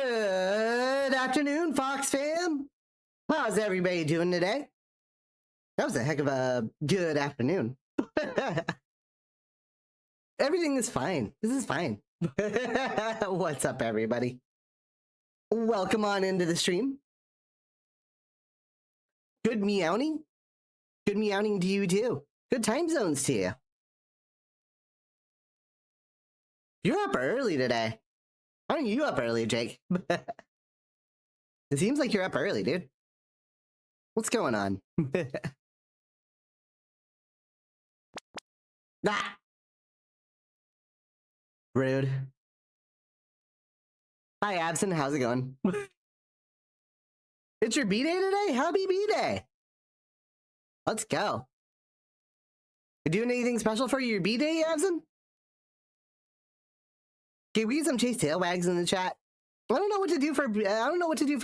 Good afternoon, Fox fam. How's everybody doing today? That was a heck of a good afternoon. Everything is fine. This is fine. What's up, everybody? Welcome on into the stream. Good meowing. Good meowing to you, too. Good time zones to you. You're up early today. Aren't you up early, Jake? It seems like you're up early, dude. What's going on? Ah! Rude. Hi, Absent. How's it going? It's your B-Day today? Happy B-Day! Let's go. You doing anything special for your B-Day, Absent? Okay, we get some Chase Tailwags in the chat. I don't know what to do for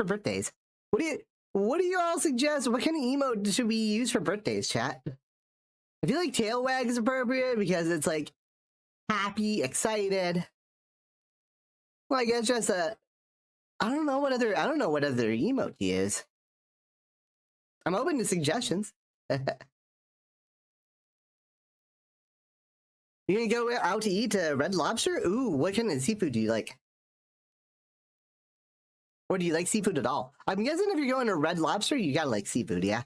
birthdays. What do you all suggest? What kind of emote should we use for birthdays, chat? I feel like Tailwag is appropriate because it's like happy, excited. Like it's just a I don't know what other emote to use. I'm open to suggestions. You gonna go out to eat Red Lobster? Ooh, what kind of seafood do you like? Or do you like seafood at all? I'm guessing if you're going to Red Lobster, you gotta like seafood, yeah?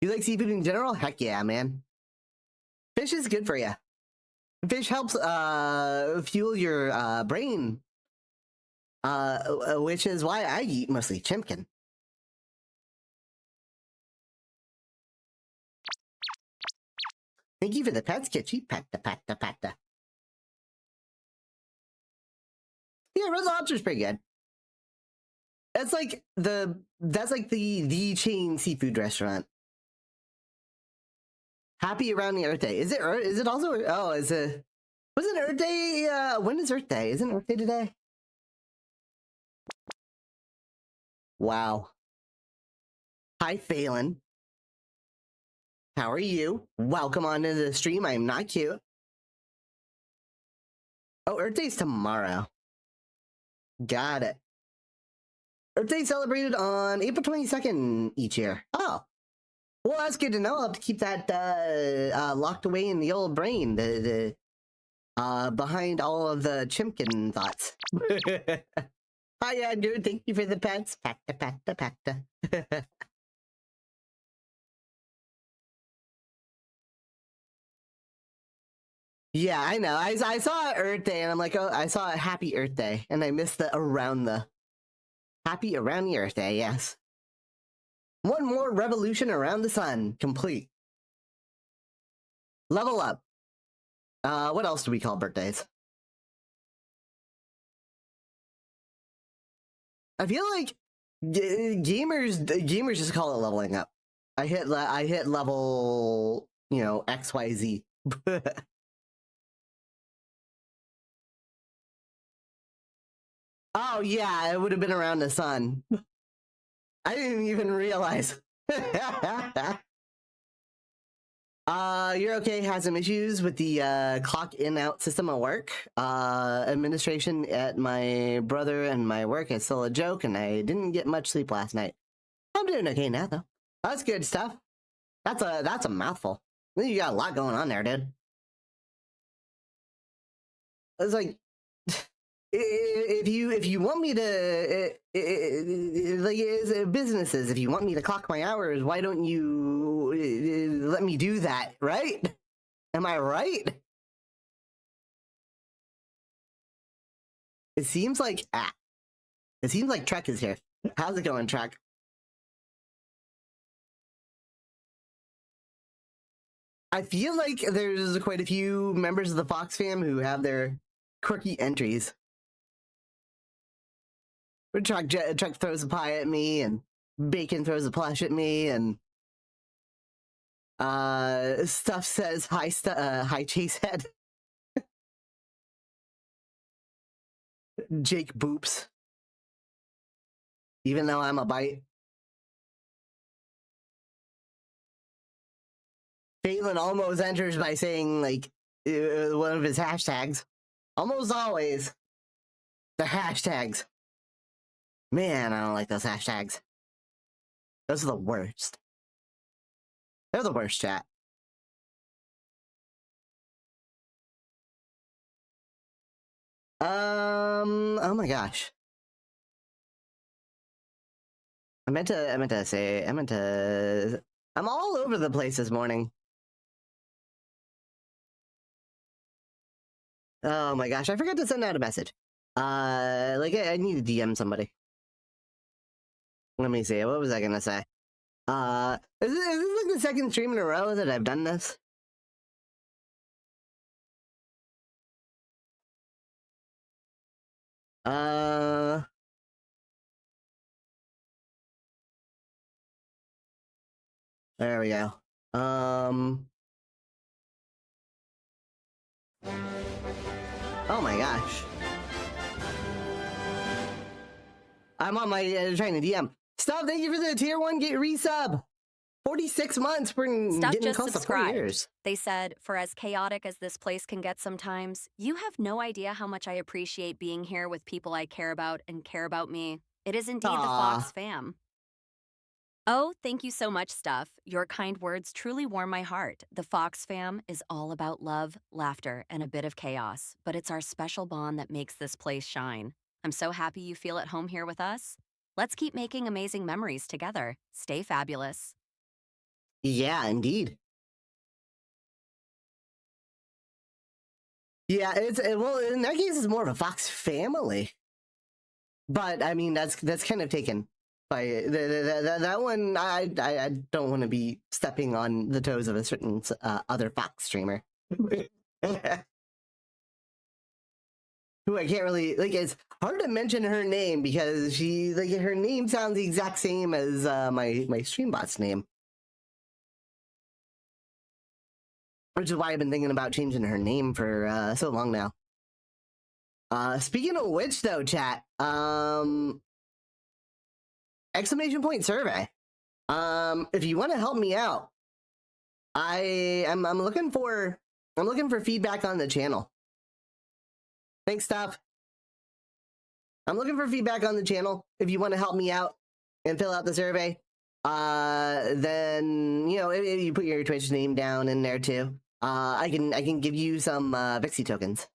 You like seafood in general? Heck yeah, man. Fish is good for you. Fish helps fuel your brain, which is why I eat mostly chimkin. Thank you for the pets, Kitschy. Petta. Yeah, Red Lobster's pretty good. That's like the chain seafood restaurant. Happy around the Earth Day. Is it also? Oh, wasn't Earth Day? When is Earth Day? Isn't Earth Day today? Wow. Hi, Phelan. How are you? Welcome on to the stream. I am not cute. Oh, Earth Day's tomorrow. Got it. Earth Day celebrated on April 22nd each year. Oh. Well, that's good to know. I'll have to keep that locked away in the old brain. The behind all of the chimkin thoughts. Hiya, dude. Thank you for the pets. Pacta. Yeah, I know. I saw Earth Day, and I'm like, oh, I saw a Happy Earth Day, and I missed the around the Happy around the Earth Day. Yes. One more revolution around the sun, complete. Level up. What else do we call birthdays? I feel like gamers just call it leveling up. I hit level, XYZ. Oh yeah, it would have been around the sun. I didn't even realize. You're okay. Has some issues with the clock in-out system at work. Administration at my brother and my work is still a joke, and I didn't get much sleep last night. I'm doing okay now, though. That's good stuff. That's a mouthful. You got a lot going on there, dude. It's like, if you want me to, like, businesses, if you want me to clock my hours, why don't you let me do that, right? Am I right? It seems like Trek is here. How's it going, Trek? I feel like there's quite a few members of the Fox fam who have their quirky entries. Trek throws a pie at me, and Bacon throws a plush at me, and Stuff says hi Chase Head. Jake boops. Even though I'm a bite. Caitlin almost enters by saying, like, one of his hashtags. Almost always. The hashtags. Man, I don't like those hashtags. Those are the worst. They're the worst, chat. Oh my gosh. I'm all over the place this morning. Oh my gosh, I forgot to send out a message. Like, I need to DM somebody. Let me see, what was I gonna say? Is this like the second stream in a row that I've done this? There we go. Oh my gosh. I'm on my, trying to DM. Stop, thank you for the tier 1 get resub. 46 months, we're Stuff getting just close to 4 subscribed. years. They said, for as chaotic as this place can get sometimes, you have no idea how much I appreciate being here with people I care about and care about me. It is indeed the Fox fam. Oh, thank you so much, Stuff. Your kind words truly warm my heart. The Fox fam is all about love, laughter, and a bit of chaos, but it's our special bond that makes this place shine. I'm so happy you feel at home here with us. Let's keep making amazing memories together. Stay fabulous. Yeah, indeed. Yeah, well, in that case, it's more of a Fox family. But I mean, that's kind of taken by that one. I don't want to be stepping on the toes of a certain other Fox streamer. Who I can't really like. It's hard to mention her name because she like her name sounds the exact same as my streambot's name. Which is why I've been thinking about changing her name for so long now. Speaking of which, though, chat, exclamation point survey. If you want to help me out, I'm looking for feedback on the channel. Thanks, Stuff. I'm looking for feedback on the channel. If you want to help me out and fill out the survey, then you know if you put your Twitch name down in there too. I can give you some Vixie tokens.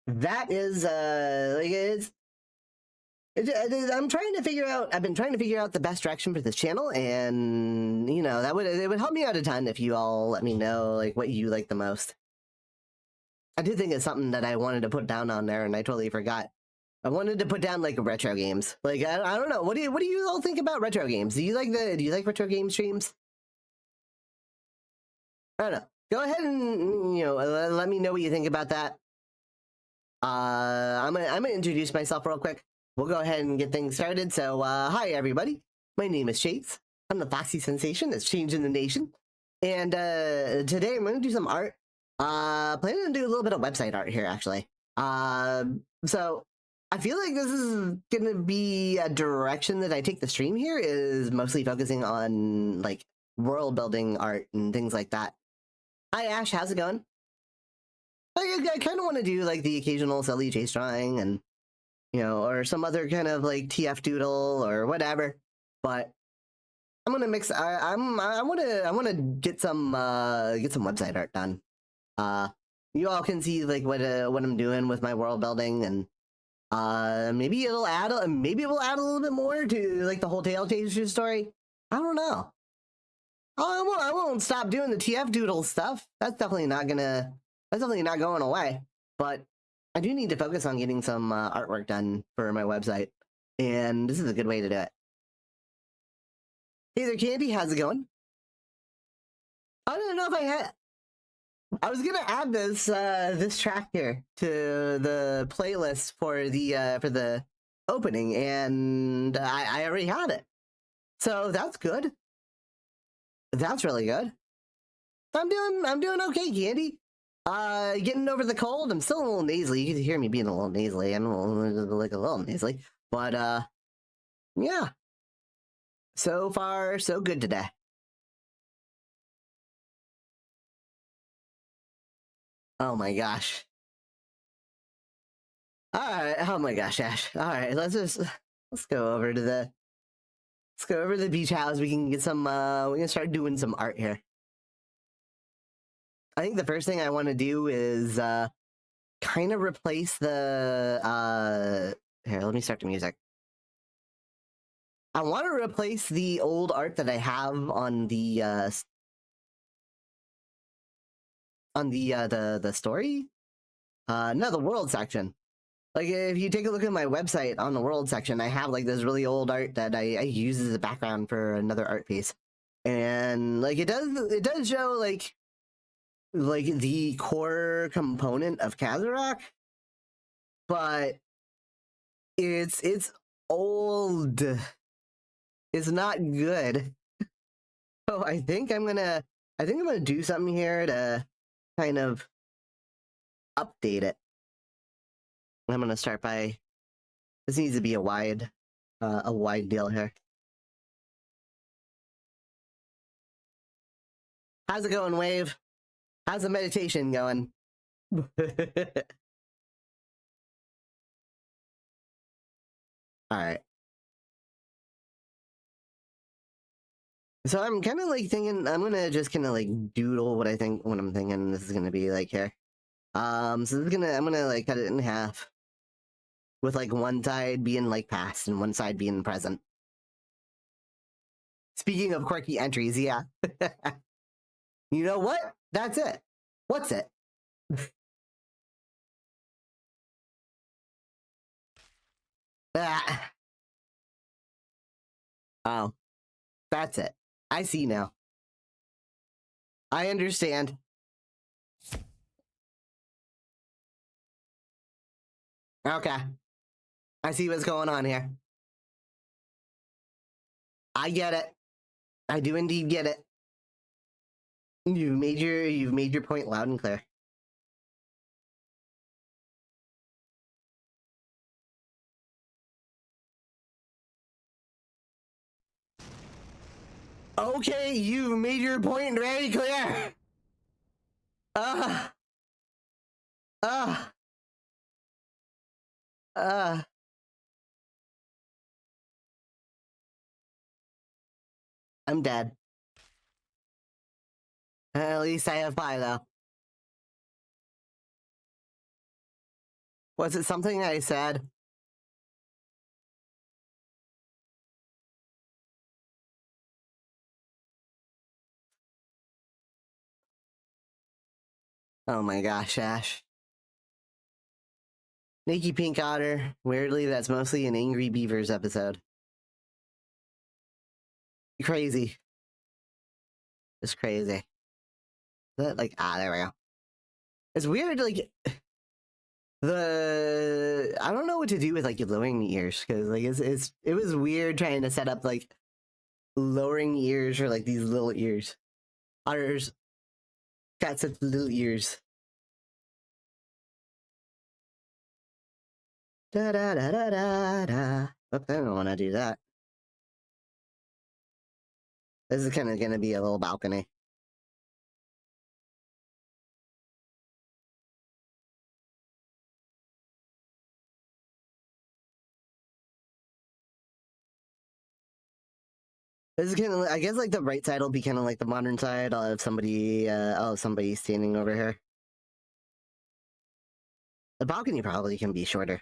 That is like I'm trying to figure out. I've been trying to figure out the best direction for this channel, and you know it would help me out a ton if you all let me know like what you like the most. I did think it's something that I wanted to put down on there, and I totally forgot. I wanted to put down like retro games. Like I don't know. What do you all think about retro games? Do you like retro game streams? I don't know. Go ahead and let me know what you think about that. I'm gonna introduce myself real quick. We'll go ahead and get things started. So hi everybody. My name is Chase. I'm the Foxy sensation that's changing the nation. And today I'm gonna do some art. Planning to do a little bit of website art here actually. So I feel like this is gonna be a direction that I take the stream here is mostly focusing on like world building art and things like that. Hi Ash, how's it going? I kind of want to do like the occasional silly chase drawing and or some other kind of like TF doodle or whatever. But I'm gonna mix. I want to get some website art done. You all can see like what I'm doing with my world building, and maybe it'll add a little bit more to like the whole tail chaser story. I don't know. I won't stop doing the TF doodle stuff. That's definitely not going away. But I do need to focus on getting some artwork done for my website, and this is a good way to do it. Hey there, Candy, how's it going? I don't know if I was gonna add this this track here to the playlist for the opening, and I already had it, so that's good. That's really good. I'm doing okay, Candy. Getting over the cold. I'm still a little nasally. You can hear me being a little nasally. I'm a little nasally, but yeah. So far, so good today. Oh my gosh. All right. Oh my gosh, Ash. All right. Let's go over to the beach house. We can get some. We can start doing some art here. I think the first thing I want to do is kind of replace the. Here, let me start the music. I want to replace the old art that I have on the the story. No, the world section. Like, if you take a look at my website on the world section, I have like this really old art that I use as a background for another art piece, and like it does show like the core component of Casarok, but it's old. It's not good. So I think I'm gonna do something here to kind of update it. I'm gonna start by, this needs to be a wide deal here. How's it going, Wave? How's the meditation going? All right. So I'm kind of like thinking I'm gonna just kind of like doodle what I'm thinking this is gonna be like here. So this is I'm gonna like cut it in half, with like one side being like past and one side being present. Speaking of quirky entries, yeah. You know what? That's it. What's it? Ah. Oh, that's it. I see now. I understand. Okay. I see what's going on here. I get it. I do indeed get it. You've made your point loud and clear. Okay, you've made your point very clear. Uh, uh, uh. I'm dead. At least I have pie, though. Was it something I said? Oh my gosh, Ash. Nakey Pink Otter. Weirdly, that's mostly an Angry Beavers episode. Crazy. Just crazy. Is that like, there we go. It's weird, like, I don't know what to do with like lowering ears, because like it was weird trying to set up like lowering ears for like these little ears. Otters got such little ears. Da da da da da da. Oops, I don't want to do that. This is kind of gonna be a little balcony. This is kind of, I guess, like the right side will be kind of like the modern side. I'll have somebody standing over here. The balcony probably can be shorter.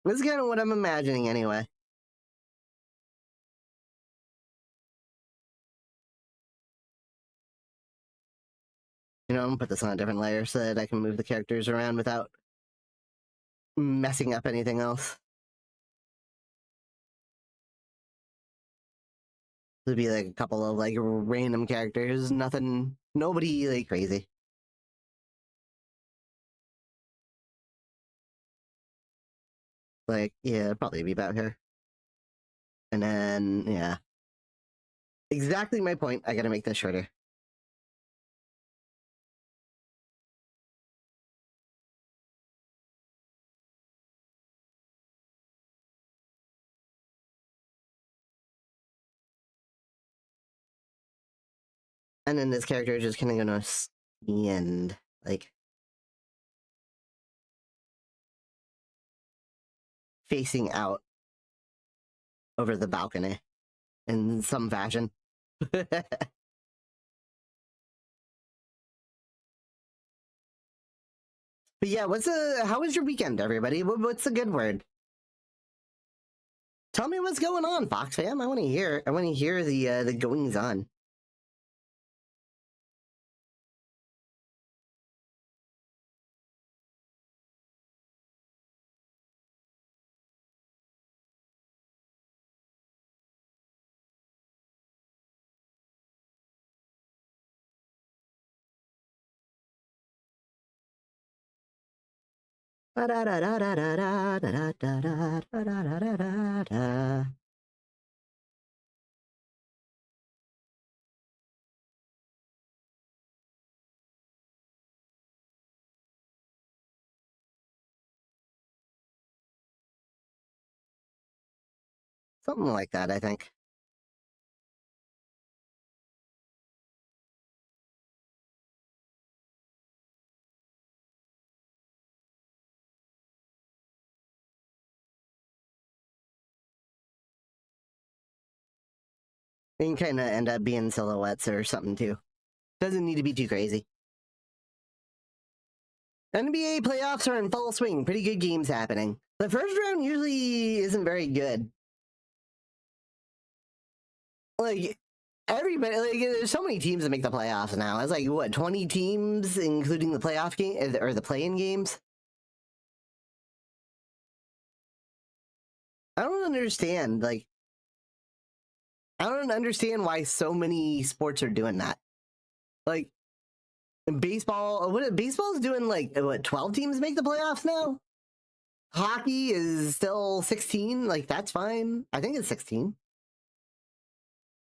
This is kind of what I'm imagining anyway. You know, I'm gonna put this on a different layer so that I can move the characters around without messing up anything else. There'd be like a couple of like random characters, nobody like crazy. Like, yeah, probably be about here. And then, yeah. Exactly my point. I gotta make this shorter. And then this character is just kind of gonna stand, like, facing out over the balcony in some fashion. But yeah, how was your weekend, everybody? What's a good word? Tell me what's going on, Fox fam. I want to hear the goings on. Something like that, I think. They can kind of end up being silhouettes or something too. Doesn't need to be too crazy. NBA playoffs are in full swing. Pretty good games happening. The first round usually isn't very good. Like, everybody, like, there's so many teams that make the playoffs now. It's like, what, 20 teams, including the playoff game, or the play-in games? I don't understand, like, I don't understand why so many sports are doing that. Like, baseball, baseball's doing, like, what, 12 teams make the playoffs now? Hockey is still 16, like, that's fine. I think it's 16.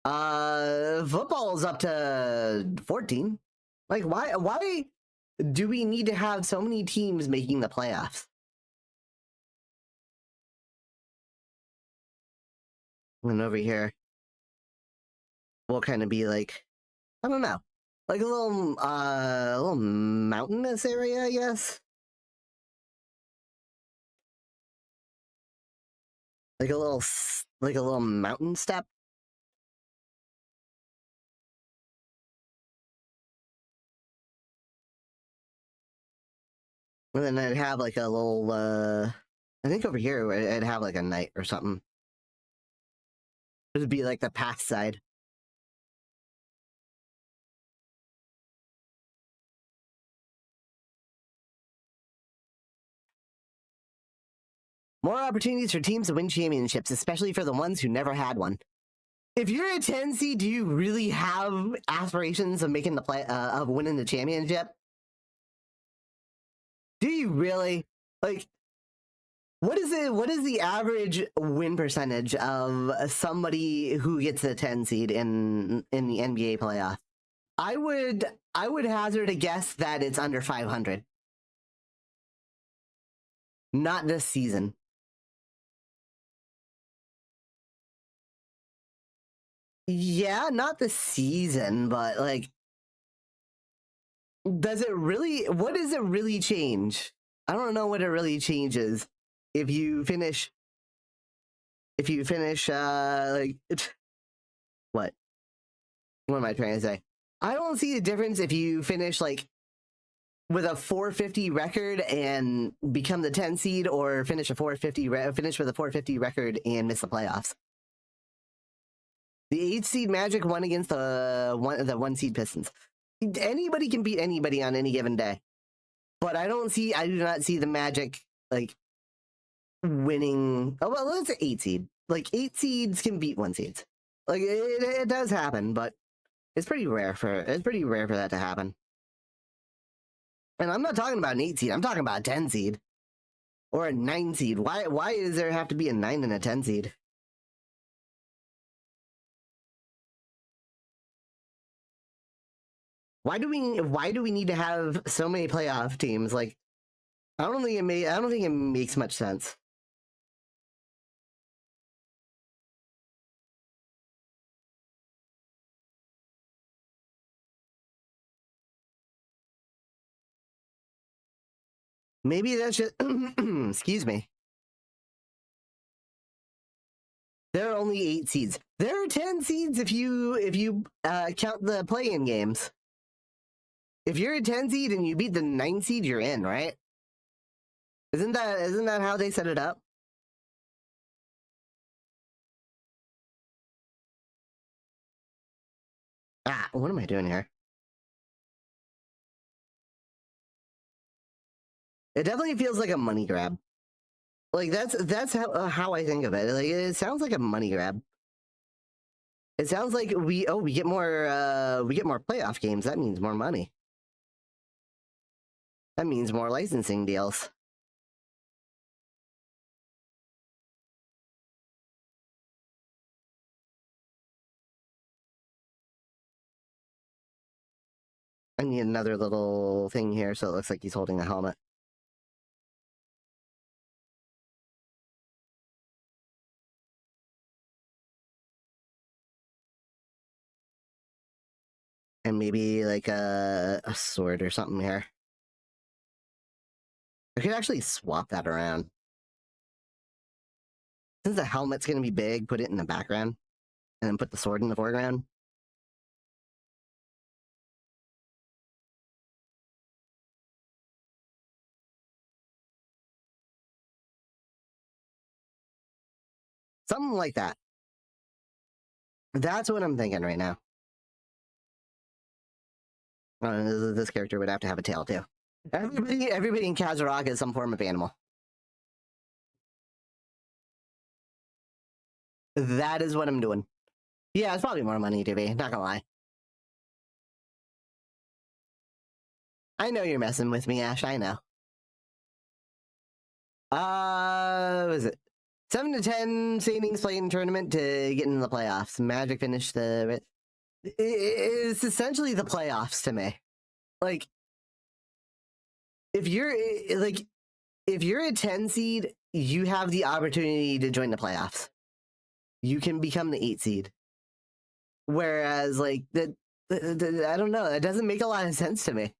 Football's up to 14. Like, why do we need to have so many teams making the playoffs? And over here, we'll kind of be like, I don't know, like a little mountainous area, I guess. Like a little mountain step. And then I'd have like a little, I think over here I'd have like a night or something. It'd be like the path side. More opportunities for teams to win championships, especially for the ones who never had one. If you're a 10 seed, do you really have aspirations of making the of winning the championship? Do you really? Like, what is the average win percentage of somebody who gets a 10 seed in the NBA playoff? I would hazard a guess that it's under 500. Not this season. Yeah, not this season, but like, what does it really change? I don't know what it really changes if you finish like what am I trying to say? I don't see the difference if you finish like with a 450 record and become the 10 seed, or finish with a 450 record and miss the playoffs. The 8 seed Magic won against the 1 seed Pistons. Anybody can beat anybody on any given day. But I do not see the Magic like winning. Oh, well, let's say 8 seed. Like 8 seeds can beat 1 seeds. Like it does happen, but it's pretty rare for that to happen. And I'm not talking about an 8 seed. I'm talking about a 10 seed or a 9 seed. Why does there have to be a 9 and a 10 seed? Why do we need to have so many playoff teams? Like, I don't think it makes much sense. Maybe that's just excuse me. There are only 8 seeds. There are 10 seeds if you count the play-in games. If you're a 10 seed and you beat the 9 seed, you're in, right? Isn't that how they set it up? Ah, what am I doing here? It definitely feels like a money grab. Like that's how I think of it. Like it sounds like a money grab. It sounds like we get more playoff games. That means more money. That means more licensing deals. I need another little thing here so it looks like he's holding a helmet. And maybe like a sword or something here. I could actually swap that around. Since the helmet's going to be big, put it in the background. And then put the sword in the foreground. Something like that. That's what I'm thinking right now. This character would have to have a tail too. Everybody in Casarok is some form of animal. That is what I'm doing. Yeah, it's probably more money to be, not gonna lie. I know you're messing with me, Ash, I know. What is it? 7 to 10 savings play-in tournament to get in the playoffs. Magic finished the... It's essentially the playoffs to me. Like, if you're a 10 seed, you have the opportunity to join the playoffs. You can become the 8 seed. Whereas, like, I don't know, it doesn't make a lot of sense to me.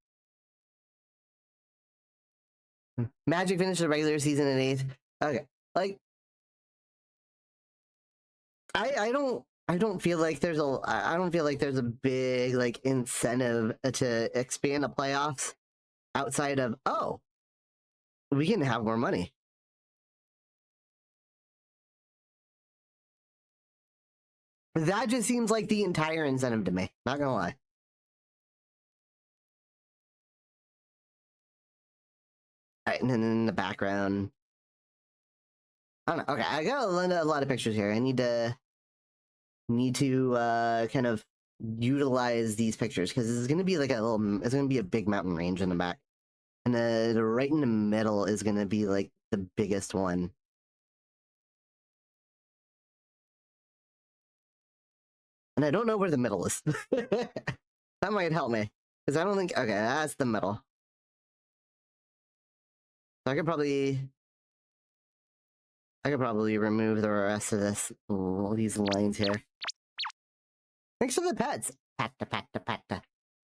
Magic finished the regular season in 8th. Okay, like, I don't feel like there's a big like incentive to expand the playoffs outside of we can have more money. That just seems like the entire incentive to me. Not gonna lie. All right, and then in the background, I don't know. Okay, I got a lot of pictures here. I need to kind of utilize these pictures because it's gonna be like it's gonna be a big mountain range in the back, and right in the middle is gonna be like the biggest one. And I don't know where the middle is. That might help me. Because I don't think... Okay, that's the middle. So I could probably remove the rest of these lines here. Thanks for the pets. Patta.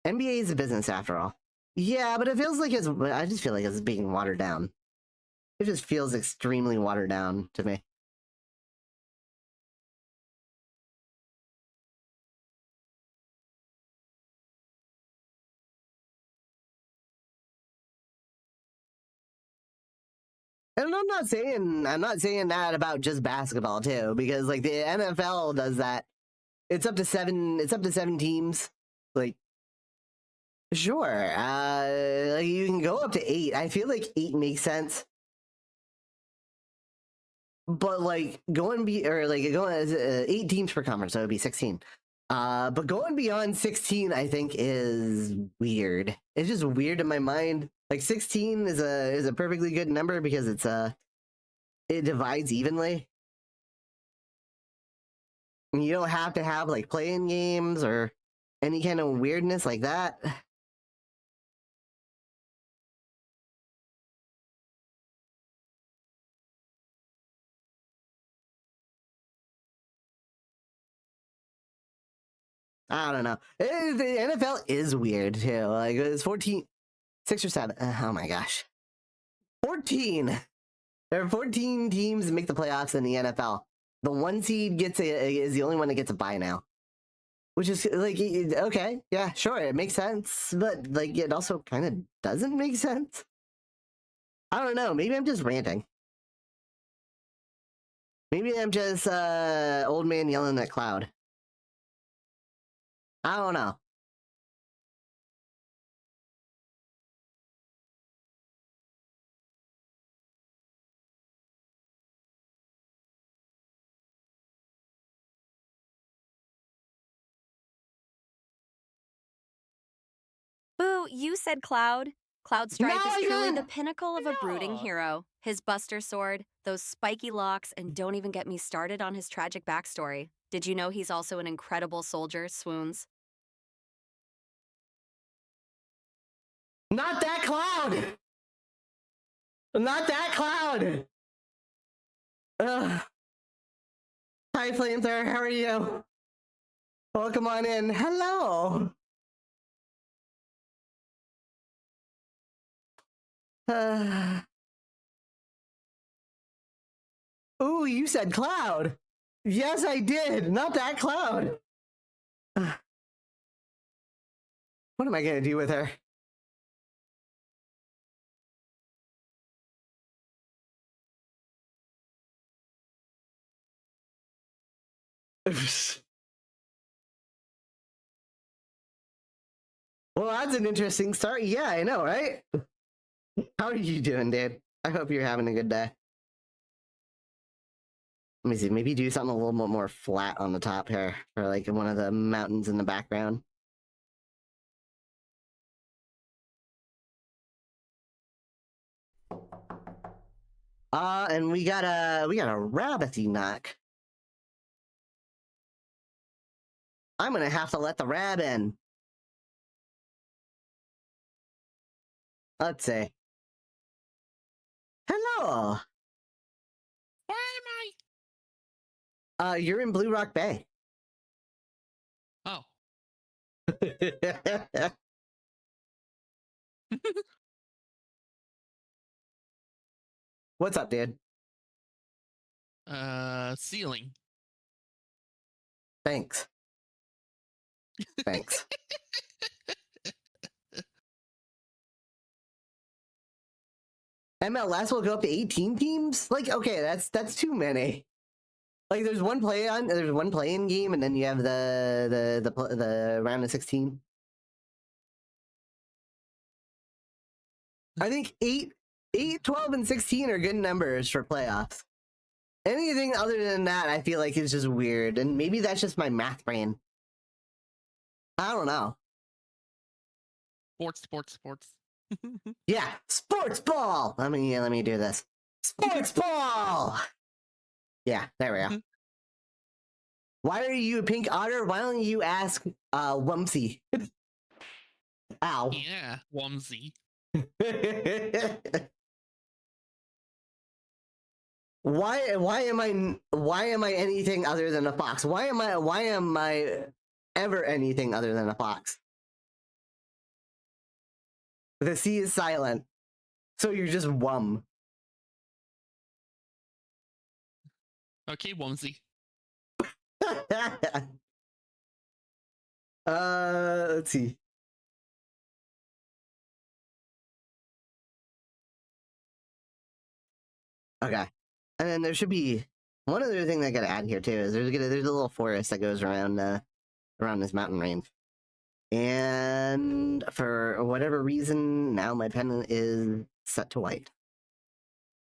NBA is a business after all. Yeah, but it feels like I just feel like it's being watered down. It just feels extremely watered down to me. And I'm not saying that about just basketball too, because like the NFL does that. It's up to 7 teams. Like sure. Like you can go up to 8. I feel like 8 makes sense. But like going 8 teams per conference, so it would be 16. But going beyond 16, I think is weird. It's just weird in my mind. Like 16 is a perfectly good number because it divides evenly. And you don't have to have like play-in games or any kind of weirdness like that. I don't know. The NFL is weird too. Like it's 14, 6 or 7. Oh my gosh. 14. There are 14 teams that make the playoffs in the NFL. The 1 seed is the only one that gets a bye now. Which is like, okay, yeah, sure, it makes sense, but like it also kind of doesn't make sense. I don't know, maybe I'm just ranting. Maybe I'm just old man yelling at cloud. I don't know. Boo, you said Cloud. Cloud Stripe No, is I truly the didn't. pinnacle of a brooding hero. His Buster Sword, those spiky locks, and don't even get me started on his tragic backstory. Did you know he's also an incredible soldier, Swoons? Not that cloud! Not that cloud! Ugh. Hi, Flamethrower, how are you? Welcome on in. Hello! Ooh, you said cloud! Yes, I did! Not that cloud! What am I gonna do with her? Well, that's an interesting start. Yeah, I know, right? How are you doing, dude? I hope you're having a good day. Let me see, maybe do something a little bit more flat on the top here, or like one of the mountains in the background. And we got a rabbity knock. I'm gonna have to let the rab in. Let's see. Hello. Where am You're in Blue Rock Bay. I? Oh. What's up, dude? Ceiling. Thanks. Thanks. MLS will go up to 18 teams? Like, okay, that's too many. Like, there's one play-in game, and then you have the round of 16. I think 8, 12, and 16 are good numbers for playoffs. Anything other than that, I feel like is just weird, and maybe that's just my math brain. I don't know. Sports. Yeah, sports ball. Let me do this. Sports ball. Yeah, there we go. Why are you a pink otter? Why don't you ask Wumpsy? Ow. Yeah, Wumsy. Why am I anything other than a fox? Why am I ever anything other than a fox? The C is silent. So you're just Wum. Okay, Wumsy. Let's see. Okay. And then there should be one other thing that I gotta add here too, is there's a little forest that goes around this mountain range. And for whatever reason, now my pen is set to white.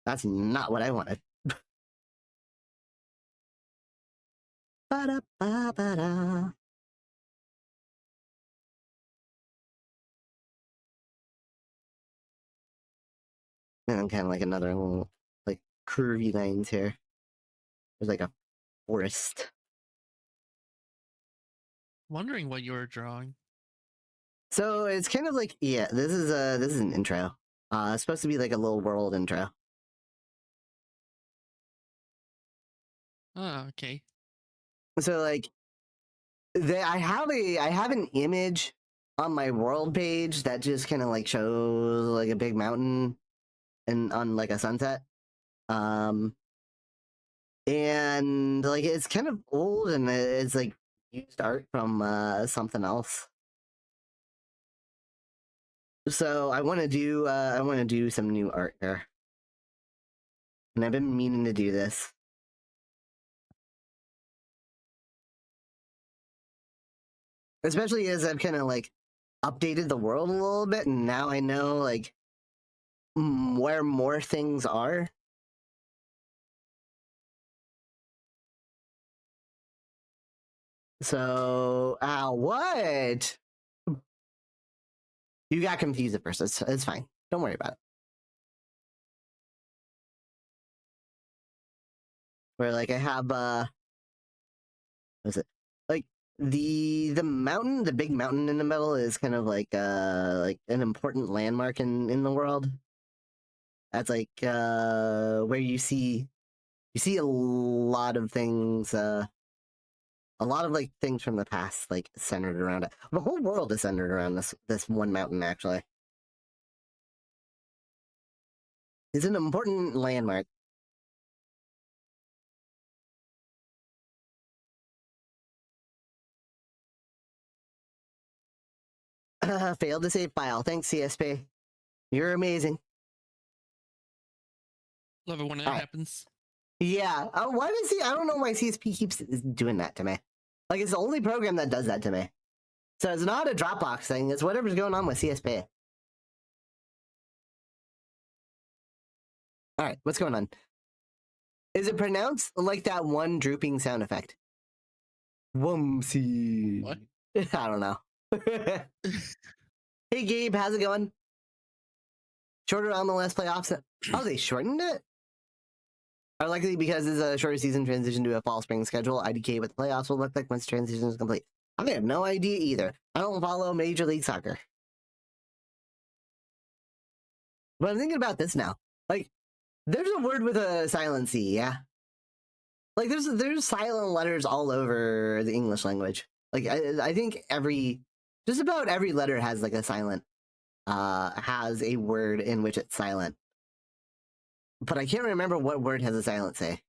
That's not what I wanted. Ba-da-ba-ba-da. And I'm kind of like another little, like, curvy lines here. There's like a forest. Wondering what you were drawing. So it's kind of like, yeah, this is an intro. It's supposed to be like a little world intro. Oh, okay. So like, I have an image on my world page that just kind of like shows like a big mountain, and on like a sunset. And like it's kind of old and it's like used art from something else. So I want to do some new art here, and I've been meaning to do this. Especially as I've kind of like updated the world a little bit, and now I know like where more things are. So, what? You got confused at first. It's fine. Don't worry about it. Where like I have what is it? Like the mountain, the big mountain in the middle is kind of like an important landmark in the world. That's like where you see a lot of things, a lot of like things from the past like centered around it. The whole world is centered around this one mountain actually. It's an important landmark. Failed to save file. Thanks, CSP. You're amazing. Love it when it All right. happens. Yeah. Why does he? I don't know why CSP keeps doing that to me. Like it's the only program that does that to me. So it's not a Dropbox thing. It's whatever's going on with CSP. All right. What's going on? Is it pronounced like that one drooping sound effect? Wumsy. What? I don't know. Hey Gabe, how's it going? Shorter on the last playoffs. Oh, they shortened it? Are likely because it's a shorter season transition to a fall spring schedule. IDK what the playoffs will look like once transition is complete. I have no idea either. I don't follow Major League Soccer. But I'm thinking about this now. Like, there's a word with a silent C, yeah? Like, there's silent letters all over the English language. Like, I think just about every letter has like a silent, has a word in which it's silent. But I can't remember what word has a silent C.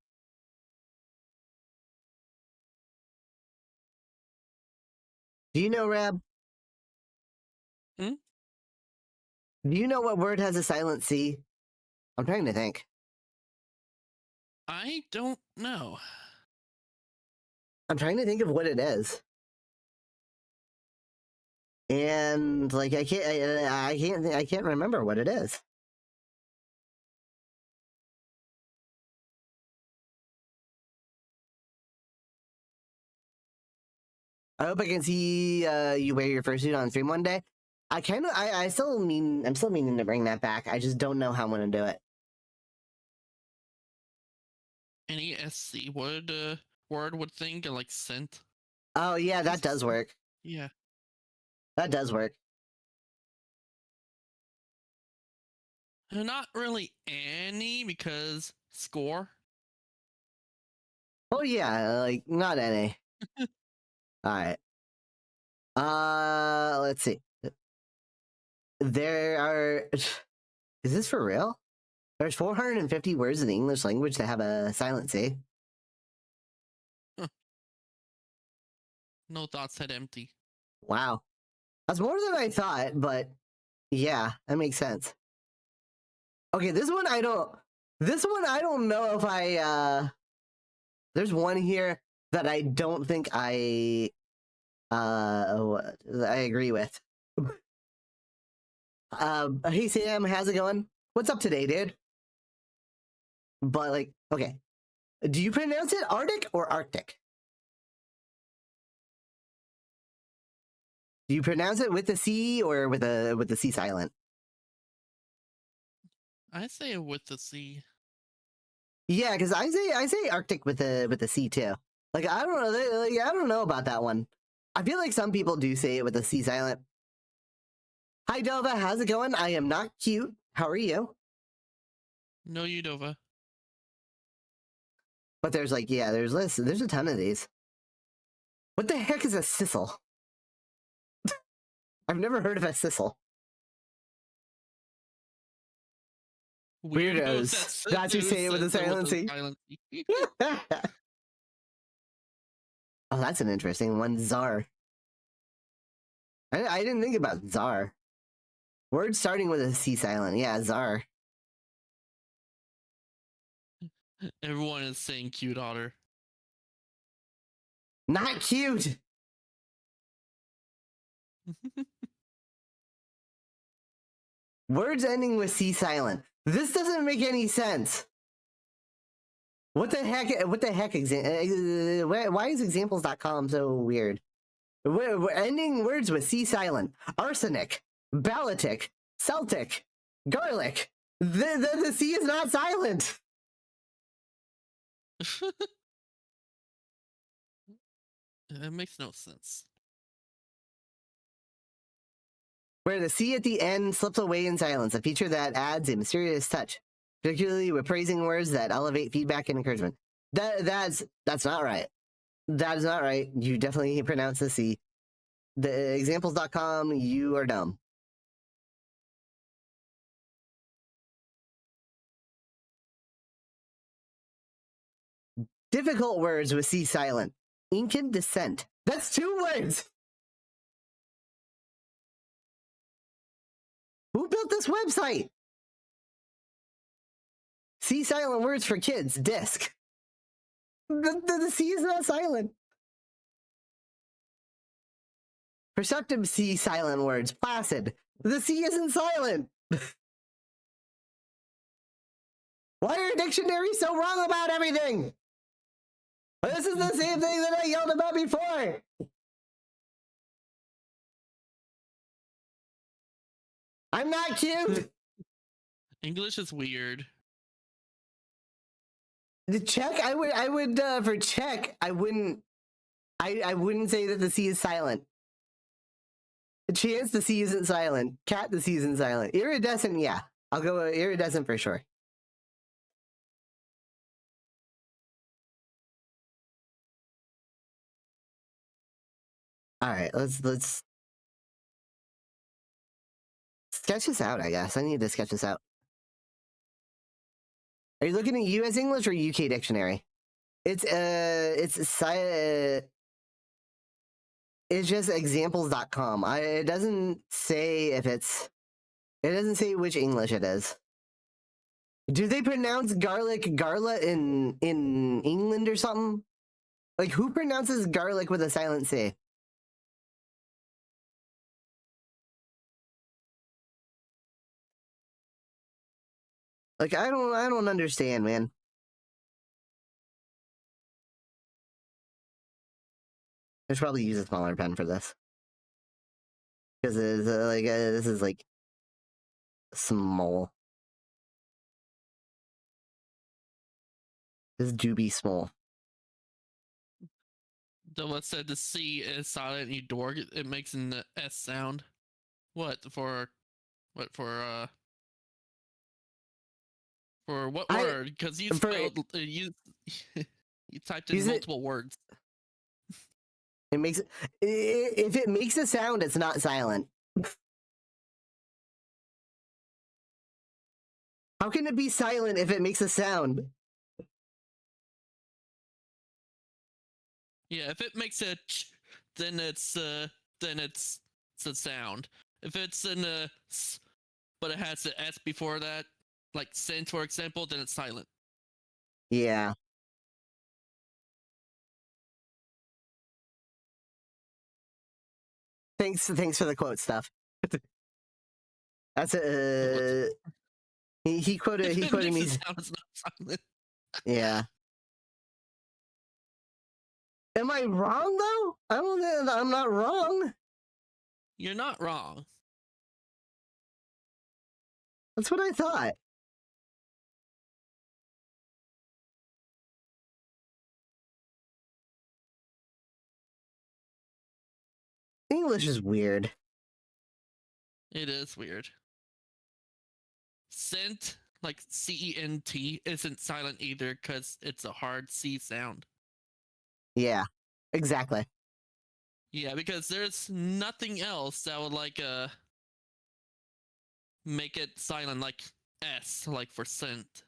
Do you know, Rab? Hmm? Do you know what word has a silent C? I'm trying to think. I don't know. I'm trying to think of what it is. And like I can't remember what it is. I hope I can see you wear your fursuit on stream one day. I'm still meaning to bring that back. I just don't know how I'm gonna do it. NESC. What word would think like scent? Oh yeah, that does work. Yeah. That does work. Not really any because score. Oh yeah, like not any. All right. Let's see. There are. Is this for real? There's 450 words in the English language that have a silent C. No thoughts had empty. Wow. That's more than I thought, but yeah, that makes sense. Okay, this one I don't know if there's one here that I don't think I agree with. Hey Sam, how's it going? What's up today, dude? But like, okay. Do you pronounce it Arctic or Arctic? Do you pronounce it with the C or with the C silent? I say it with the C. Yeah, because I say Arctic with the C too. Like I don't know, I don't know about that one. I feel like some people do say it with the C silent. Hi Dova, how's it going? I am not cute. How are you? No Udova. But there's like, yeah, there's a ton of these. What the heck is a sissel? I've never heard of a sissel. Weirdos. That's who say it with a silent C. Oh, that's an interesting one. Czar. I didn't think about czar. Word starting with a C silent. Yeah, czar. Everyone is saying cute otter. Not cute. Words ending with C silent. This doesn't make any sense. What the heck? What the heck? Why is examples.com so weird? We're ending words with C silent. Arsenic, Baltic, Celtic, garlic. The C is not silent. It makes no sense. Where the C at the end slips away in silence, a feature that adds a mysterious touch, particularly with praising words that elevate feedback and encouragement. That's not right. That is not right. You definitely pronounce the C. The examples.com, you are dumb. Difficult words with C silent. Incandescent. That's 2 words. Who built this website? C silent words for kids. Disc. The C is not silent. Perceptive C silent words. Placid. The C isn't silent. Why are dictionaries so wrong about everything? This is the same thing that I yelled about before. I'm not cute. English is weird. The check, I would for check, I wouldn't say that the C is silent. The chance the C isn't silent. Cat, the C isn't silent. Iridescent, yeah. I'll go iridescent for sure. All right, let's sketch this out, I guess. I need to sketch this out. Are you looking at US English or UK dictionary? It's just examples.com. It doesn't say if it doesn't say which English it is. Do they pronounce garlic garla in England or something? Like, who pronounces garlic with a silent C? Like, I don't understand, man. I should probably use a smaller pen for this. Because this is like small. This do be small. Dilla said the C is silent. You dork. It makes an S sound. What for what word? Because you spelled you you typed in multiple words. It makes if it makes a sound, it's not silent. How can it be silent if it makes a sound? Yeah, if it makes a ch, then it's a sound. If it's an s, but it has the S before that, like scent for example, then it's silent. Yeah. Thanks for the quote stuff. That's he quoted me. Sound, it's not silent. Yeah. Am I wrong though? I'm not wrong. You're not wrong. That's what I thought. English is weird. It is weird. Scent, like CENT, isn't silent either because it's a hard C sound. Yeah, exactly. Yeah, because there's nothing else that would like make it silent. Like S, like for scent.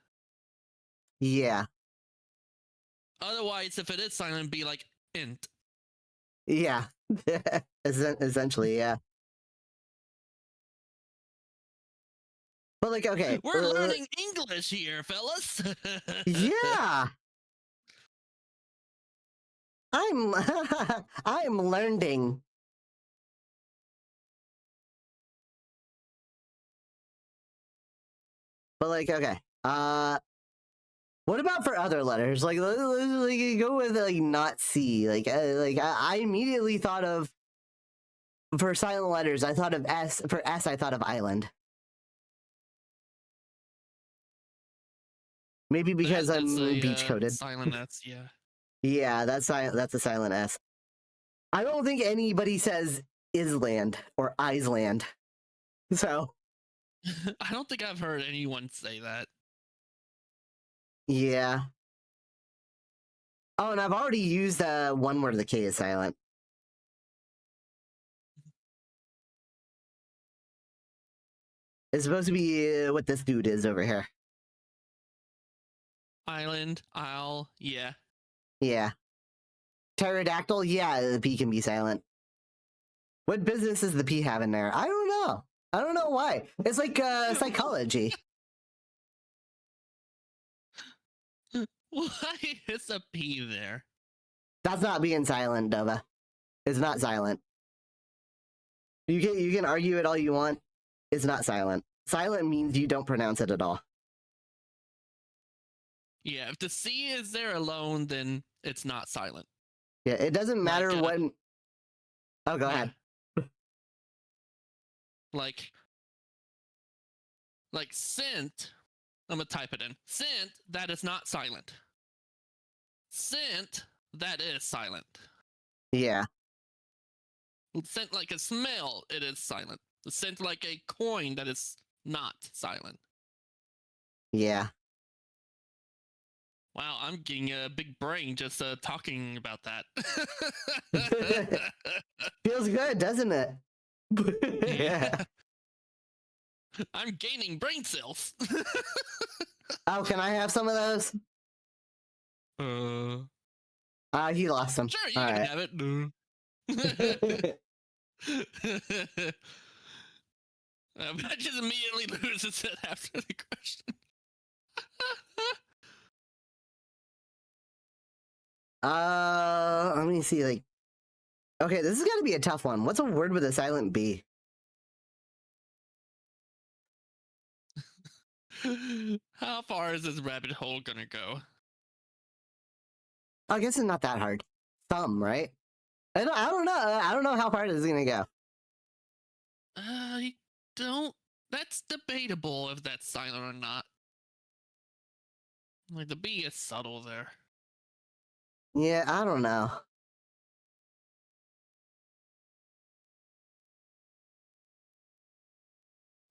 Yeah. Otherwise, if it is silent, it'd be like int. Yeah. Essentially, yeah. But like, okay. We're learning English here, fellas. Yeah. I'm I'm learning. But like, okay. What about for other letters? Like go with like not C. Like I immediately thought of for silent letters. I thought of S. For S, I thought of island. Maybe because That's I'm a beach coded. silent S, yeah. Yeah, that's a silent S. I don't think anybody says Island or Island. So I don't think I've heard anyone say that. yeah. Oh, and I've already used one where the K is silent. It's supposed to be what this dude is over here. Island, Isle, yeah. Yeah. Pterodactyl, yeah, the P can be silent. What business does the P have in there? I don't know. I don't know why. It's like psychology. Why is a P there? That's not being silent, Dova. It's not silent. You can argue it all you want. It's not silent. Silent means you don't pronounce it at all. Yeah, if the C is there alone, then it's not silent. Yeah, it doesn't matter Like, when. Oh, go ahead. Like scent. I'm gonna type it in. Scent, that is not silent. Scent, that is silent. Yeah. Scent like a smell, it is silent. Scent like a coin, that is not silent. Yeah. Wow, I'm getting a big brain just talking about that. Feels good, doesn't it? Yeah. I'm gaining brain cells. Oh, can I have some of those? He lost some. Sure, you All can right. have it. I just immediately loses it after the question. Let me see. Like, okay, this is gonna be a tough one. What's a word with a silent B? How far is this rabbit hole gonna go? I guess it's not that hard. Thumb, right? I don't know. I don't know how far this is gonna go. I don't. That's debatable if that's silent or not. Like the B is subtle there. Yeah, I don't know.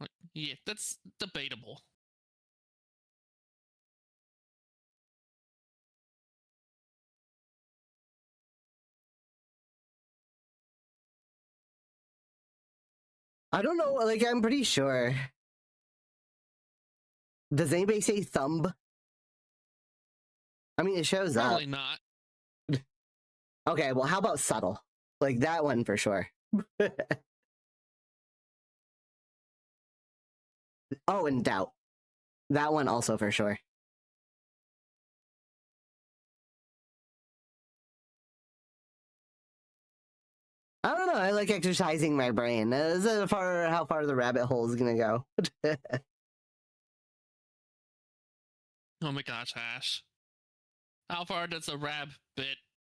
Like, yeah, that's debatable. I don't know. Like, I'm pretty sure. Does anybody say thumb? I mean, it shows Probably up. not. Okay, well, how about subtle? Like that one for sure. Oh, and doubt. That one also for sure. I don't know. I like exercising my brain. This is how far the rabbit hole is gonna go. Oh my gosh, Ash. How far does a rabbit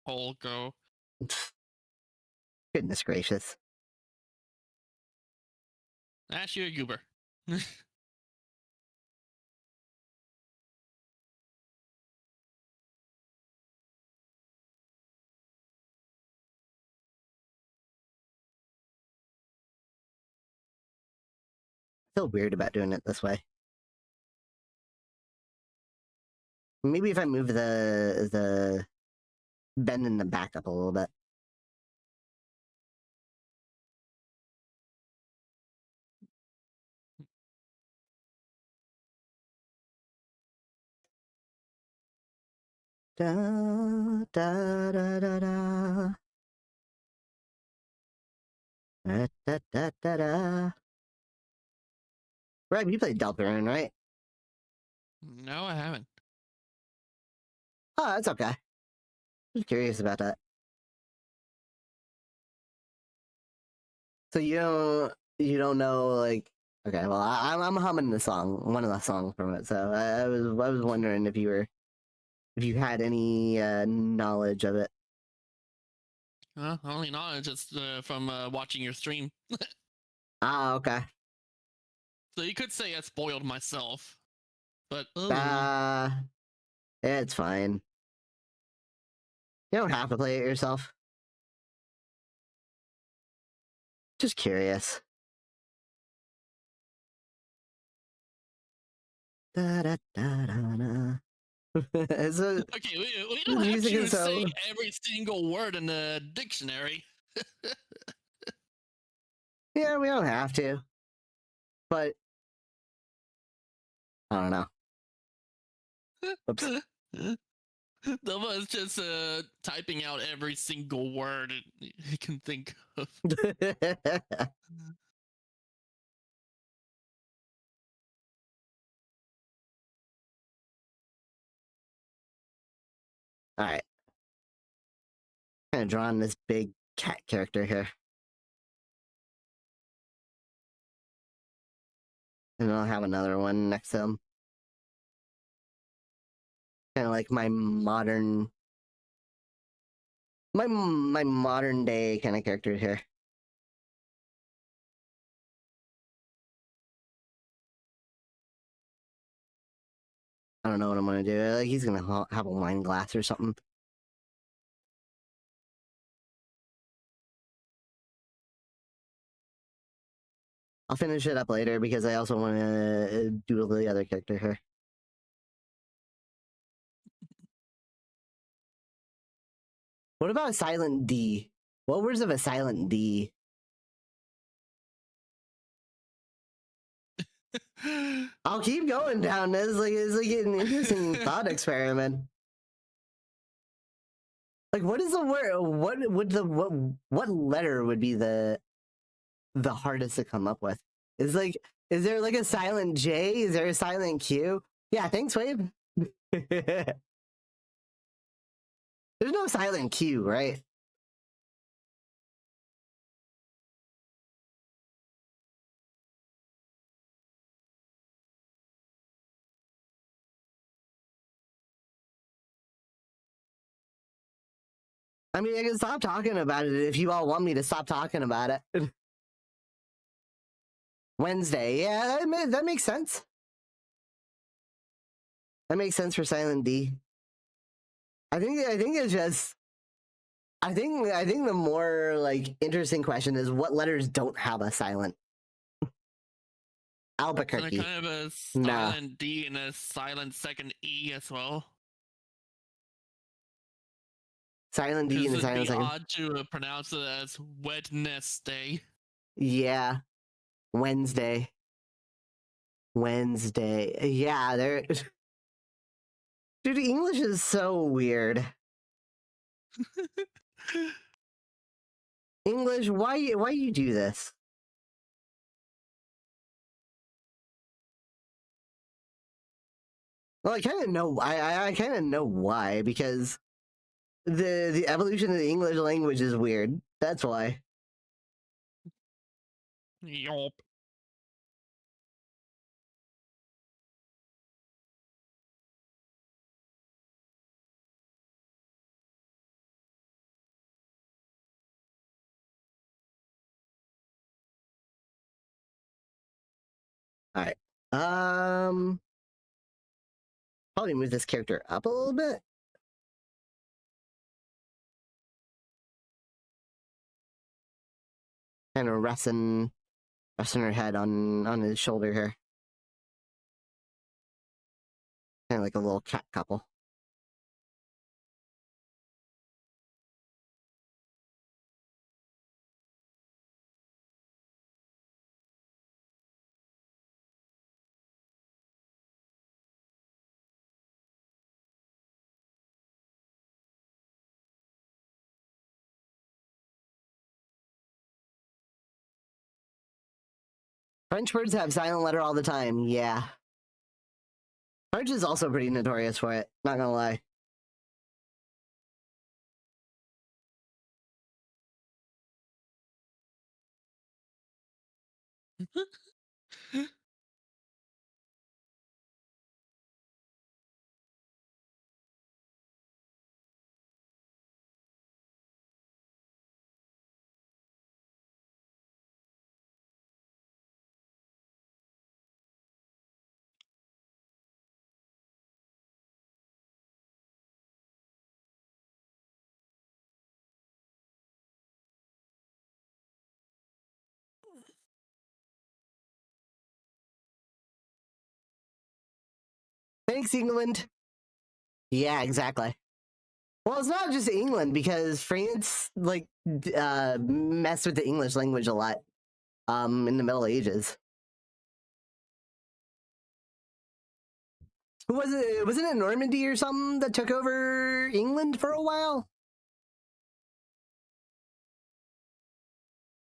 hole go? Goodness gracious. Ash, you're a goober. I feel weird about doing it this way. Maybe if I move the bend in the back up a little bit. Da, da, da, da, da. Da, da, da, da, da. Right, you played Deltarune, right? No, I haven't. Oh, that's okay. Just curious about that. So you don't know like okay, well I'm humming the song, one of the songs from it. So I was wondering if you had any knowledge of it. Only knowledge is from watching your stream. Ah, okay. So you could say I spoiled myself, but Uh it's fine. You don't have to play it yourself. Just curious. Da da da da da. So okay, we the don't have music to is say so every single word in the dictionary. yeah, we don't have to. But I don't know. Oops. That was just typing out every single word you can think of. Alright. Kind of drawing this big cat character here. And I'll have another one next to him. Kind of like my modern day kind of character here. I don't know what I'm gonna do. Like he's gonna have a wine glass or something. I'll finish it up later because I also want to do the other character here. What about a silent D? What words of a silent D? I'll keep going down this. It's like an interesting thought experiment. Like, what is the word? What letter would be the hardest to come up with? Is there like a silent J? Is there a silent Q? Yeah, thanks, Wave. There's no silent Q, right? I mean, I can stop talking about it if you all want me to stop talking about it. Wednesday, yeah, that makes sense. That makes sense for silent D. I think it's just. I think the more like interesting question is what letters don't have a silent. So Albuquerque. kind of a Nah. silent D and a silent second E as well. Silent D Because and a it'd silent be second. odd to pronounce it as Wednesday. Yeah. Wednesday. Wednesday. Yeah, there. Dude, English is so weird. English, why you do this? Well, I kind of know. I kind of know why because the evolution of the English language is weird. That's why. Yup. All right. Um, probably move this character up a little bit. Kind of resting her head on his shoulder here. Kind of like a little cat couple. French words have silent letter all the time. Yeah. French is also pretty notorious for it. Not gonna lie. Thanks, England. Yeah, exactly. Well, it's not just England because France like messed with the English language a lot in the Middle Ages. Who was it? Wasn't it Normandy or something that took over England for a while?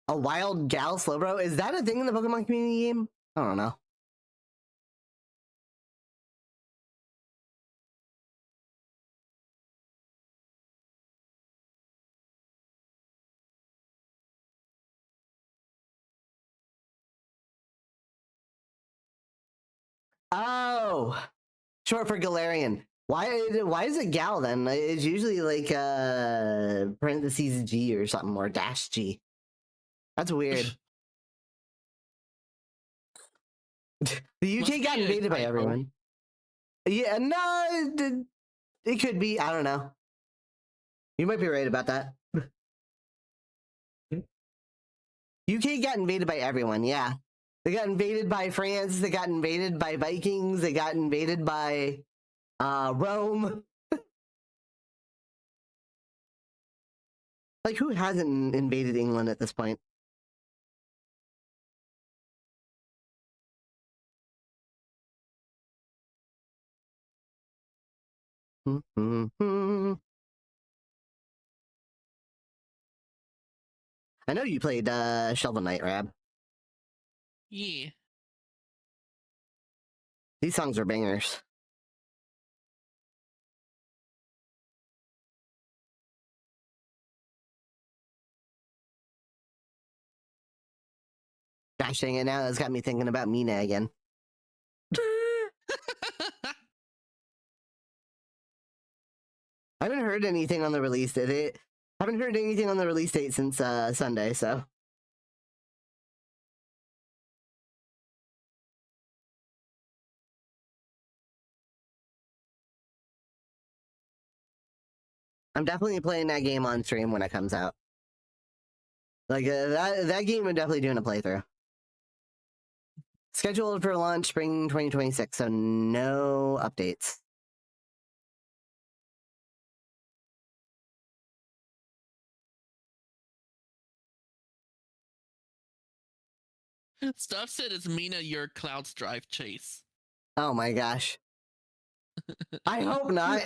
A wild gal Slowbro? Is that a thing in the Pokemon community game? I don't know. Oh, short for Galarian. Why is it gal then? It's usually like parentheses G or something, or dash G. That's weird. The Must UK be got a invaded by typo. everyone. Yeah, no, it could be. I don't know. You might be right about that. UK got invaded by everyone, yeah. They got invaded by France, they got invaded by Vikings, they got invaded by Rome. Like, who hasn't invaded England at this point? I know you played Shovel Knight, Rab. Yeah. These songs are bangers. Gosh dang it, now that's got me thinking about Mina again. I haven't heard anything on the release date. Haven't heard anything on the release date since Sunday, so. I'm definitely playing that game on stream when it comes out. Like, that game I'm definitely doing a playthrough. Scheduled for launch spring 2026, so no updates. Stuff said it's Mina your Clouds Drive chase. Oh my gosh. I hope not.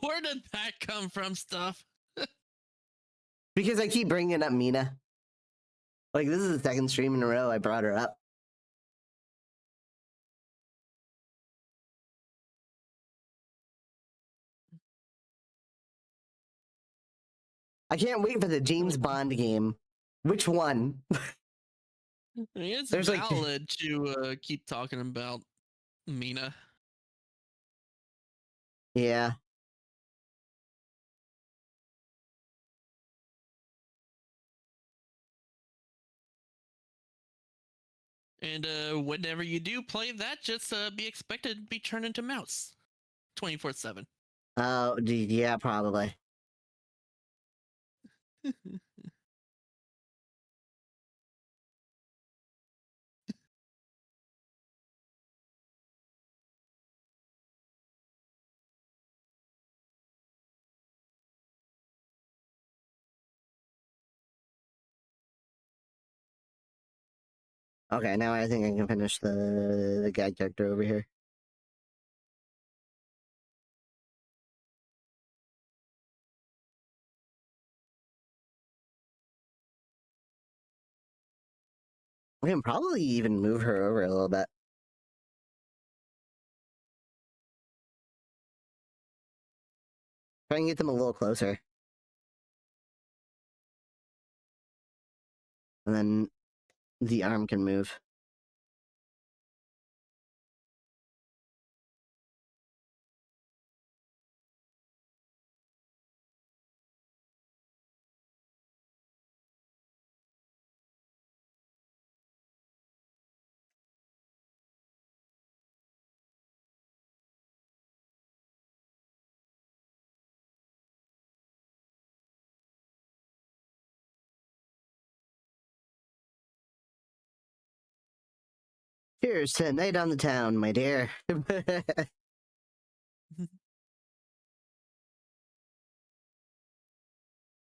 Where did that come from, Stuff? Because I keep bringing up Mina. Like, this is the second stream in a row I brought her up. I can't wait for the James Bond game. Which one? I mean, it's There's, like- valid to keep talking about Mina. Yeah. And whenever you do play that, just be expected to be turned into mouse 24/7. Oh, yeah, probably. Okay, now I think I can finish the guide character over here. We can probably even move her over a little bit. Try and get them a little closer. And then the arm can move. Cheers to night on the town, my dear. I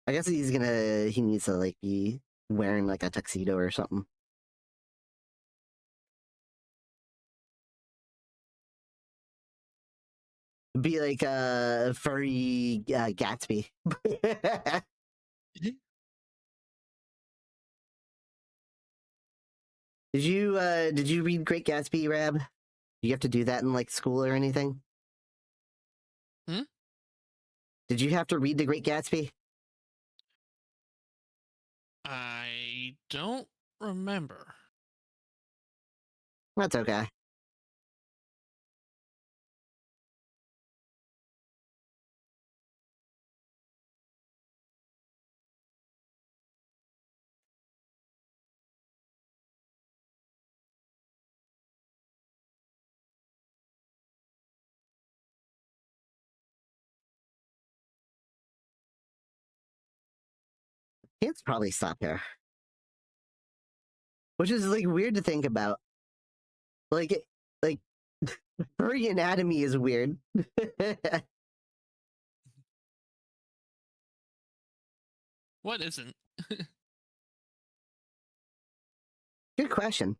guess he needs to like be wearing like a tuxedo or something. Be like a furry Gatsby. Did you read Great Gatsby, Rab? Do you have to do that in like school or anything? Hmm? Did you have to read The Great Gatsby? I don't remember. That's okay. Can't probably stop here. Which is like weird to think about. Like furry anatomy is weird. What isn't? Good question.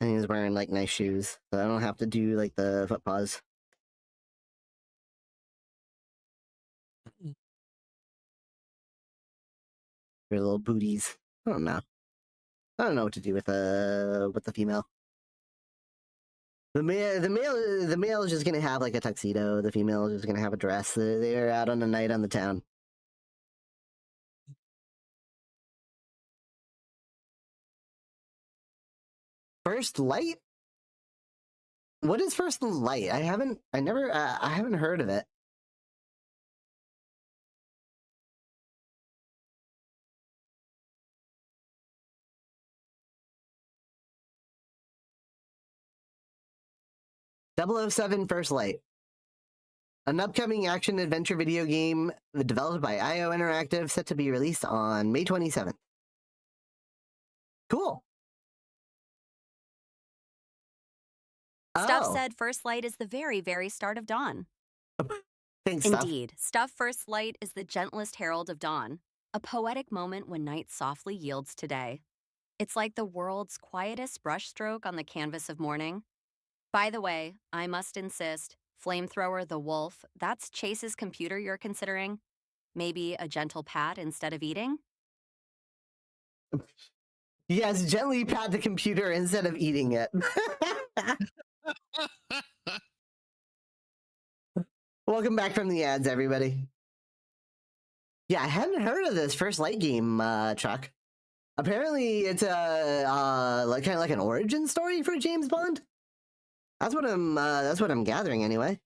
And he's wearing like nice shoes, so I don't have to do like the foot paws. Your little booties. I don't know. I don't know what to do with the female. The male is just gonna have like a tuxedo. The female is just gonna have a dress. They're out on a night on the town. First light? What is first light? I haven't heard of it. .007 First Light. An upcoming action adventure video game developed by IO Interactive, set to be released on May 27th. Cool. Stuff Oh. said first light is the very, very start of dawn. Thanks, Stuff. Indeed, Stuff first light is the gentlest herald of dawn, a poetic moment when night softly yields to day. It's like the world's quietest brushstroke on the canvas of morning. By the way, I must insist, Flamethrower the Wolf, that's Chase's computer you're considering? Maybe a gentle pat instead of eating? Yes, gently pat the computer instead of eating it. Welcome back from the ads, everybody. Yeah, I hadn't heard of this First Light game, Chuck. Apparently, it's a like kind of like an origin story for James Bond. That's what I'm gathering anyway.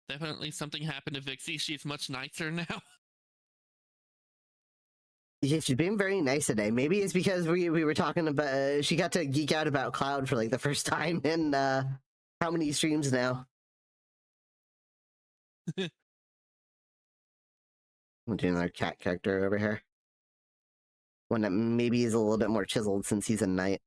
Definitely something happened to Vixie. She's much nicer now. Yeah, she's been very nice today. Maybe it's because we were talking about she got to geek out about Cloud for like the first time in how many streams now? I'm doing another cat character over here. One that maybe is a little bit more chiseled since he's a knight.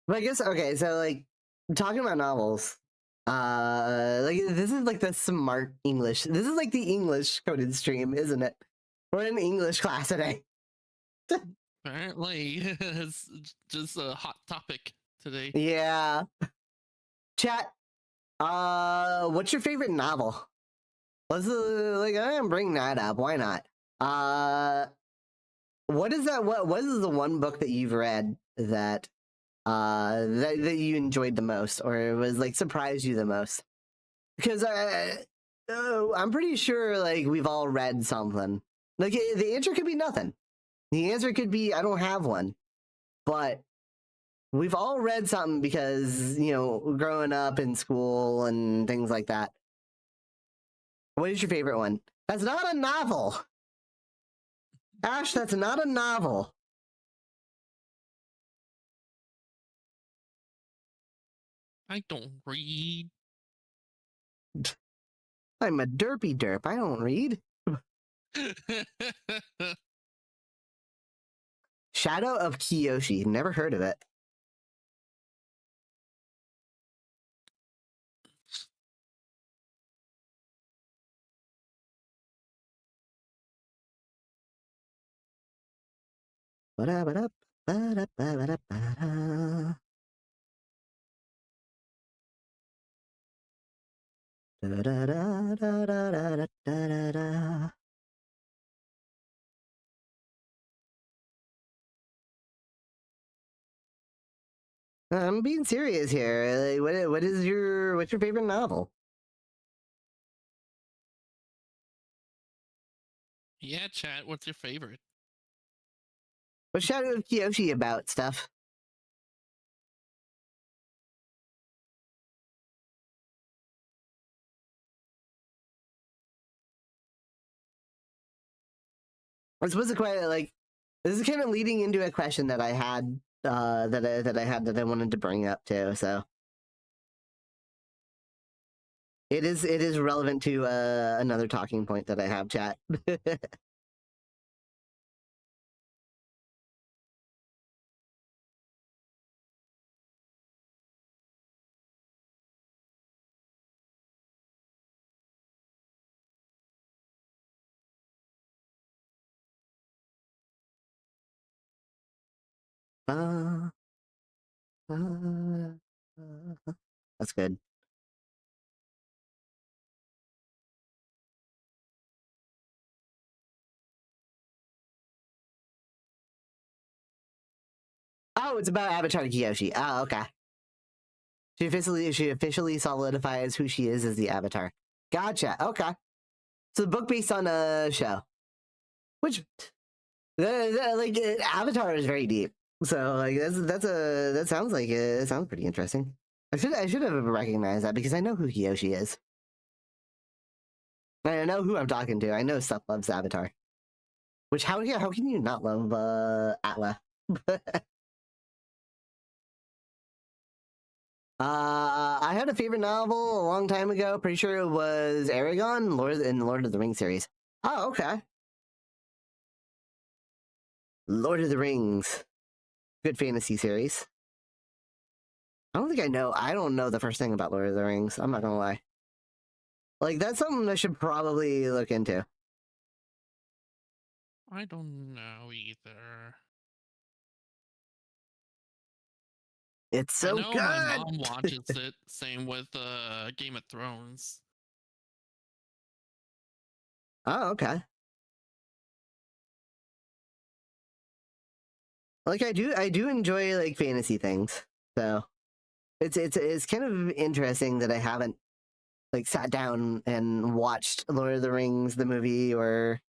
But I guess okay, so like talking about novels, like this is like the smart English. This is like the English coded stream, isn't it? We're in English class today. Apparently, it's just a hot topic today. Yeah. Chat. What's your favorite novel? Let's like I am bringing that up. Why not? What is that? What is the one book that you've read that that you enjoyed the most, or was like surprised you the most? Because I'm pretty sure like we've all read something. Like the answer could be nothing. The answer could be I don't have one. But we've all read something because growing up in school and things like that. What is your favorite one? That's not a novel. Ash, that's not a novel. I don't read. I'm a derpy derp. I don't read. Shadow of Kiyoshi. Never heard of it. Ba-da-ba-da, ba-da-ba-da-ba-da. Da-da-da-da-da-da-da-da. I'm being serious here. Like, what's your favorite novel? Yeah, chat. What's your favorite? What's Shadow of Kiyoshi about? Stuff. I suppose the question, like, this is kind of leading into a question that I had, that I wanted to bring up too. So it is relevant to another talking point that I have, chat. uh, uh, that's good. Oh, it's about Avatar Kiyoshi. Oh, okay. She officially solidifies who she is as the Avatar. Gotcha. Okay. So the book based on a show, which like Avatar is very deep. So like that sounds like it sounds pretty interesting. I should have recognized that because I know who Kiyoshi is. I know who I'm talking to. I know stuff loves Avatar. Which how can you not love Atla? I had a favorite novel a long time ago. Pretty sure it was Aragon, in the Lord of the Rings series. Oh, okay. Lord of the Rings, good fantasy series. I don't think I know. I don't know the first thing about Lord of the Rings. I'm not gonna lie. Like that's something I should probably look into. I don't know either. It's I so know my good. mom watches it. Same with Game of Thrones. Oh, okay. Like I do enjoy like fantasy things. So it's kind of interesting that I haven't like sat down and watched Lord of the Rings the movie, or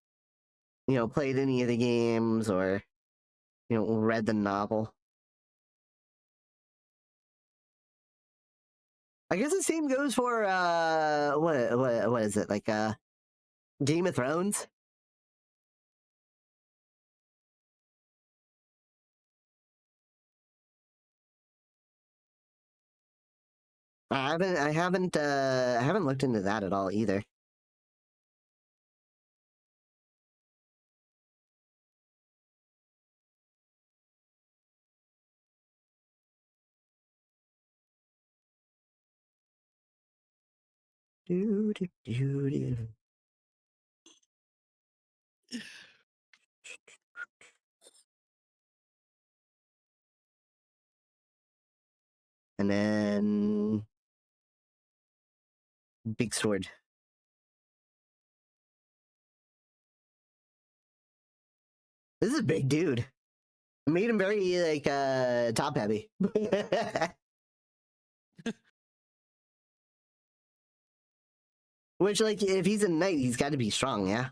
played any of the games, or read the novel. I guess the same goes for what is it, like Game of Thrones? I haven't looked into that at all either. Do, do, do, do. And then big sword. This is a big dude. It made him very like top heavy. Which, like, if he's a knight, he's got to be strong, yeah.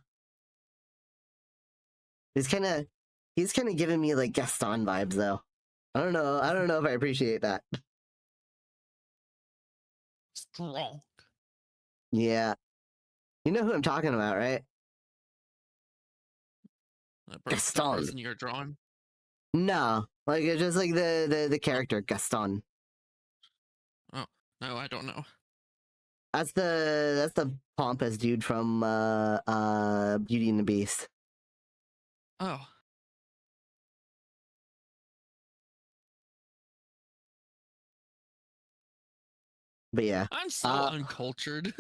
He's kind of giving me like Gaston vibes, though. I don't know if I appreciate that. Strong. Yeah, you know who I'm talking about, right? The Gaston. person you're drawing. No, like it's just like the character Gaston. Oh no, I don't know. That's the pompous dude from Beauty and the Beast. Oh, But yeah, I'm so uncultured.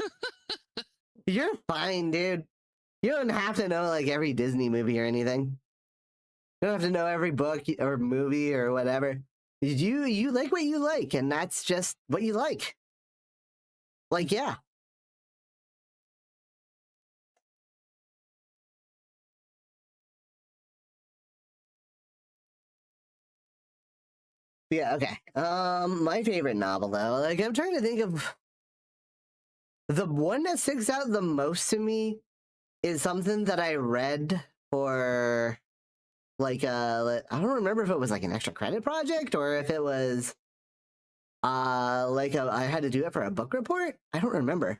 you're fine, dude. You don't have to know like every Disney movie or anything. You don't have to know every book or movie or whatever. You like what you like, and that's just what you like. Like, yeah. Yeah, okay. My favorite novel though, like I'm trying to think of the one that sticks out the most to me is something that I read for like I don't remember if it was like an extra credit project or if it was I had to do it for a book report. I don't remember.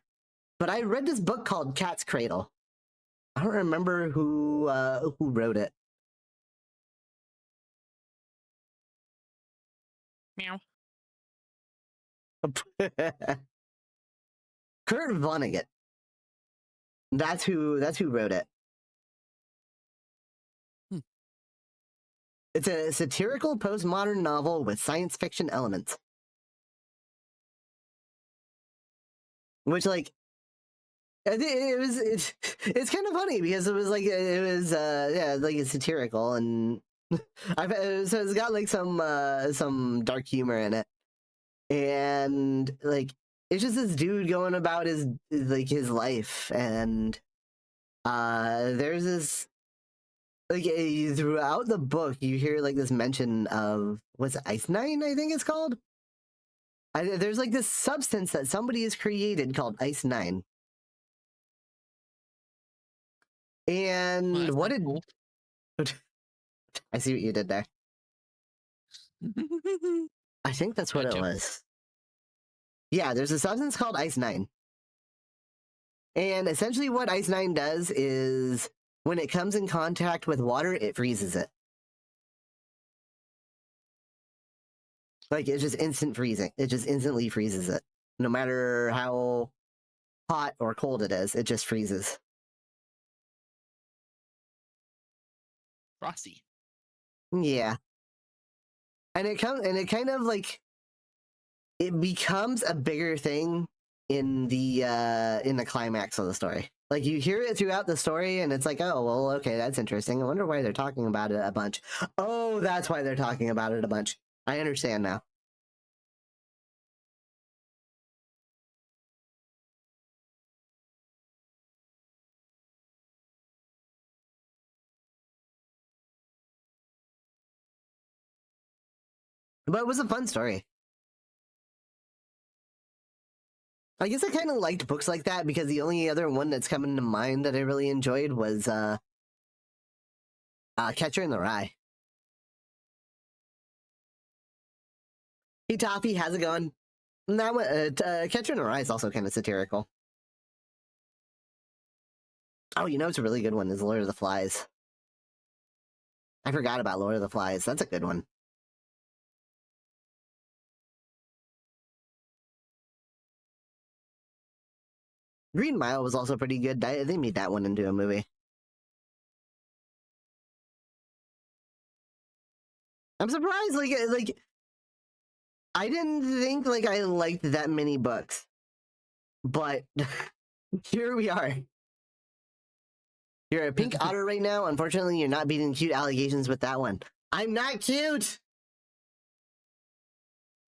But I read this book called Cat's Cradle. I don't remember who wrote it. Meow. Kurt Vonnegut. That's who wrote it. It's a satirical postmodern novel with science fiction elements. Which, like, it's kind of funny because it was like yeah, like it's satirical and so it's got like some dark humor in it, and like it's just this dude going about his life, and there's this like throughout the book you hear like this mention of what's it, Ice Nine, I think it's called. There's like this substance that somebody has created called Ice Nine. And Well, what that's did cool. I see what you did there? I think that's what it Gotcha. was. Yeah, there's a substance called Ice Nine. And essentially what Ice Nine does is when it comes in contact with water, it freezes it. Like it's just instant freezing. It just instantly freezes it. No matter how hot or cold it is, it just freezes. Frosty. Yeah. And it kind of like it becomes a bigger thing in the climax of the story. Like you hear it throughout the story and it's like, oh well, okay, that's interesting. I wonder why they're talking about it a bunch. Oh, that's why they're talking about it a bunch. I understand now. But it was a fun story. I guess I kind of liked books like that because the only other one that's coming to mind that I really enjoyed was Catcher in the Rye. Hey Toffee, how's it going? That one, Catcher in the Rye is also kind of satirical. Oh, you know it's a really good one is Lord of the Flies. I forgot about Lord of the Flies. That's a good one. Green Mile was also pretty good. They made that one into a movie. I'm surprised, like I didn't think like I liked that many books. but here we are. You're a pink otter right now. Unfortunately, you're not beating cute allegations with that one. I'm not cute.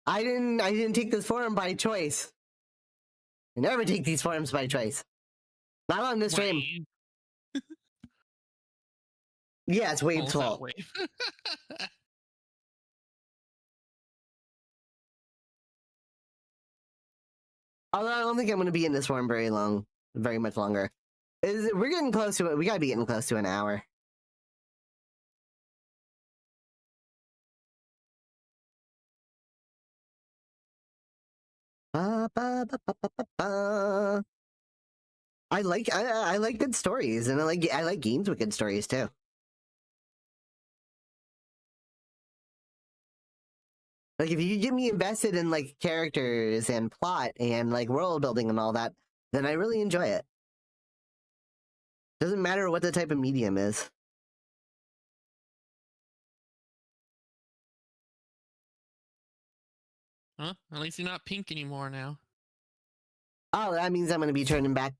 I didn't take this form by choice. I never take these forms by choice. Not on this stream. Yeah, it's Wave's fault. Wave. Although I don't think I'm going to be in this form very much longer. We're getting close to it. We got to be getting close to an hour. I like good stories, and I like games with good stories too. Like, if you get me invested in like characters and plot and like world building and all that, then I really enjoy it. Doesn't matter what the type of medium is. Huh? At least you're not pink anymore now. Oh, that means I'm going to be turning back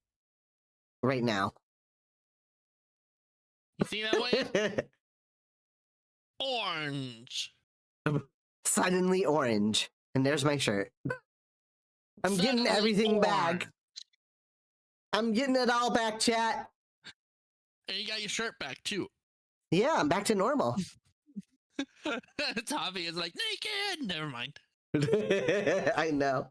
right now. You see that way? Orange. Suddenly orange. And there's my shirt. I'm getting everything back. I'm getting it all back, chat. And you got your shirt back too. Yeah, I'm back to normal. Toffee is like, naked! Never mind. I know.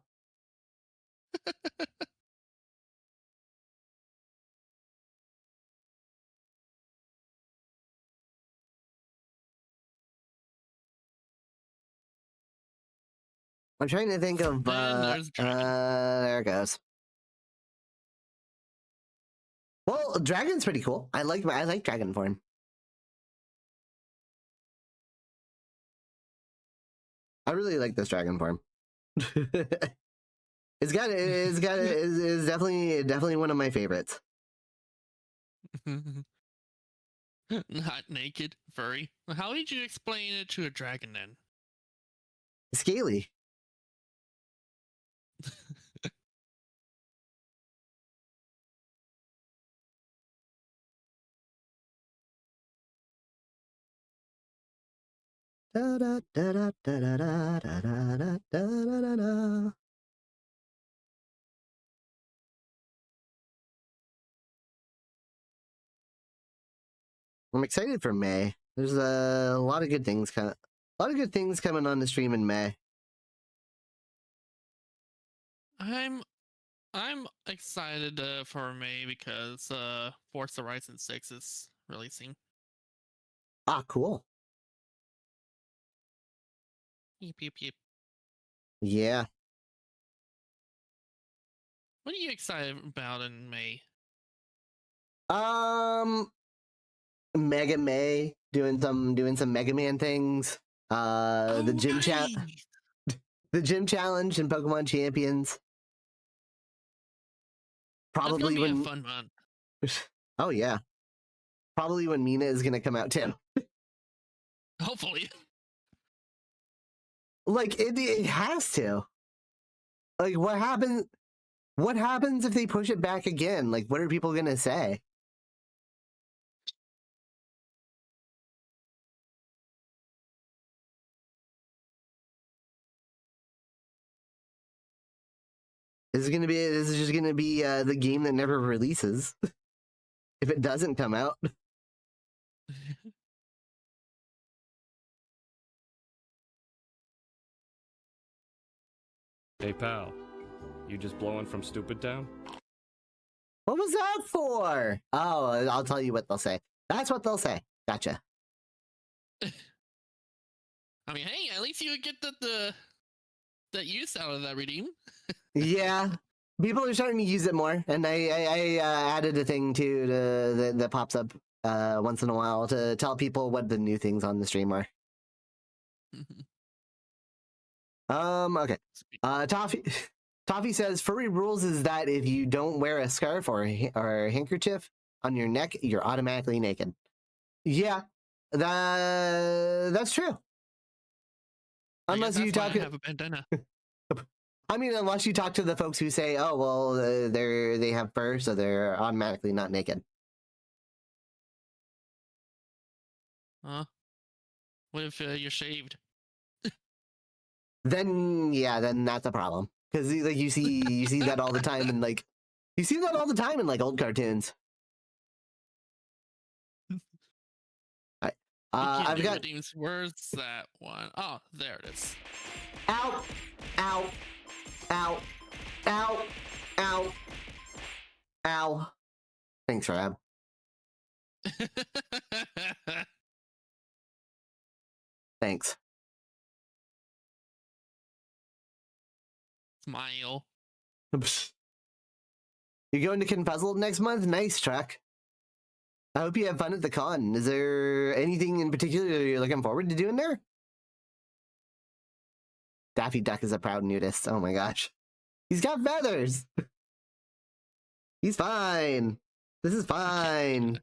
I'm trying to think of there it goes. Well, dragon's pretty cool. I like dragon form. I really like this dragon form. It's definitely one of my favorites. Not naked, furry. How did you explain it to a dragon then? Scaly. Da, da, da, da, da, da, da, da, da, da, da, da. I'm excited for May. There's a lot of good things coming. A lot of good things coming on the stream in May. I'm excited for May because Forza Horizon 6 is releasing. Ah, cool. Yep, yep, yep. Yeah. What are you excited about in May? Mega May doing some Mega Man things. The gym the gym challenge and Pokemon Champions. Probably That's gonna be when a fun month. Oh yeah. Probably when Mina is gonna come out too. Hopefully. Like it has to. Like what happens if they push it back again? Like what are people gonna say? This is just gonna be the game that never releases. If it doesn't come out. Hey pal, you just blowing from Stupid Town? What was that for? Oh, I'll tell you what they'll say. That's what they'll say. Gotcha. I mean, hey, at least you get the use out of that redeem. Yeah, people are starting to use it more, and I added a thing too that pops up once in a while to tell people what the new things on the stream are. Okay. Toffee says furry rules is that if you don't wear a scarf or a handkerchief on your neck, you're automatically naked. Yeah, that's true. Unless you talk. Have a bandana. I mean, unless you talk to the folks who say, "Oh, well, they have fur, so they're automatically not naked." Huh? What if you're shaved? Then yeah, then that's a problem because like you see that all the time in like you see that all the time in like old cartoons. Right. You I've do got redeems. Where's that one? Oh, there it is. ow, ow, ow, ow, ow, ow. Thanks, Rab. Thanks. Smile. You going to Confuzzled next month? Nice, Truck. I hope you have fun at the con. Is there anything in particular you're looking forward to doing there? Daffy Duck is a proud nudist. Oh my gosh. He's got feathers. He's fine. This is fine.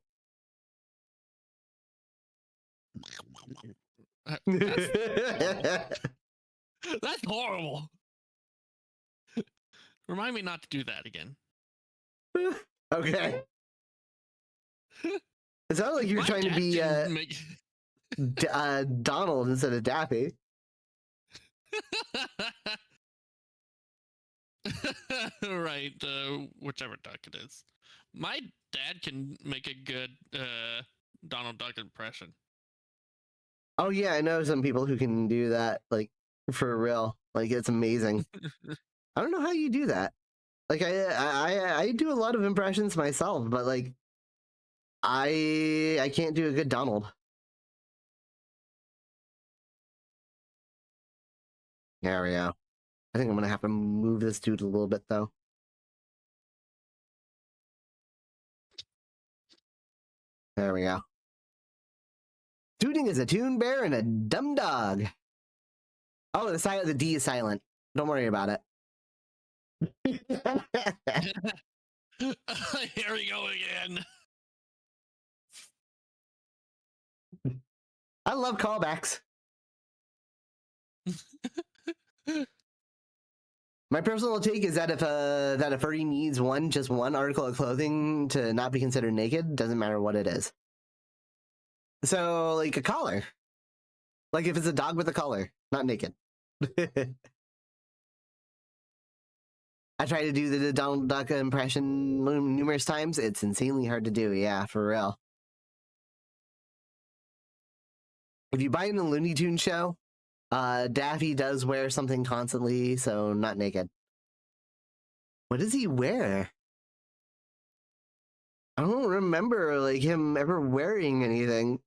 That's, that's horrible. Remind me not to do that again. Okay. It sounded like you were My trying to dad be didn't make... Donald instead of Daffy. Right, whichever duck it is. My dad can make a good Donald Duck impression. Oh yeah, I know some people who can do that, like for real. Like it's amazing. I don't know how you do that. Like I do a lot of impressions myself, but like I can't do a good Donald. There we go. I think I'm gonna have to move this dude a little bit though. There we go. Tooting is a tune bear and a dumb dog. Oh, the D is silent. Don't worry about it. Here we go again. I love callbacks. My personal take is that if a furry needs just one article of clothing to not be considered naked, doesn't matter what it is. So, like a collar. Like if it's a dog with a collar, not naked. I try to do the Donald Duck impression numerous times. It's insanely hard to do. Yeah, for real. If you buy in the Looney Tunes show, Daffy does wear something constantly, so not naked. What does he wear? I don't remember like him ever wearing anything.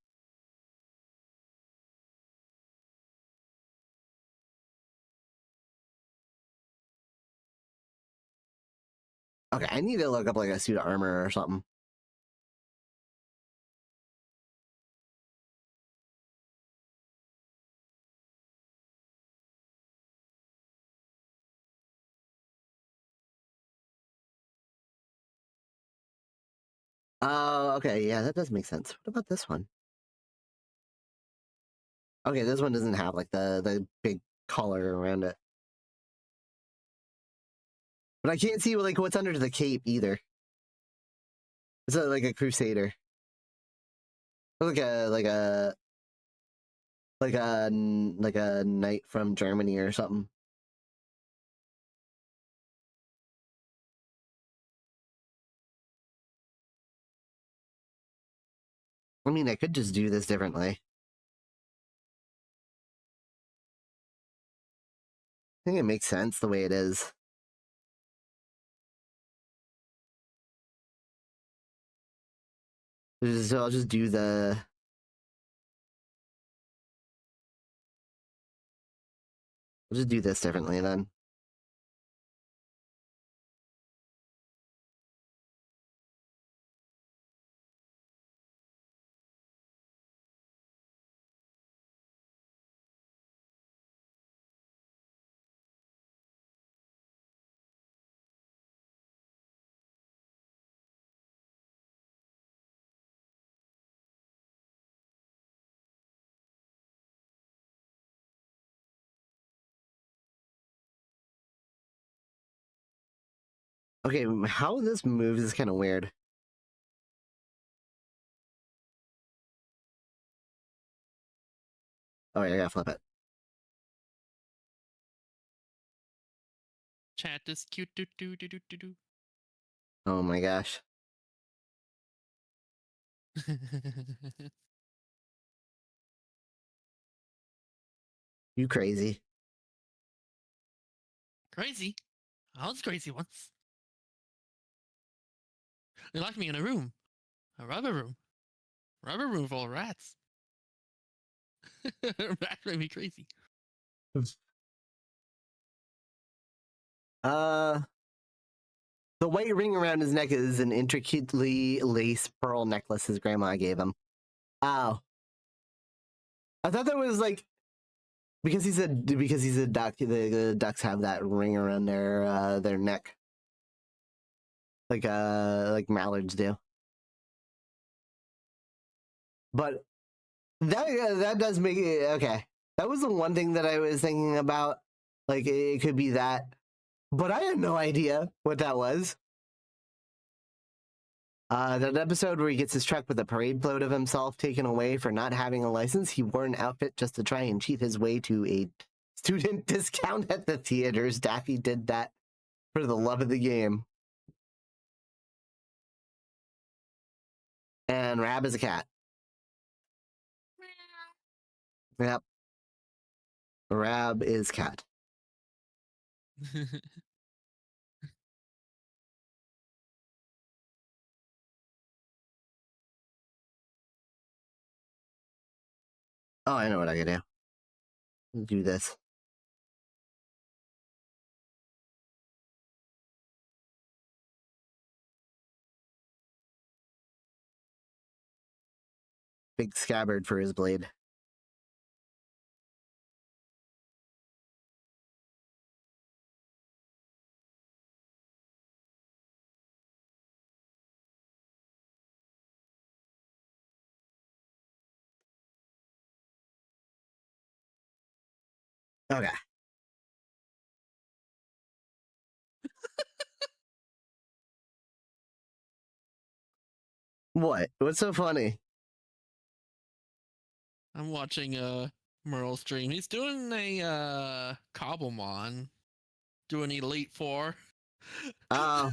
Okay, I need to look up like a suit of armor or something. Oh, okay, yeah, that does make sense. What about this one? Okay, this one doesn't have like the big collar around it. But I can't see like what's under the cape either. It's like a crusader. Like a knight from Germany or something. I mean, I could just do this differently. I think it makes sense the way it is. So I'll just do I'll just do this differently then. Okay, how this moves is kind of weird. Oh, yeah, I gotta flip it. Chat is cute. Do do do do do do. Oh my gosh. You crazy. Crazy. I was crazy once. They locked me in a room. A rubber room. Rubber room full of rats. Rats made me crazy. The white ring around his neck is an intricately laced pearl necklace his grandma gave him. Oh. I thought that was like because he's a duck, the ducks have that ring around their neck. Like mallards do. But that does make it okay. That was the one thing that I was thinking about. Like it could be that. But I had no idea what that was. That episode where he gets his truck with a parade float of himself taken away for not having a license, he wore an outfit just to try and cheat his way to a student discount at the theaters. Daffy did that for the love of the game. And Rab is a cat. Yep. Rab is cat. Oh, I know what I can do. Do this. Big scabbard for his blade. Okay. What? What's so funny? I'm watching Merle stream. He's doing a Cobblemon, doing Elite Four. Oh.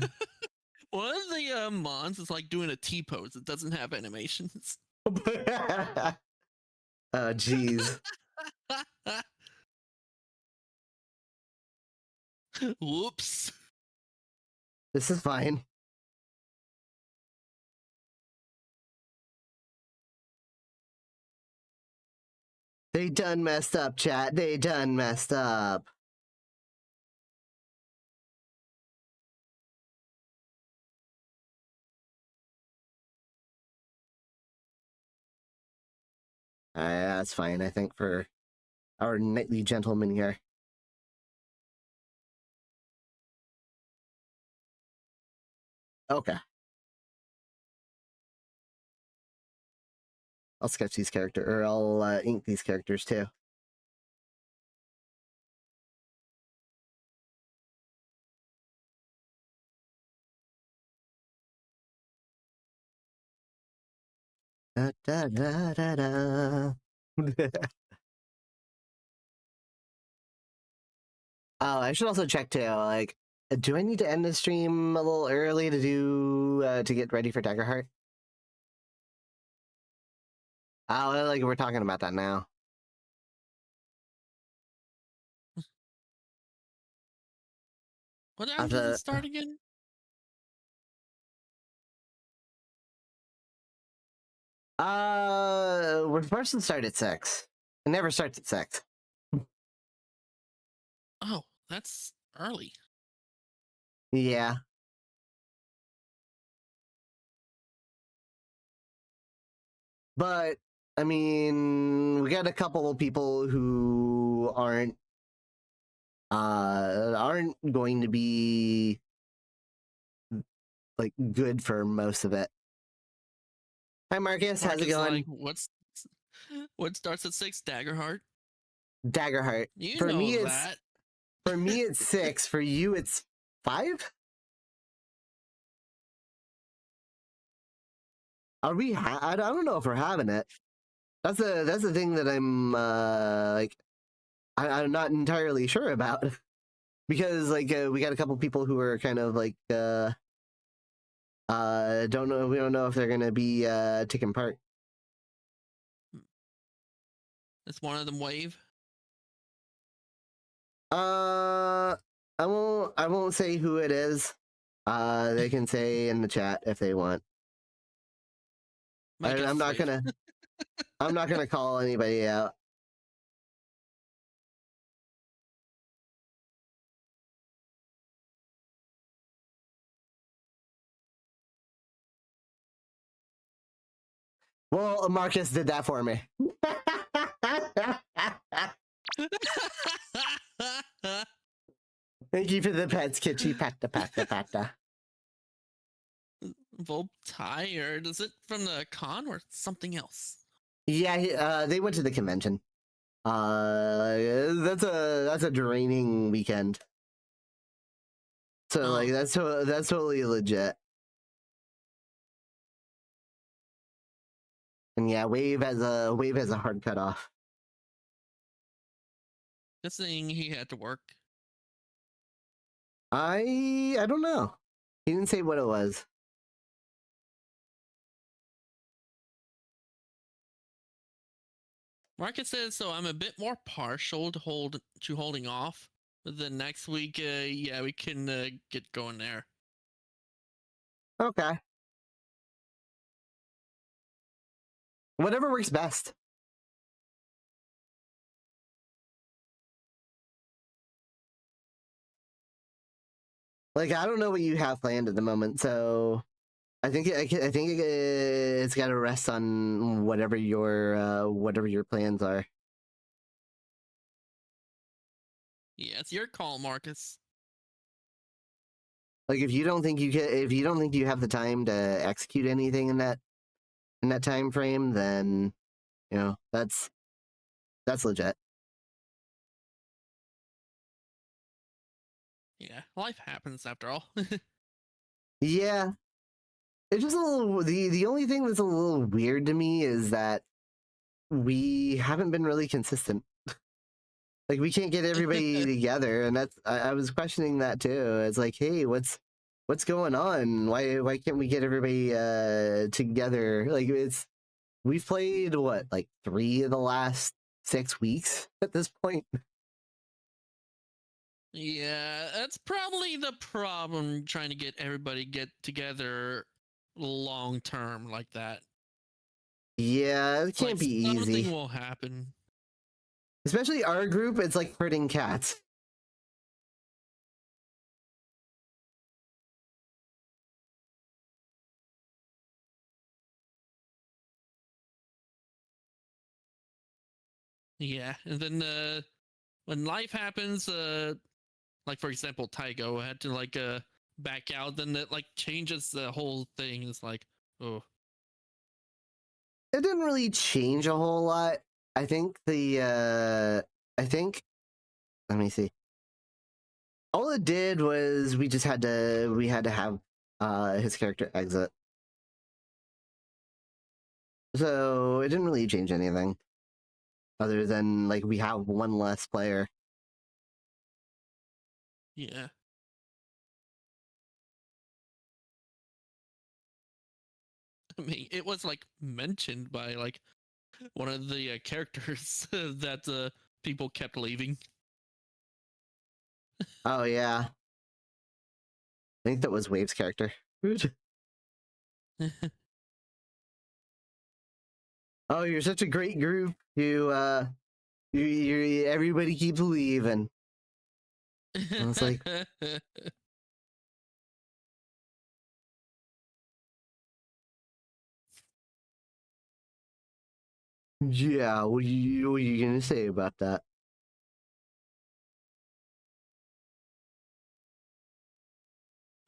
One of the mons is like doing a T pose. It doesn't have animations. Oh, jeez. Whoops. This is fine. They done messed up, chat. They done messed up. That's fine, I think, for our knightly gentleman here. Okay. I'll sketch these characters, or I'll ink these characters too. Da, da, da, da, da. Oh, I should also check too. Like, do I need to end the stream a little early to do to get ready for Daggerheart? Oh, like we're talking about that now. What time does it start again? We're supposed to start at 6. It never starts at 6. Oh, that's early. Yeah. But I mean, we got a couple of people who aren't going to be like good for most of it. Hi Marcus, how's it going? Like, what starts at 6? Daggerheart. Daggerheart. You For know me, that. for me it's 6. For you, it's 5. Are we? I don't know if we're having it. That's the thing that I'm like I'm not entirely sure about because like we got a couple people who are kind of like don't know, we don't know if they're gonna be taking part. Is one of them wave? I won't say who it is. They can say in the chat if they want. My guess I'm is not wave. gonna I'm not gonna call anybody out. Well, Marcus did that for me. Thank you for the pets, Kitschy. Patta, patta, patta. Vol tired. Is it from the con or something else? Yeah, they went to the convention. That's a draining weekend. So like that's totally legit. And yeah, Wave has a hard cutoff. Just saying he had to work. I don't know. He didn't say what it was. Market says so. I'm a bit more partial to holding off. But then next week, yeah, we can get going there. Okay. Whatever works best. Like I don't know what you have planned at the moment, so I think it's got to rest on whatever your plans are. Yeah, it's your call, Marcus. Like if you don't think you have the time to execute anything in that time frame, then you know that's legit. Yeah, life happens after all. Yeah, it's just a little. The only thing that's a little weird to me is that we haven't been really consistent. Like we can't get everybody together, and that's I was questioning that too. It's like, hey, what's going on? Why can't we get everybody together? Like we've played what, like 3 of the last 6 weeks at this point. Yeah, that's probably the problem, trying to get everybody get together long term like that. Yeah, it can't Like, be easy. something will happen. Especially our group, it's like herding cats. Yeah, and then when life happens, like for example, Tygo had to like back out, then that like changes the whole thing. It's like, oh, It didn't really change a whole lot. I think let me see. All it did was we had to have his character exit. So it didn't really change anything. Other than like we have one less player. yeah. I mean, it was like mentioned by like one of the characters that people kept leaving. Oh yeah. I think that was Wave's character. Oh, you're such a great group. You everybody keeps leaving. And it's like, yeah, what are you gonna say about that?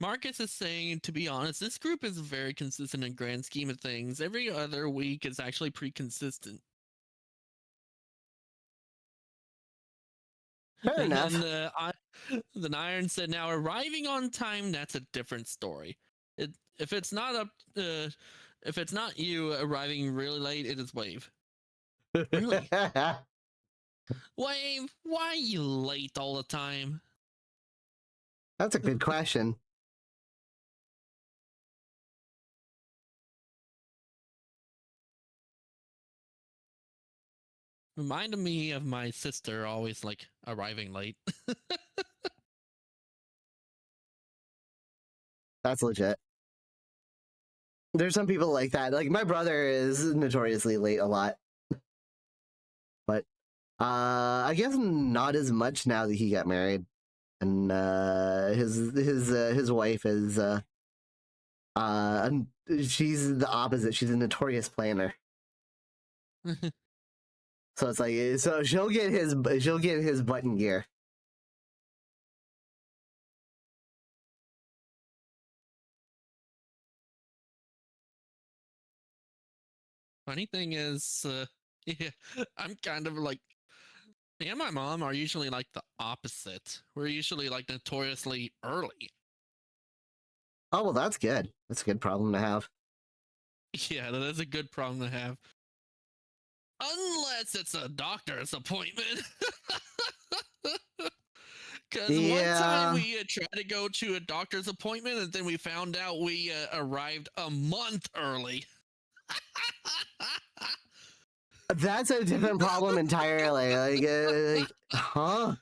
Marcus is saying, to be honest, this group is very consistent in grand scheme of things. Every other week is actually pretty consistent. Fair And enough. then Iron said, now arriving on time, that's a different story. If it's not up If it's not you arriving really late, it is Wave. Really? Wave, why are you late all the time? That's a good question. Reminded me of my sister always like arriving late. That's legit. There's some people like that. Like my brother is notoriously late a lot. But I guess not as much now that he got married. And his wife is uh she's the opposite. She's a notorious planner. So it's like so she'll get his button gear. Funny thing is, yeah, I'm kind of like me and my mom are usually like the opposite. We're usually like notoriously early. Oh well, that's good. That's a good problem to have. Yeah, that is a good problem to have. Unless it's a doctor's appointment. Because one time Yeah, we tried to go to a doctor's appointment and then we found out we arrived a month early. that's a different problem entirely. Like, huh?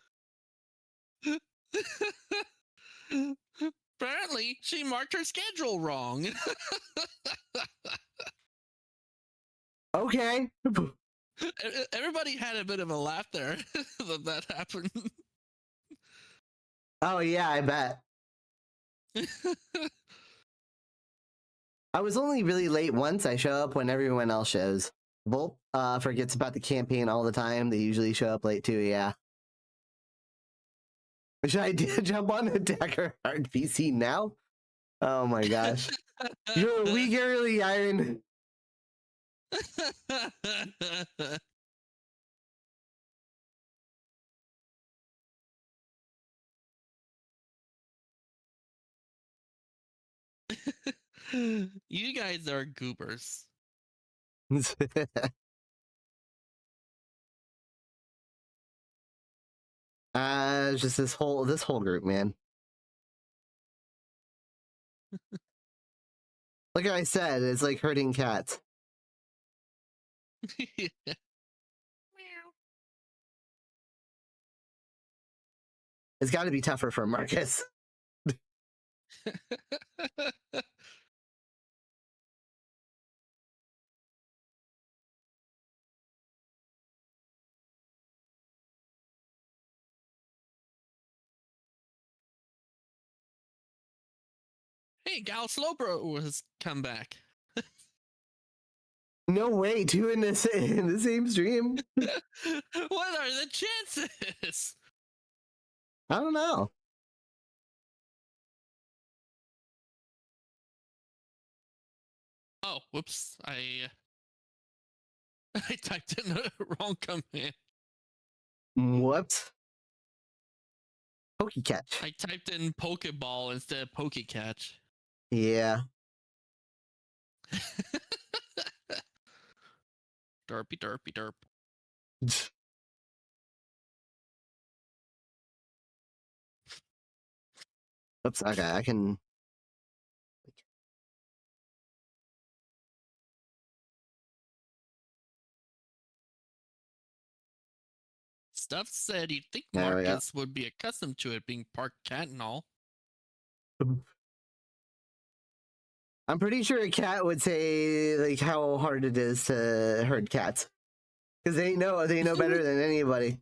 Apparently, she marked her schedule wrong. Okay. Everybody had a bit of a laugh there that happened. Oh yeah, I bet. I was only really late once. I show up when everyone else shows. Volp forgets about the campaign all the time. They usually show up late too, yeah. Should I jump on the Dagger Hard PC now? Oh my gosh. You're a weak early iron. You guys are goobers. Just this whole group, man. Like I said, it's like herding cats. It's got to be tougher for Marcus. Hey, Gal Slowbro has come back. No way, two in the same stream. What are the chances? I don't know. Oh, whoops! I typed in the wrong command. What? Pokey catch. I typed in Pokeball instead of Pokecatch. Yeah. Derpy derpy derp. Oops. Okay, I can. Stuff said he'd think There we go. Marcus would be accustomed to it being part cat and all. I'm pretty sure a cat would say like how hard it is to herd cats because they know better than anybody.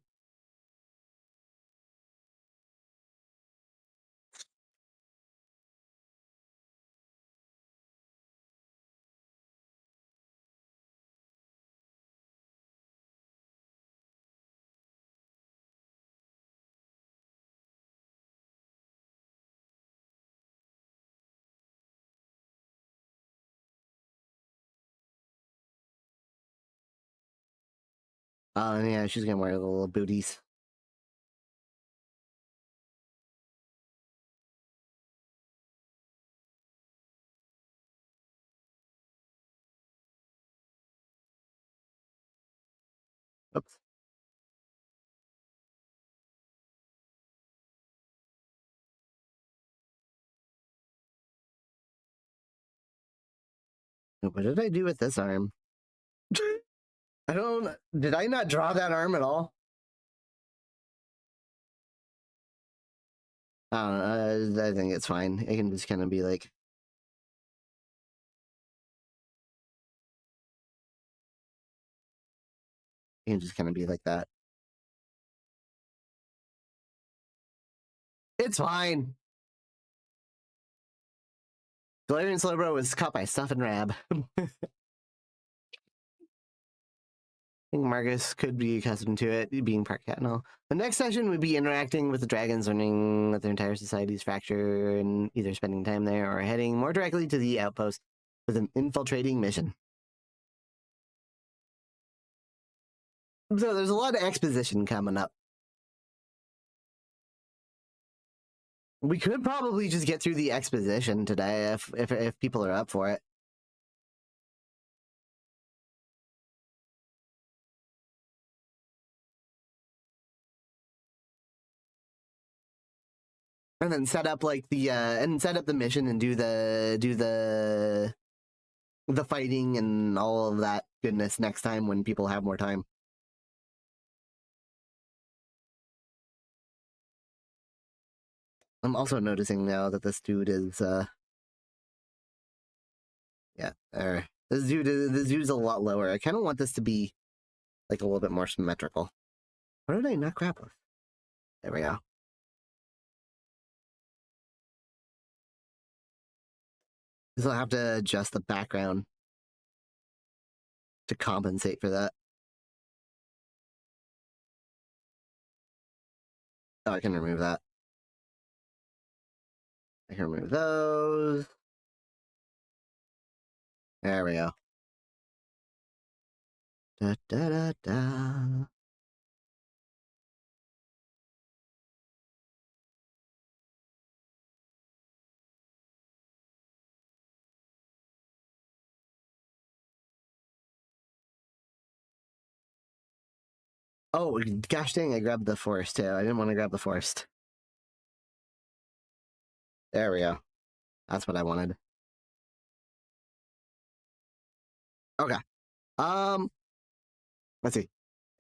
Oh yeah, she's gonna wear the little booties. Oops. What did I do with this arm? I don't... Did I not draw that arm at all? I think it's fine. It can just kind of be like... It can just kind of be like that. It's fine. Galarian Slowbro was caught by Stuff and Rab. I think Marcus could be accustomed to it, being part cat and all. The next session would be interacting with the dragons, learning that their entire society's fracture, and either spending time there or heading more directly to the outpost with an infiltrating mission. So there's a lot of exposition coming up. We could probably just get through the exposition today if people are up for it. And then set up like the mission and do the fighting and all of that goodness next time when people have more time. I'm also noticing now that this dude is this dude's a lot lower. I kind of want this to be like a little bit more symmetrical. What did I not grab with? There we go. So I'll have to adjust the background to compensate for that. Oh, I can remove that. I can remove those. There we go. Da da da da. Oh, gosh dang, I grabbed the forest too. I didn't want to grab the forest. There we go. That's what I wanted. Okay. Let's see.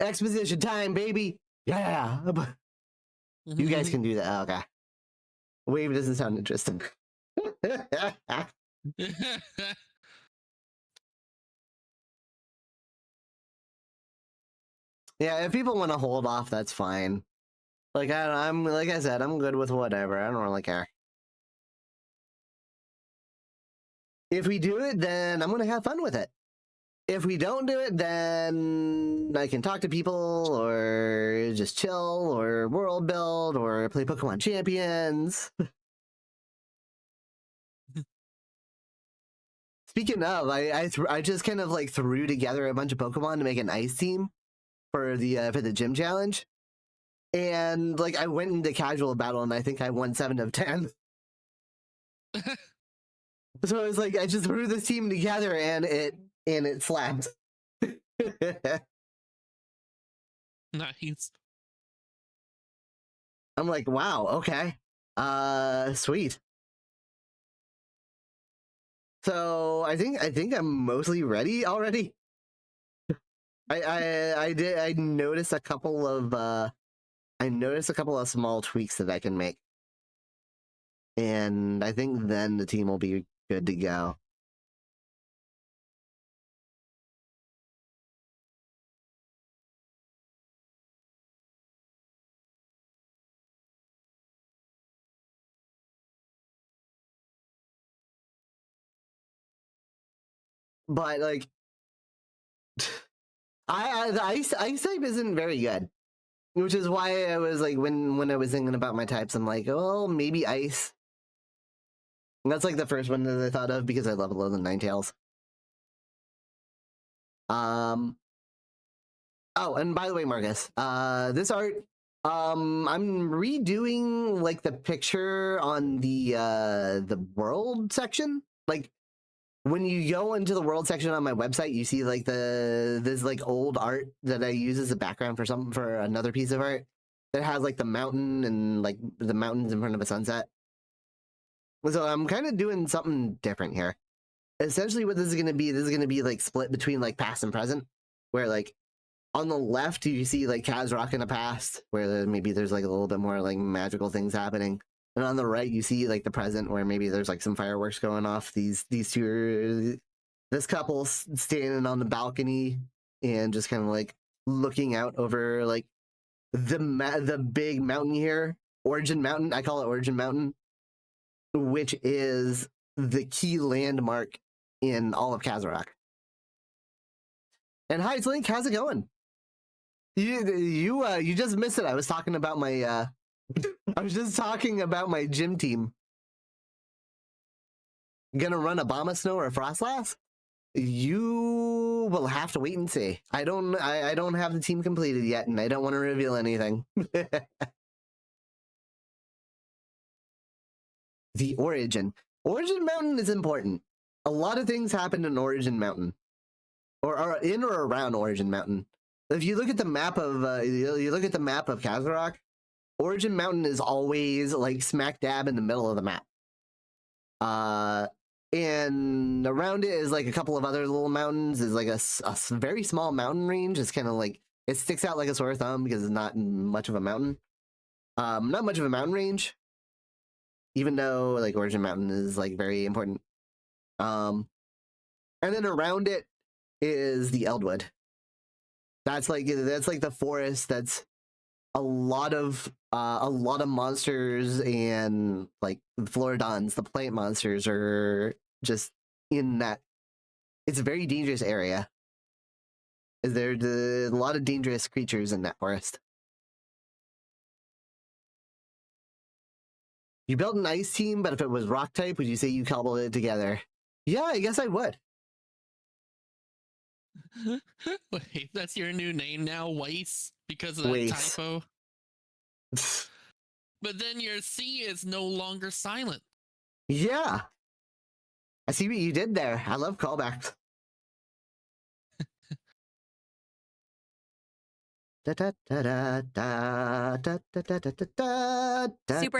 Exposition time, baby. Yeah. You guys can do that. Okay. Wave doesn't sound interesting. Yeah, if people want to hold off, that's fine. Like I'm like I said, I'm good with whatever. I don't really care. If we do it, then I'm gonna have fun with it. If we don't do it, then I can talk to people, or just chill, or world build, or play Pokemon Champions. Speaking of, I just kind of like threw together a bunch of Pokemon to make an ice team for the gym challenge, and like I went into casual battle and I think I won 7 of 10. So I was like, I just threw this team together and it slapped. Nice. I'm like, wow, okay. Sweet. So I think I'm mostly ready already. I noticed a couple of small tweaks that I can make. And I think then the team will be good to go. But like the ice type isn't very good. Which is why I was like when I was thinking about my types, I'm like, oh, maybe ice. And that's like the first one that I thought of because I love the Ninetales. Oh, and by the way, Marcus, this art, I'm redoing like the picture on the world section. Like when you go into the world section on my website, you see like this like old art that I use as a background for another piece of art that has like the mountain and like the mountains in front of a sunset. So I'm kind of doing something different here. Essentially, what this is going to be like split between like past and present, where like on the left you see like Casarok in the past, where maybe there's like a little bit more like magical things happening. And on the right, you see like the present, where maybe there's like some fireworks going off. These two, this couple standing on the balcony and just kind of like looking out over like the big mountain here, Origin Mountain. I call it Origin Mountain, which is the key landmark in all of Casarok. And hi, it's Link. How's it going? You just missed it. I was talking about my I was just talking about my gym team. Gonna run a Bomba Snow or a Frostlass? You will have to wait and see. I don't have the team completed yet, and I don't want to reveal anything. The Origin. Origin Mountain is important. A lot of things happen in Origin Mountain. Or in or around Origin Mountain. If you look at the map of you look at the map of Casarok, Origin Mountain is always like smack dab in the middle of the map. And around it is like a couple of other little mountains. Is like a very small mountain range. It's kind of like it sticks out like a sore thumb because it's not much of a mountain. Not much of a mountain range, even though like Origin Mountain is like very important. And then around it is the Eldwood. That's like the forest. That's a lot of monsters and like Floridons, the plant monsters, are just in that. It's a very dangerous area. There's a lot of dangerous creatures in that forest. You built an ice team, but if it was rock type, would you say you cobbled it together? Yeah, I guess I would. Wait, that's your new name now, Weiss, because of that Weiss. typo. But then your C is no longer silent. Yeah. I see what you did there. I love callbacks. Super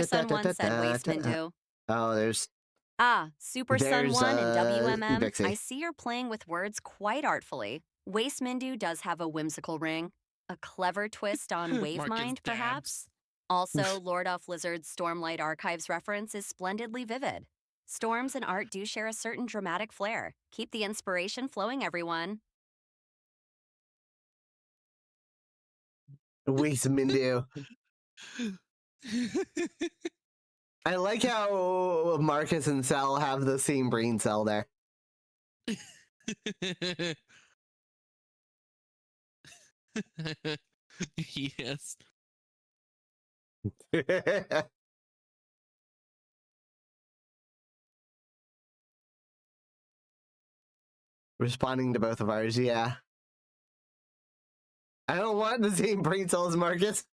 Sun 1 said Waste Mindu. Oh, there's Super Sun 1 and WMM. Vixie. I see you're playing with words quite artfully. Waste Mindu does have a whimsical ring. A clever twist on Wave Marcus Mind, dabs. perhaps? Also, Lord of Lizard's Stormlight Archives reference is splendidly vivid. Storms and art do share a certain dramatic flair. Keep the inspiration flowing, everyone. Waste Mindu. I like how Marcus and Sal have the same brain cell there. Yes. Responding to both of ours, yeah. I don't want the same brain cell as Marcus.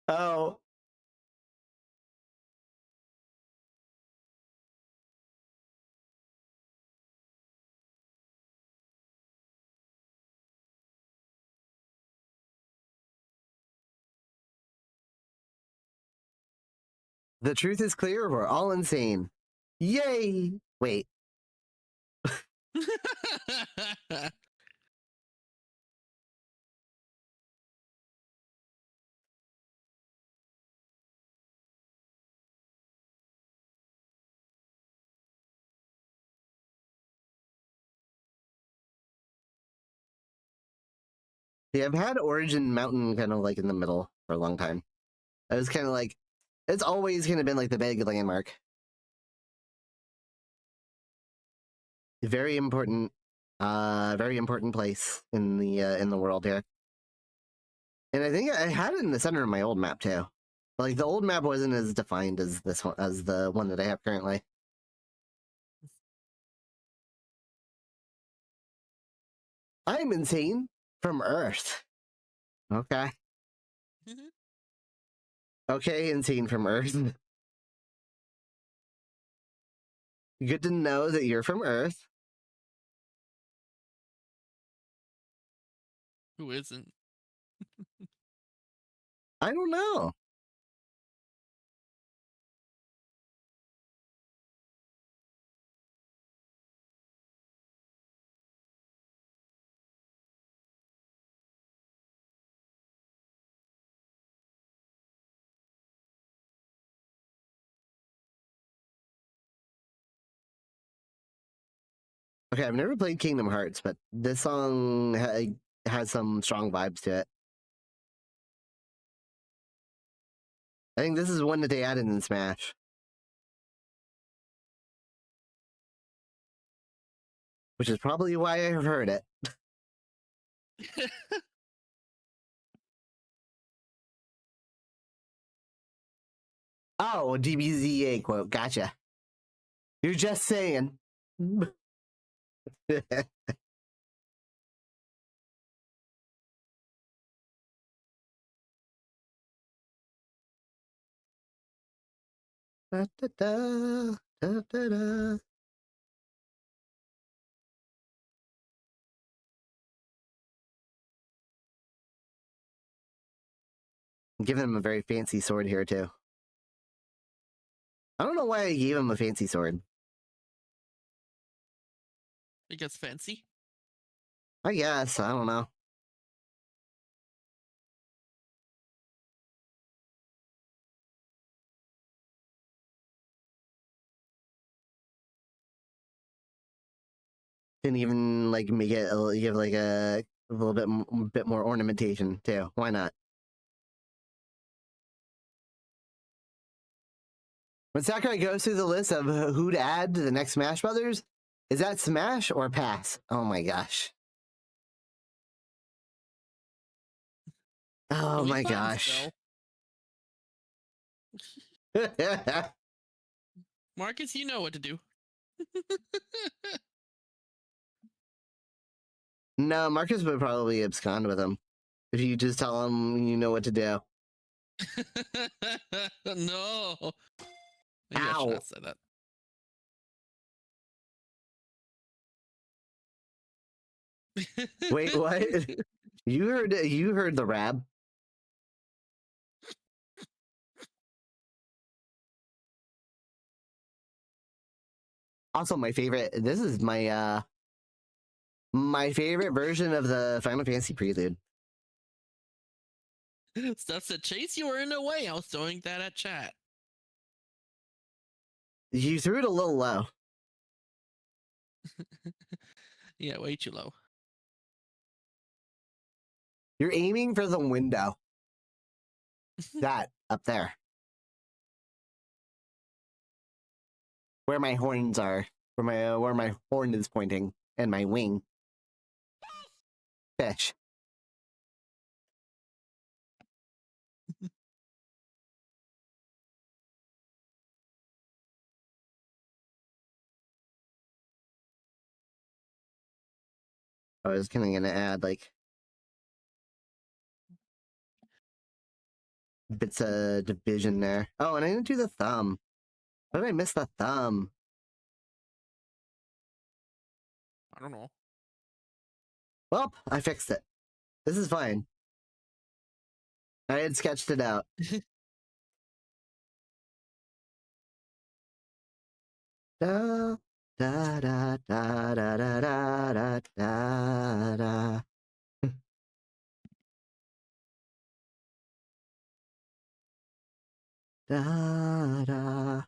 Oh. The truth is clear, we're all insane. Yay! Wait. Yeah, I've had Origin Mountain kind of like in the middle for a long time. I was kind of like, it's always kind of been like the big landmark. Very important place in the world here. And I think I had it in the center of my old map too. Like the old map wasn't as defined as this one, as the one that I have currently. I'm insane from Earth. Okay. Okay, insane from Earth. Good to know that you're from Earth. Who isn't? I don't know. Okay, I've never played Kingdom Hearts, but this song has some strong vibes to it. I think this is one that they added in Smash. Which is probably why I've heard it. Oh, DBZA quote. Gotcha. You're just saying. Da, da, da, da, da, da. Give him a very fancy sword here, too. I don't know why I gave him a fancy sword. It gets fancy. I guess. I don't know. Didn't even like make it give like a little bit more ornamentation too. Why not? When Sakurai goes through the list of who to add to the next Smash Brothers, is that Smash or pass? Oh my gosh. Oh Only my fans, gosh. though. Marcus, you know what to do. No, Marcus would probably abscond with him if you just tell him you know what to do. No. Maybe I should Ow. not say that. Wait, what? You heard the rab. Also, my favorite. This is my favorite version of the Final Fantasy Prelude. Stuff said, Chase, you were in a way. I was throwing that at chat. You threw it a little low. Yeah, way too low. You're aiming for the window. That up there. Where my horns are. Where my horn is pointing. And my wing. Fish. I was kind of gonna add like bits of division there. Oh, and I didn't do the thumb. How did I miss the thumb? I don't know. Well, I fixed it. This is fine. I had sketched it out. Da da da da da da da da da. Da da.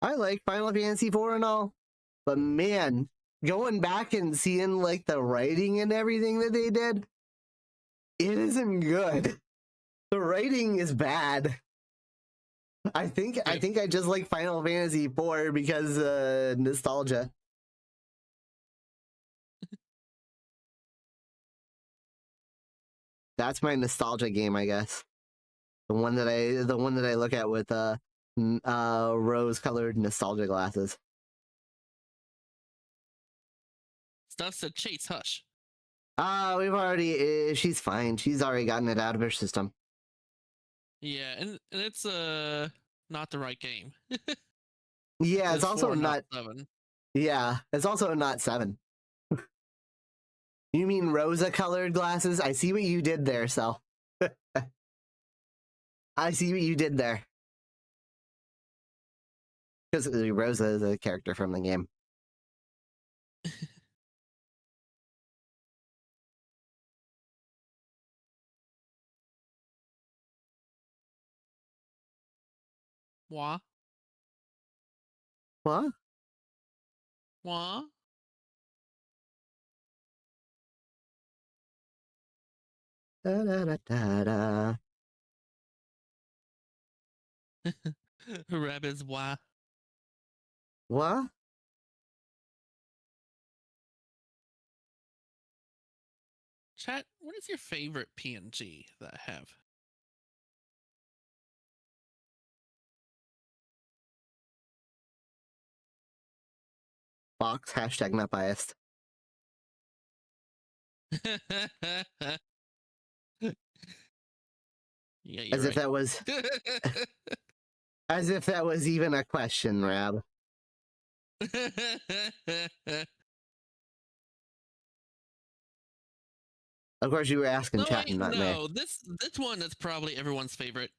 I like Final Fantasy IV and all, but man, going back and seeing like the writing and everything that they did, it isn't good. The writing is bad. I think I just like Final Fantasy IV because nostalgia. That's my nostalgia game, I guess. The one that I look at with rose-colored nostalgia glasses. Stuff said, Chase, hush. We've already. She's fine. She's already gotten it out of her system. Yeah, and it's not the right game. Yeah, it's also 4, not. 7. Yeah, it's also not 7. You mean rosa-colored glasses? I see what you did there, Cell. I see what you did there. Because Rosa is a character from the game. Wah, What? wah. Da, da, da, da, da. Rabbit's wah. What? Chat, what is your favorite PNG that I have? Fox, hashtag not biased. Yeah, you're As if right. that was as if that was even a question, Rab. Of course you were asking No, chat wait, and not me. no. This one is probably everyone's favorite.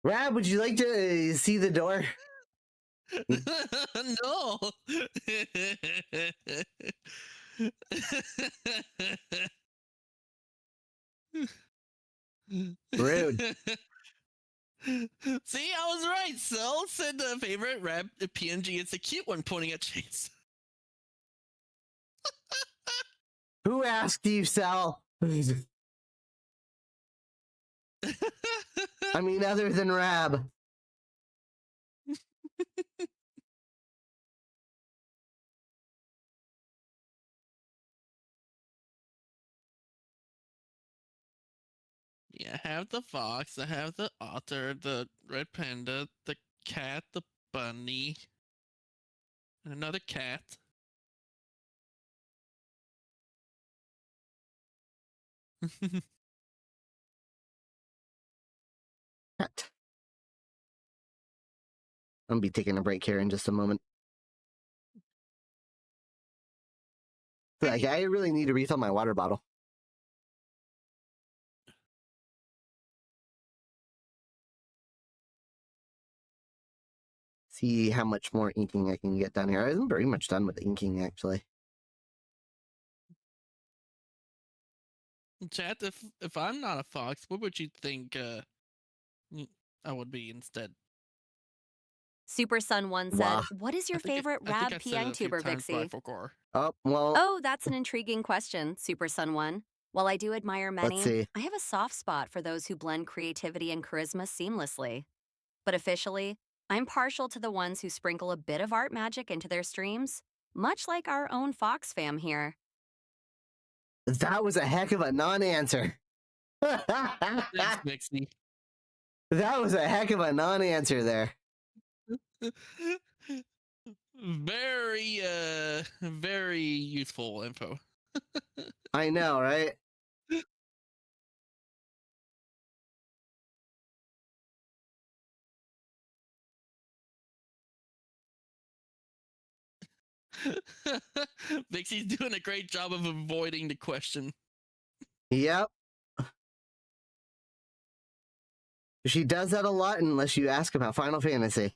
Rab, would you like to see the door? No. Rude. See, I was right. Cell said the favorite rap PNG is the cute one pointing at Chase. Who asked you, Sal? I mean, other than Rab. Yeah, I have the fox, I have the otter, the red panda, the cat, the bunny, and another cat. Cat. I'm gonna be taking a break here in just a moment. Like, I really need to refill my water bottle. See how much more inking I can get done here. I'm pretty much done with inking, actually. Chat, if I'm not a fox, what would you think I would be instead? Super Sun 1 said, Wah. what is your I think favorite I think Rab I said it PN a few tuber, times, but I Vixie? forgot. Oh, well, Oh, that's an intriguing question, Super Sun 1. While I do admire let's many, see. I have a soft spot for those who blend creativity and charisma seamlessly. But officially, I'm partial to the ones who sprinkle a bit of art magic into their streams, much like our own Fox fam here. That was a heck of a non-answer. Thanks, Mixie. That was a heck of a non-answer there. Very useful info. I know, right? Vixie's doing a great job of avoiding the question. Yep. She does that a lot unless you ask about Final Fantasy.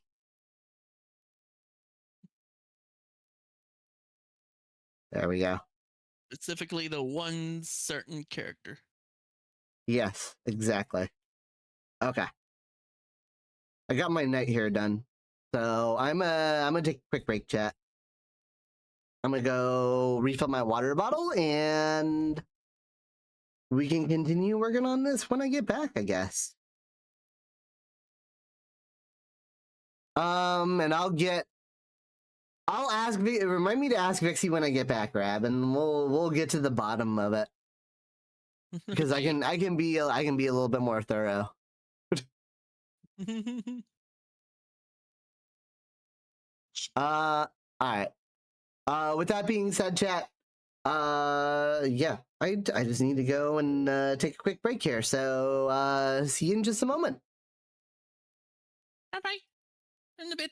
There we go. Specifically, the one certain character. Yes, exactly. Okay. I got my night here done. So I'm gonna take a quick break, chat. I'm gonna go refill my water bottle and we can continue working on this when I get back, I guess. And I'll ask remind me to ask Vixie when I get back, Rab, and we'll get to the bottom of it. Because I can be a little bit more thorough. All right. With that being said, chat, yeah, I just need to go and take a quick break here. So see you in just a moment. Bye bye. In a bit.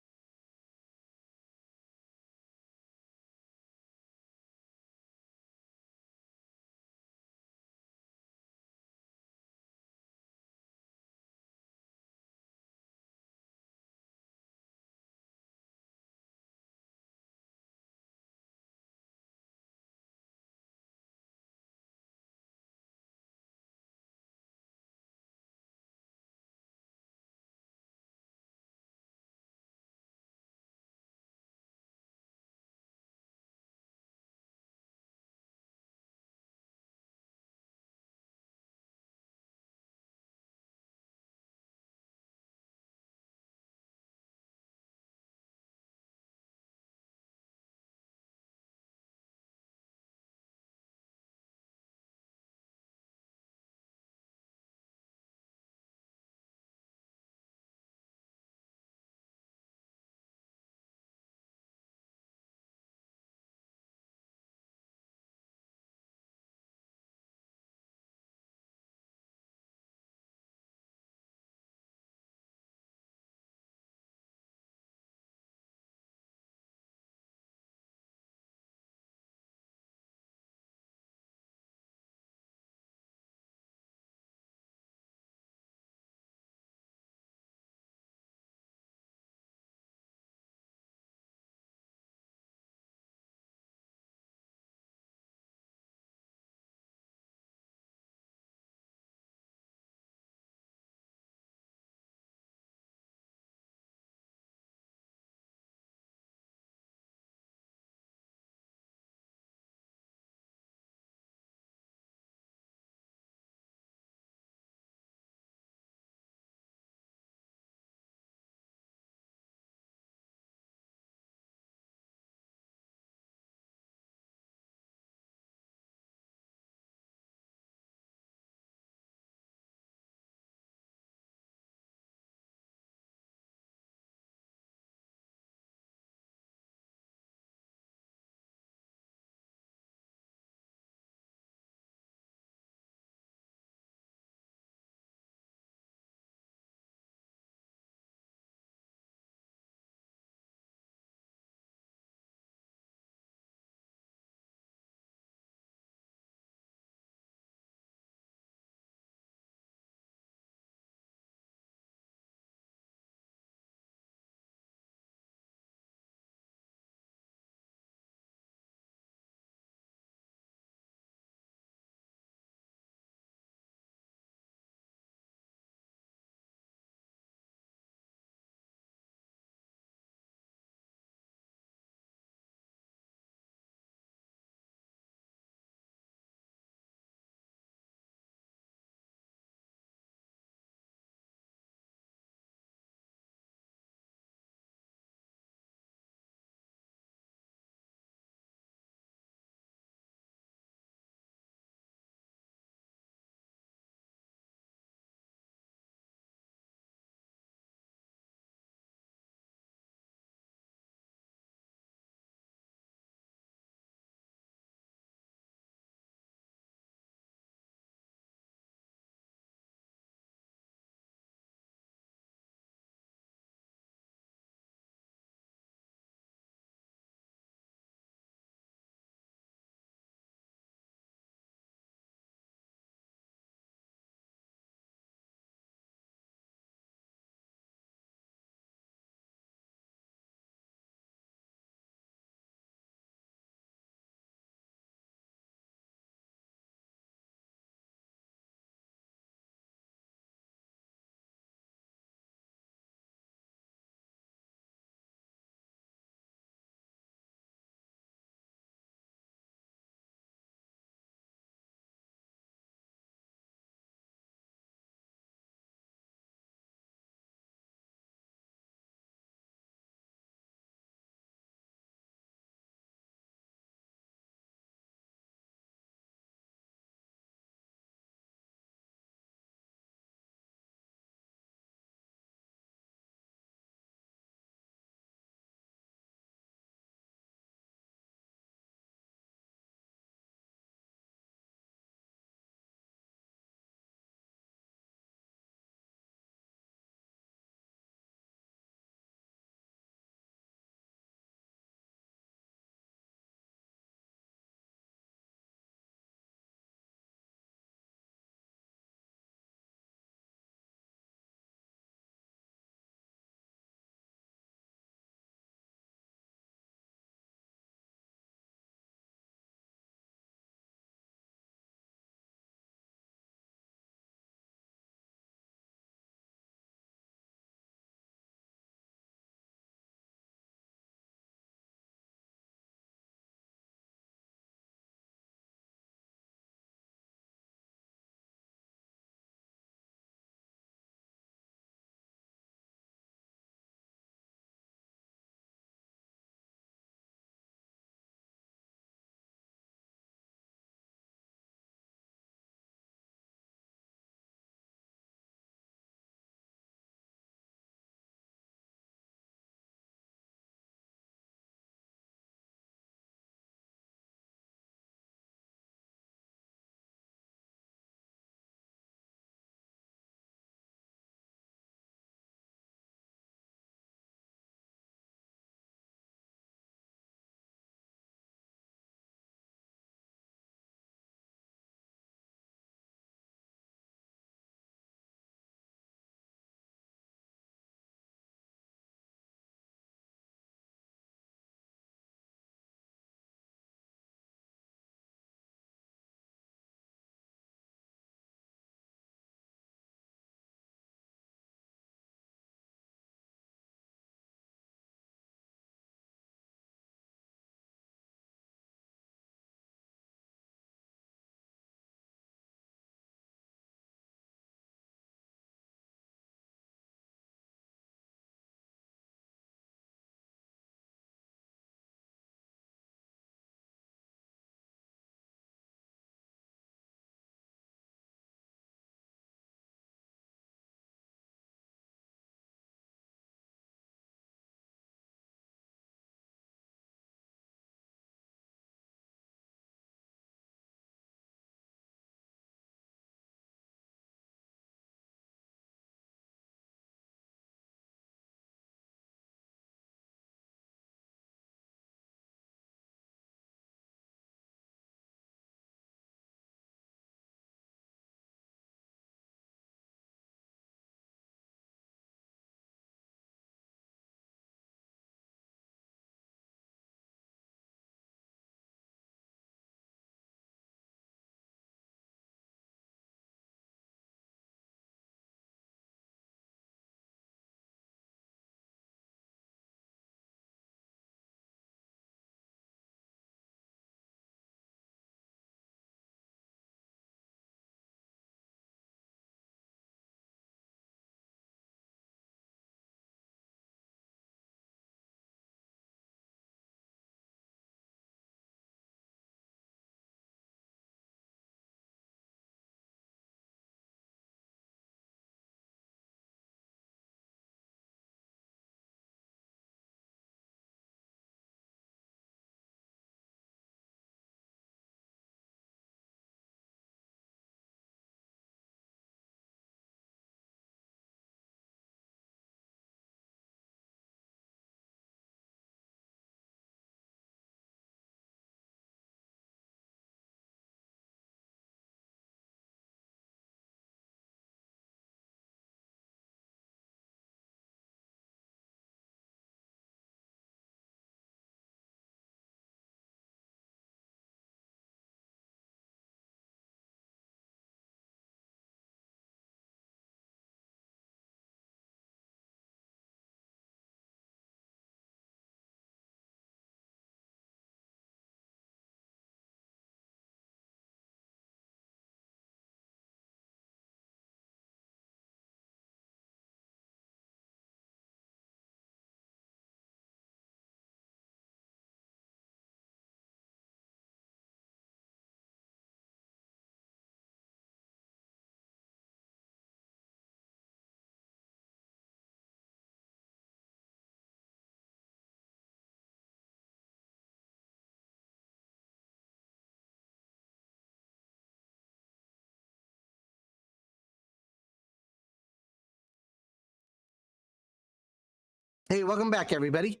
Hey, welcome back, everybody.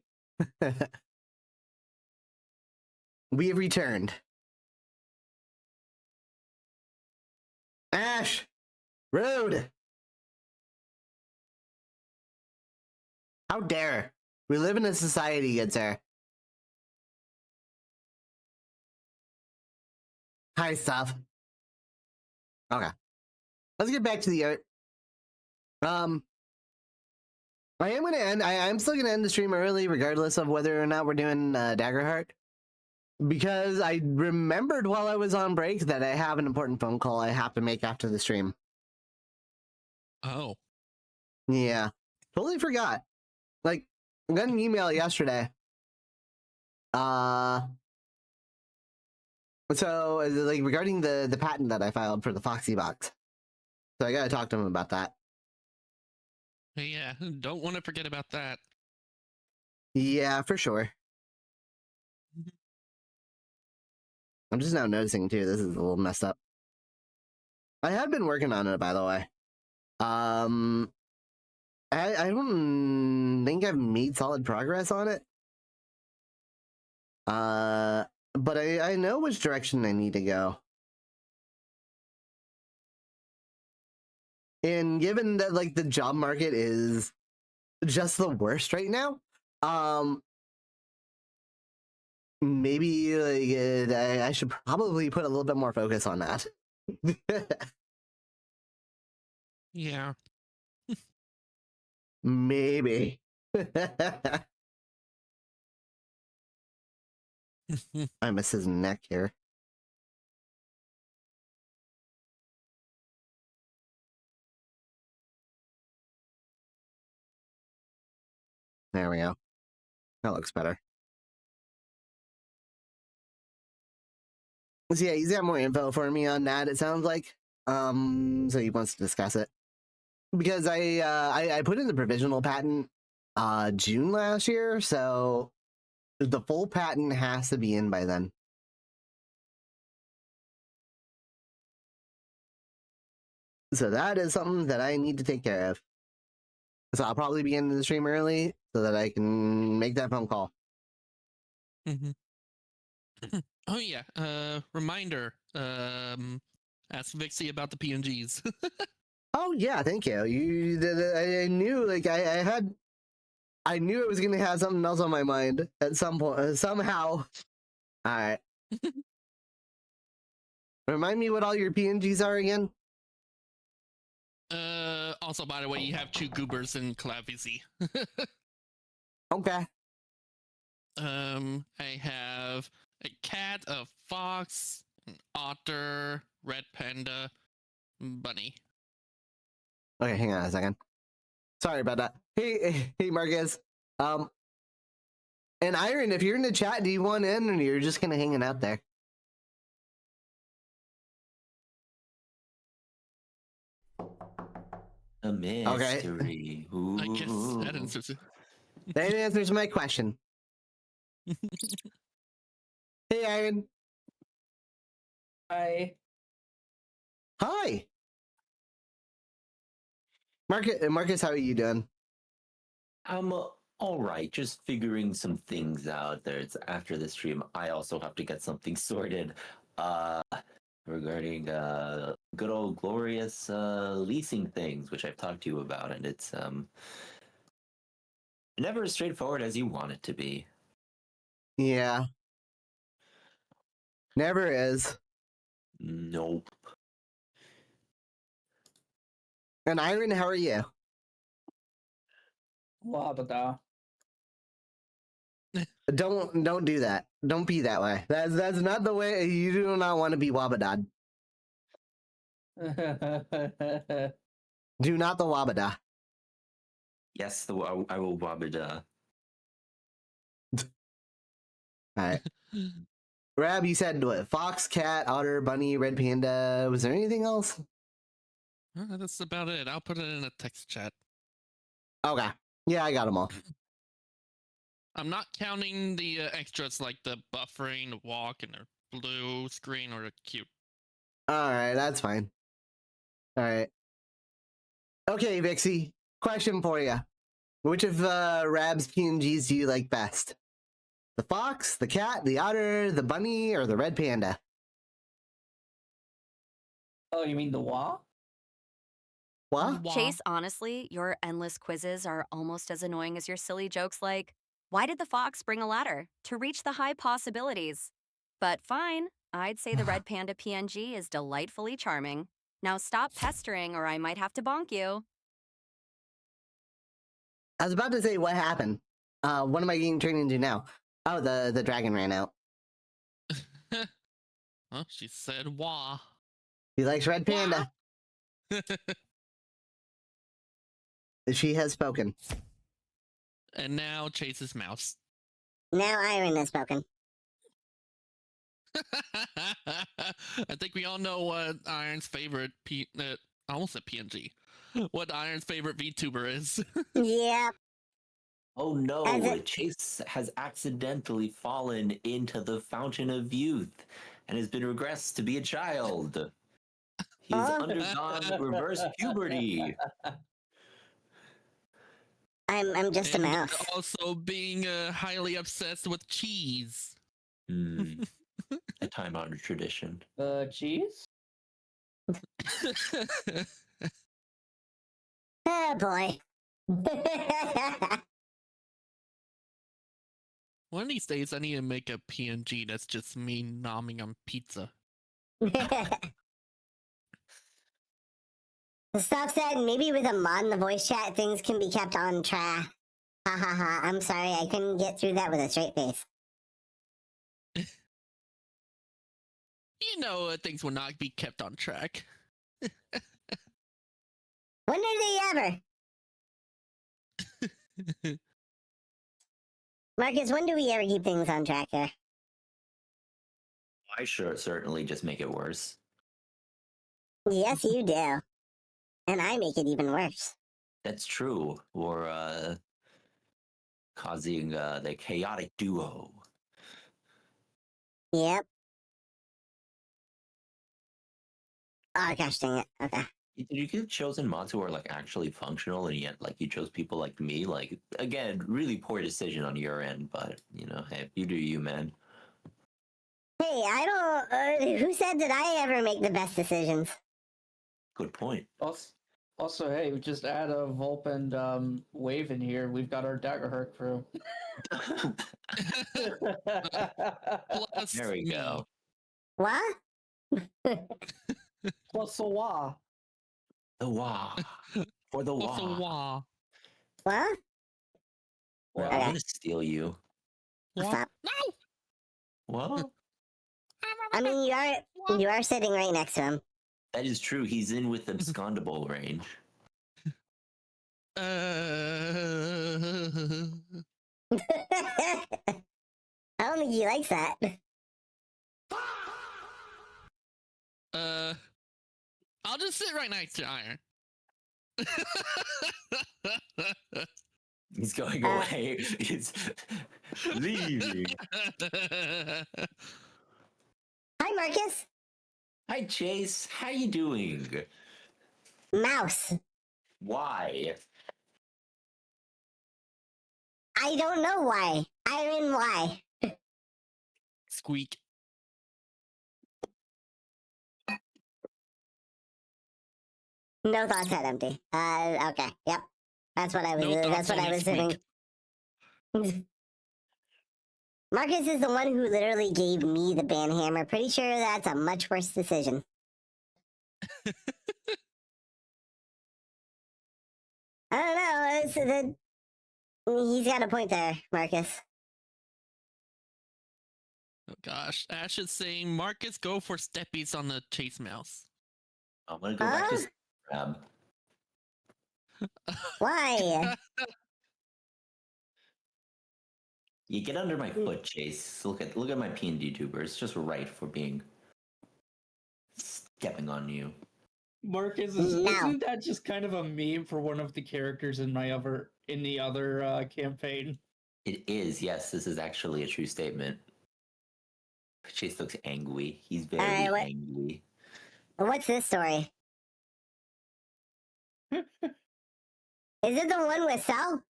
We have returned. Ash! Rude! How dare! We live in a society, good sir. Hi, stuff. Okay. Let's get back to the art. I am gonna end. I'm still gonna end the stream early, regardless of whether or not we're doing Daggerheart, because I remembered while I was on break that I have an important phone call I have to make after the stream. Oh. Yeah, totally forgot. Like, I got an email yesterday. So like regarding the patent that I filed for the Foxy box. So I gotta talk to him about that. Yeah, don't want to forget about that. Yeah, for sure. I'm just now noticing too, this is a little messed up. I had been working on it, by the way. I don't think I've made solid progress on it. But I know which direction I need to go. And given that like the job market is just the worst right now, maybe like I should probably put a little bit more focus on that. Yeah. Maybe. I miss his neck here. There we go. That looks better. So yeah, he's got more info for me on that, it sounds like. So he wants to discuss it. Because I put in the provisional patent June last year, so the full patent has to be in by then. So that is something that I need to take care of. So I'll probably be ending the stream early so that I can make that phone call. Mm-hmm. Oh yeah. Reminder. Ask Vixie about the PNGs. Oh yeah, thank you. I knew like I knew it was gonna have something else on my mind at some point somehow. All right. Remind me what all your PNGs are again. Also, by the way, you have 2 goobers in Clavisi. Okay. I have a cat, a fox, an otter, red panda, bunny. Okay, hang on a second. Sorry about that. Hey, Marcus. And Iron, if you're in the chat, do you want in, or you're just kind of hanging out there? A mystery. I guess that answers it. That answers my question. Hey, Iron. Hi. Hi. Marcus, how are you doing? I'm all right. Just figuring some things out. There's after the stream. I also have to get something sorted. Regarding good old glorious leasing things, which I've talked to you about, and it's never as straightforward as you want it to be. Yeah. Never is. Nope. And Iron, how are you? Wabada. Don't do that. Don't be that way. That's not the way. You do not want to be Wabadad. Do not the Wabada. Yes, I will wabada. All right. Rab, you said what? Fox, cat, otter, bunny, red panda. Was there anything else? That's about it. I'll put it in a text chat. Okay. Yeah, I got them all. I'm not counting the extras like the buffering, the walk, and the blue screen or the cute. All right, that's fine. All right. Okay, Vixie. Question for you. Which of Rab's PNGs do you like best? The fox, the cat, the otter, the bunny, or the red panda? Oh, you mean the wah? What? Wah. Chase, honestly, your endless quizzes are almost as annoying as your silly jokes like, why did the fox bring a ladder? To reach the high possibilities. But fine, I'd say the red panda PNG is delightfully charming. Now stop pestering or I might have to bonk you. I was about to say, what happened? What am I getting turned into now? Oh, the dragon ran out. Oh, she said wah. He likes red panda. She has spoken. And now Chase's mouse. Now Iron has spoken. I think we all know what Iron's favorite I almost said PNG. What Iron's favorite VTuber is. Yep. Oh no, As it- Chase has accidentally fallen into the fountain of youth and has been regressed to be a child. He's undergone reverse puberty. I'm just a And mouse. also being highly obsessed with cheese. A time-honored tradition. Cheese? Oh boy. One of these days, I need to make a PNG that's just me nomming on pizza. Stop said maybe with a mod in the voice chat things can be kept on track. Ha ha ha. I'm sorry, I couldn't get through that with a straight face. You know, things will not be kept on track. When are they ever? Marcus, when do we ever keep things on track here? I certainly just make it worse. Yes, you do. And I make it even worse. That's true. Or causing the chaotic duo. Yep. Oh gosh dang it. Okay. Did you get chosen mods who are like actually functional, and yet like you chose people like me? Like again, really poor decision on your end, but you know, hey, you do you, man. Hey, I don't. Who said that I ever make the best decisions? Good point. Also, hey, we just add a Volp and Wave in here. We've got our Daggerheart crew. Plus There we me. go. What? Plus a wah. The wah for the Plus a wah. wah. What? Well, Okay. I'm gonna steal you. Wah. Stop. No! Well, I mean, you are sitting right next to him. that is true. He's in with abscondable range. I don't think he likes that. I'll just sit right next to Iron. He's going away. He's leaving. Hi, Marcus. Hi, Chase. How you doing? Mouse. Why? I don't know why. Iron, why? Squeak. No thoughts head empty. Okay. Yep. That's what I was. No That's thoughts, what I only was doing. squeak. Marcus is the one who literally gave me the banhammer. Pretty sure that's a much worse decision. I don't know. He's got a point there, Marcus. Oh gosh. Ash is saying, Marcus, go for steppies on the chase mouse. I'm gonna go back to Huh? Scrab. Why? You get under my foot, Chase. Look at my PND tuber. It's just right for being stepping on you. Marcus, No. isn't that just kind of a meme for one of the characters in the other campaign? It is, yes. This is actually a true statement. Chase looks angry. He's very Alright, what- angry. What's this story? Is it the one with Sal?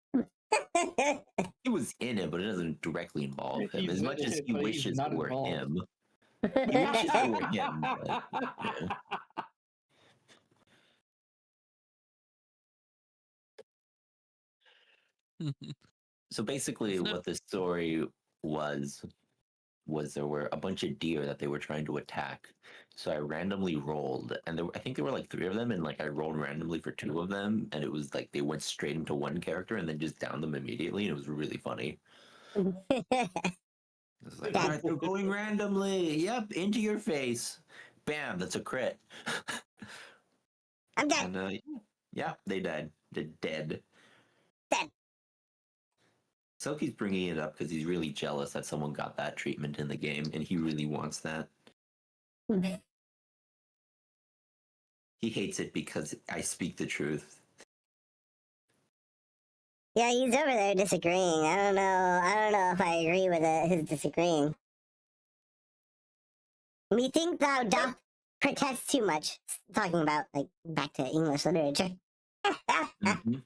He was in it, but it doesn't directly involve him. He's As in much as it, he but he's wishes not it were involved. him. He wishes it were him. But, yeah. So basically, It's not- what the story was there were a bunch of deer that they were trying to attack. So I randomly rolled, and I think there were like 3 of them, and like I rolled randomly for 2 of them, and it was like they went straight into one character and then just downed them immediately, and it was really funny. It was like, all right, they're going randomly. Yep, into your face. Bam, that's a crit. I'm dead. And yeah, they died. They're dead. Dead. Soki's bringing it up because he's really jealous that someone got that treatment in the game, and he really wants that. He hates it because I speak the truth. Yeah, he's over there disagreeing. I don't know if I agree with his disagreeing. Methinks thou doth protest too much. Talking about, like, back to English literature. Mhm.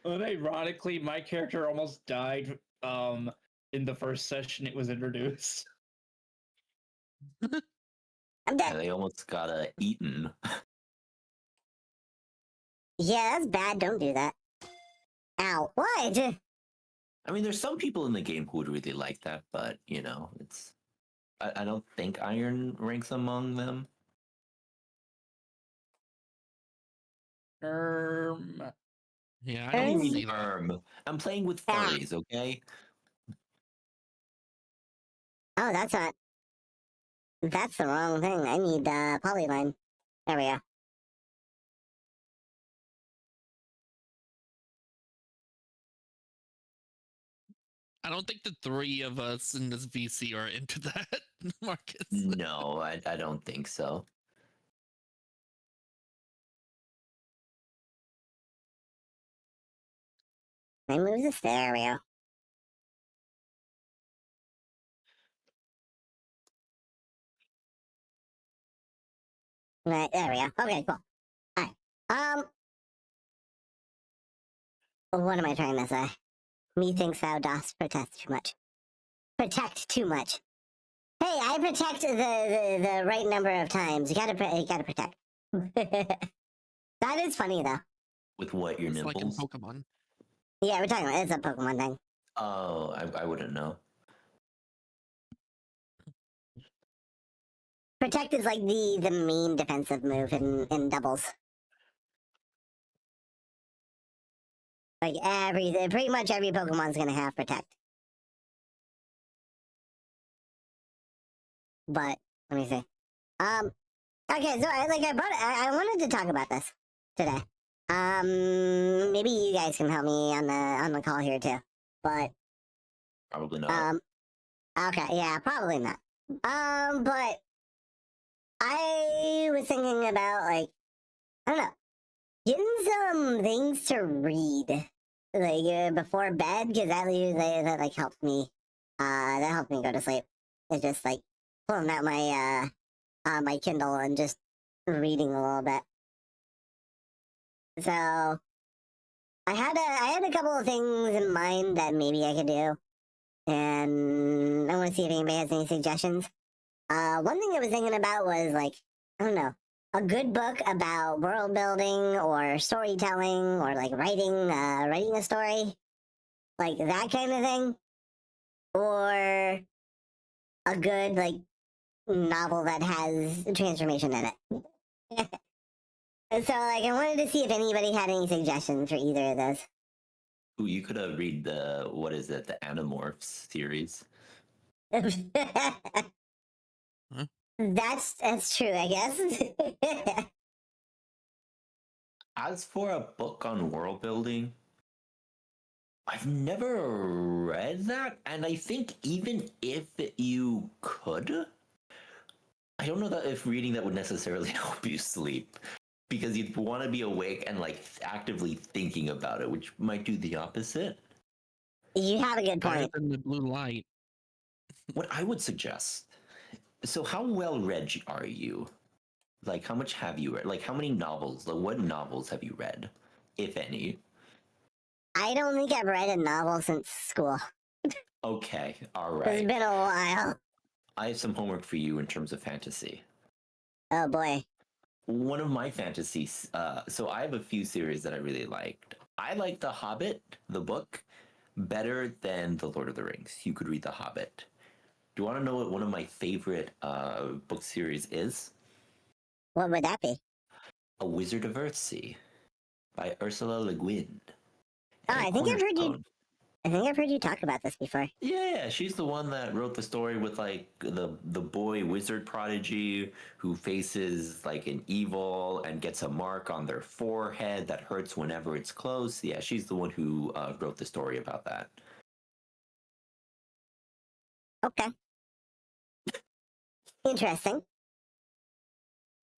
Well, ironically, my character almost died in the first session it was introduced. I'm Yeah, dead. they almost got eaten. Yeah, that's bad. Don't do that. Ow. What? I mean, there's some people in the game who would really like that, but it's. I don't think Iron ranks among them. Yeah, I What do you don't mean, see that. I'm playing with Ah. furries, okay? Oh, that's not. That's the wrong thing. I need polyline. There we go. I don't think the 3 of us in this VC are into that, Marcus. No, I don't think so. I move this. There we go. Right, there we go. Okay, cool. Alright. What am I trying to say? Methinks thou dost protest too much. Protect too much. Hey, I protect the right number of times. You gotta protect. That is funny though. With what, your It's like in nipples? Pokemon. Yeah, we're talking about it's a Pokemon thing. Oh, I wouldn't know. Protect is like the main defensive move in doubles. Like pretty much every Pokemon's gonna have protect. But let me see. Okay, so I wanted to talk about this today. Maybe you guys can help me on the call here too. But Probably not. okay, yeah, probably not. But I was thinking about, like, I don't know, getting some things to read like before bed, because that like helps me. That helps me go to sleep. It's just like pulling out my Kindle and just reading a little bit. So I had a couple of things in mind that maybe I could do, and I want to see if anybody has any suggestions. One thing I was thinking about was, like, I don't know, a good book about world building or storytelling or like writing a story, like that kind of thing, or a good like novel that has transformation in it. So, like, I wanted to see if anybody had any suggestions for either of those. Ooh, you could have read what is it, the Animorphs series. Huh? That's true, I guess. As for a book on world building, I've never read that, and I think even if you could, I don't know that if reading that would necessarily help you sleep, because you'd want to be awake and like actively thinking about it, which might do the opposite. You have a good Better point. than the blue light. What I would suggest. So, how well read are you? Like, how much have you read? Like, how many novels? Like, what novels have you read, if any? I don't think I've read a novel since school. Okay, all It's right. been a while. I have some homework for you in terms of fantasy. Oh boy. One of my fantasies. So I have a few series that I really liked. I like The Hobbit, the book, better than The Lord of the Rings. You could read The Hobbit. Do you want to know what one of my favorite book series is? What would that be? A Wizard of Earthsea by Ursula Le Guin. Oh, I think I've heard you. Cornerstone. I think I've heard you talk about this before. Yeah, she's the one that wrote the story with like the boy wizard prodigy who faces like an evil and gets a mark on their forehead that hurts whenever it's close. Yeah, she's the one who wrote the story about that. Okay. Interesting.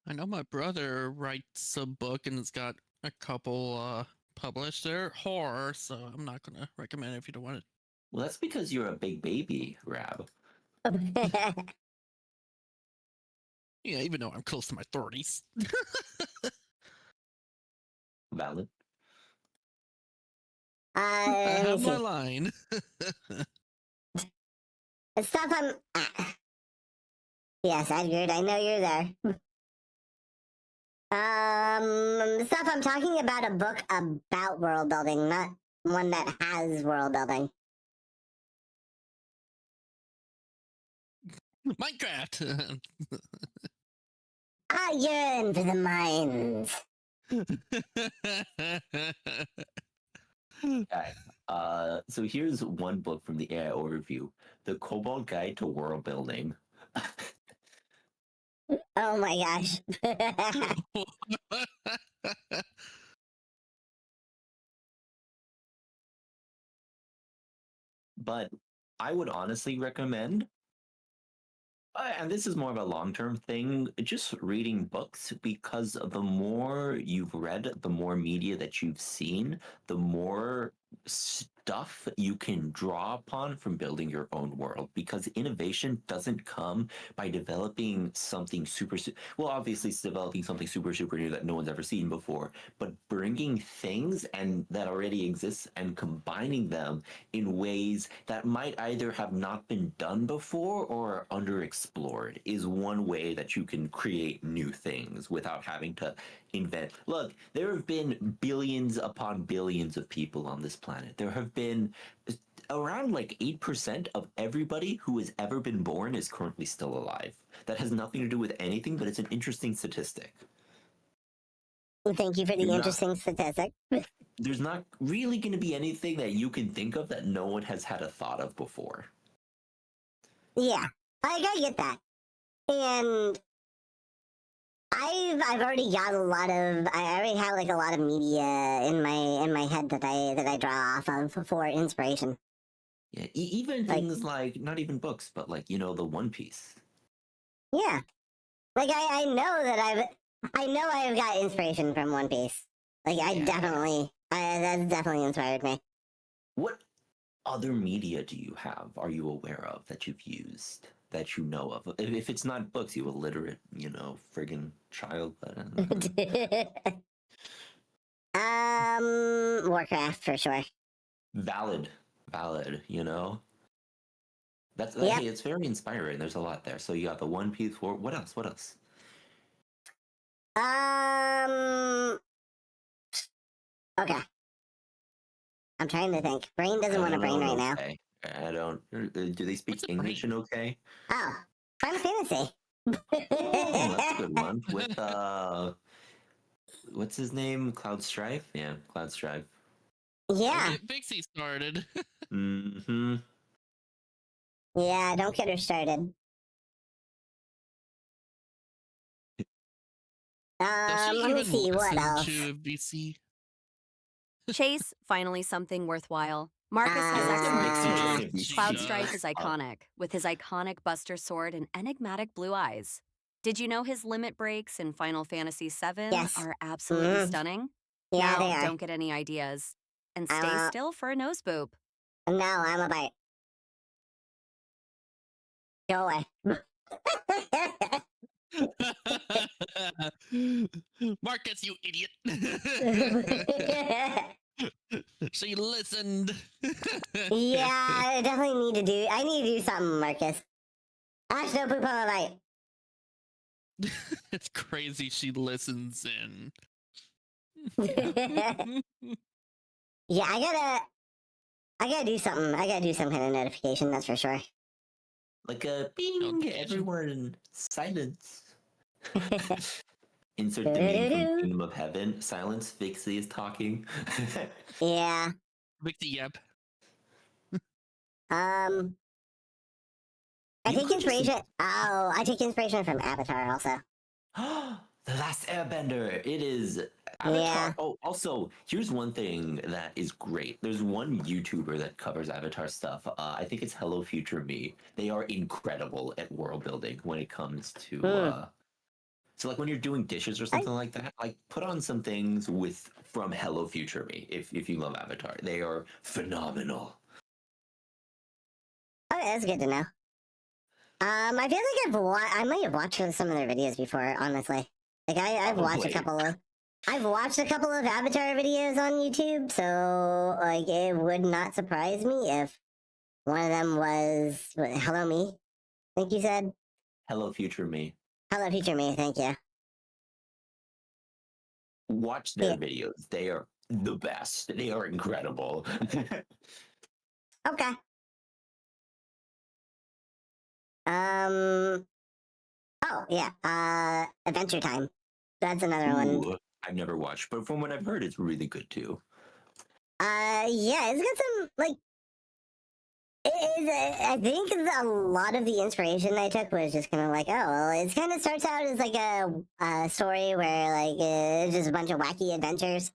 I know my brother writes a book and it's got a couple published. They're horror, so I'm not gonna recommend it if you don't want it. Well, that's because you're a big baby, Rab. Yeah, even though I'm close to my 30s. Valid. I let me have my see. line. Stuff I'm. Yes, Edgar, I know you're there. Stuff I'm talking about a book about world building, not one that has world building. Minecraft. I yearn for the mines. Okay. So here's one book from the AI overview: The Cobalt Guide to World Building. Oh my gosh. But I would honestly recommend, and this is more of a long-term thing, just reading books, because the more you've read, the more media that you've seen, the more stuff you can draw upon from building your own world, because innovation doesn't come by developing something well, obviously it's developing something super new that no one's ever seen before, but bringing things and that already exists and combining them in ways that might either have not been done before or are underexplored is one way that you can create new things without having to invent. Look, there have been billions upon billions of people on this planet. There have been around like 8% of everybody who has ever been born is currently still alive. That has nothing to do with anything, but it's an interesting statistic. Thank you for the interesting statistic. There's not really going to be anything that you can think of that no one has had a thought of before. Yeah, I get that. And I've already got a lot of, I already have like a lot of media in my head that I draw off of for inspiration. Yeah, even things like not even books, but like, you know, the One Piece. Yeah, like I know that I've got inspiration from One Piece. Like that's definitely inspired me. What other media do you have? Are you aware of that you've used that you know of? If it's not books, you illiterate, you know, friggin' child. Warcraft for sure. Valid, you know. That's Yep. hey, it's very inspiring. There's a lot there. So you got the One Piece. What else? What else? Okay. I'm trying to think. Brain doesn't want to brain right now. Okay. I don't. Do they speak What's a English brain? in okay? Oh, Final Fantasy. Oh, that's a good one. With what's his name? Cloud Strife. Yeah, Cloud Strife. Yeah. Get Vixie started. Mm-hmm. Yeah, don't get her started. Does she Let me even see what listen else. to VC? Chase, finally something worthwhile. Marcus has Ah. excellent taste. Vixie Cloud just- Strife is iconic, with his iconic Buster Sword and enigmatic blue eyes. Did you know his limit breaks in Final Fantasy VII Yes. are absolutely Mhm. stunning? Yeah, now, they are. don't get any ideas. And stay still for a nose boop. No, I'm a bite. Go away. Marcus, you idiot. She listened. Yeah, I definitely need to do. I need to do something, Marcus. Ash, no poop on my It's crazy. She listens in. bite. Yeah, I gotta do something. I gotta do some kind of notification. That's for sure. Like a bing, Notification. everyone, silence. Insert the meme from Kingdom of Heaven. Silence, Vixie is talking. Yeah. Victor, yep. I You take could just- inspiration. Oh, I take inspiration from Avatar also. The Last Airbender. It is Avatar. Yeah. Oh, also, here's one thing that is great. There's one YouTuber that covers Avatar stuff. I think it's Hello Future Me. They are incredible at world building when it comes to. So, like when you're doing dishes or something like that, like put on some things from Hello Future Me. If you love Avatar, they are phenomenal. Okay, that's good to know. I feel like I might have watched some of their videos before, honestly. Like I've watched a Probably. I've watched a couple of Avatar videos on YouTube, so like it would not surprise me if one of them was Hello Me. I think you said Hello Future Me. Hello Future Me. Thank you. Watch their Yeah. videos. They are the best. They are incredible. Okay. Oh yeah. Adventure Time. That's another one. Ooh, I've never watched, but from what I've heard, it's really good too. Yeah, it's got some like. I think a lot of the inspiration I took was just kind of like, oh, well, it kind of starts out as like a story where like it's just a bunch of wacky adventures,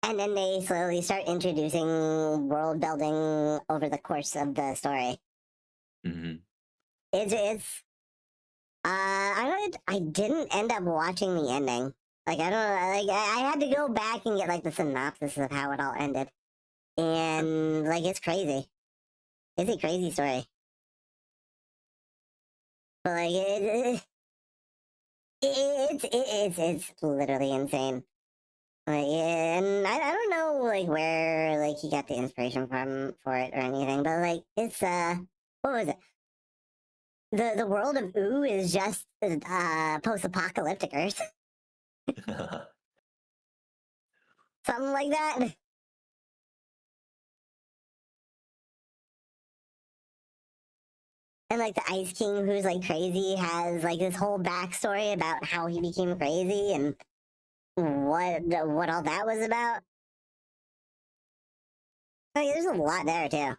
and then they slowly start introducing world building over the course of the story. Hmm. It's I didn't end up watching the ending. Like I don't like I had to go back and get like the synopsis of how it all ended, and like it's crazy. It's a crazy story. But like it's literally insane. Like and I don't know like where like he got the inspiration from for it or anything, but like it's what was it? The world of Ooh is just post-apocalyptic Earth, something like that. And like the Ice King, who's like crazy, has like this whole backstory about how he became crazy and what all that was about. Like, there's a lot there too.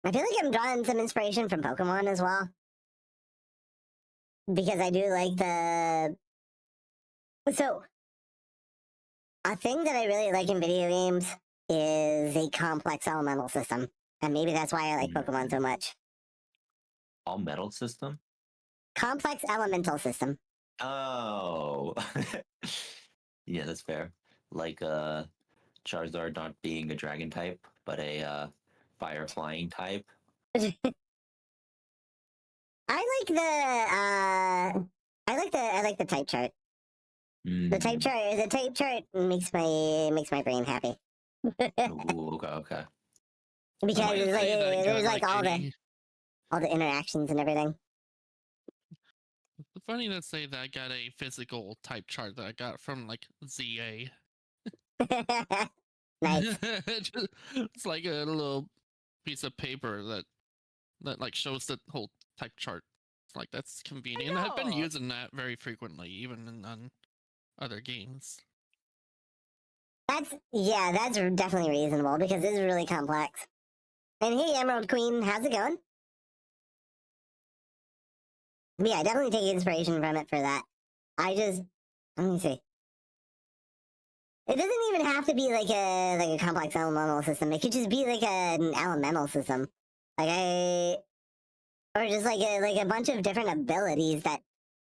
I feel like I'm drawing some inspiration from Pokemon as well, because I do like the. So, a thing that I really like in video games is a complex elemental system, and maybe that's why I like Pokemon so much. All metal system? Complex elemental system. Oh. Yeah, that's fair. Like Charizard not being a dragon type, but a fire flying type. I like the type chart. The type chart makes my brain happy. Ooh, okay. Because Might it's like, say that there's good, like all the interactions and everything. It's funny to say that I got a physical type chart that I got from like ZA. Nice. It's like a little piece of paper that like shows the whole type chart. It's like that's convenient. I've been know. using that very frequently, even on other games. That's definitely reasonable because it's really complex. And hey, Emerald Queen, how's it going? But yeah, I definitely take inspiration from it for that. Let me see. It doesn't even have to be like a complex elemental system. It could just be like an elemental system, or just like a bunch of different abilities that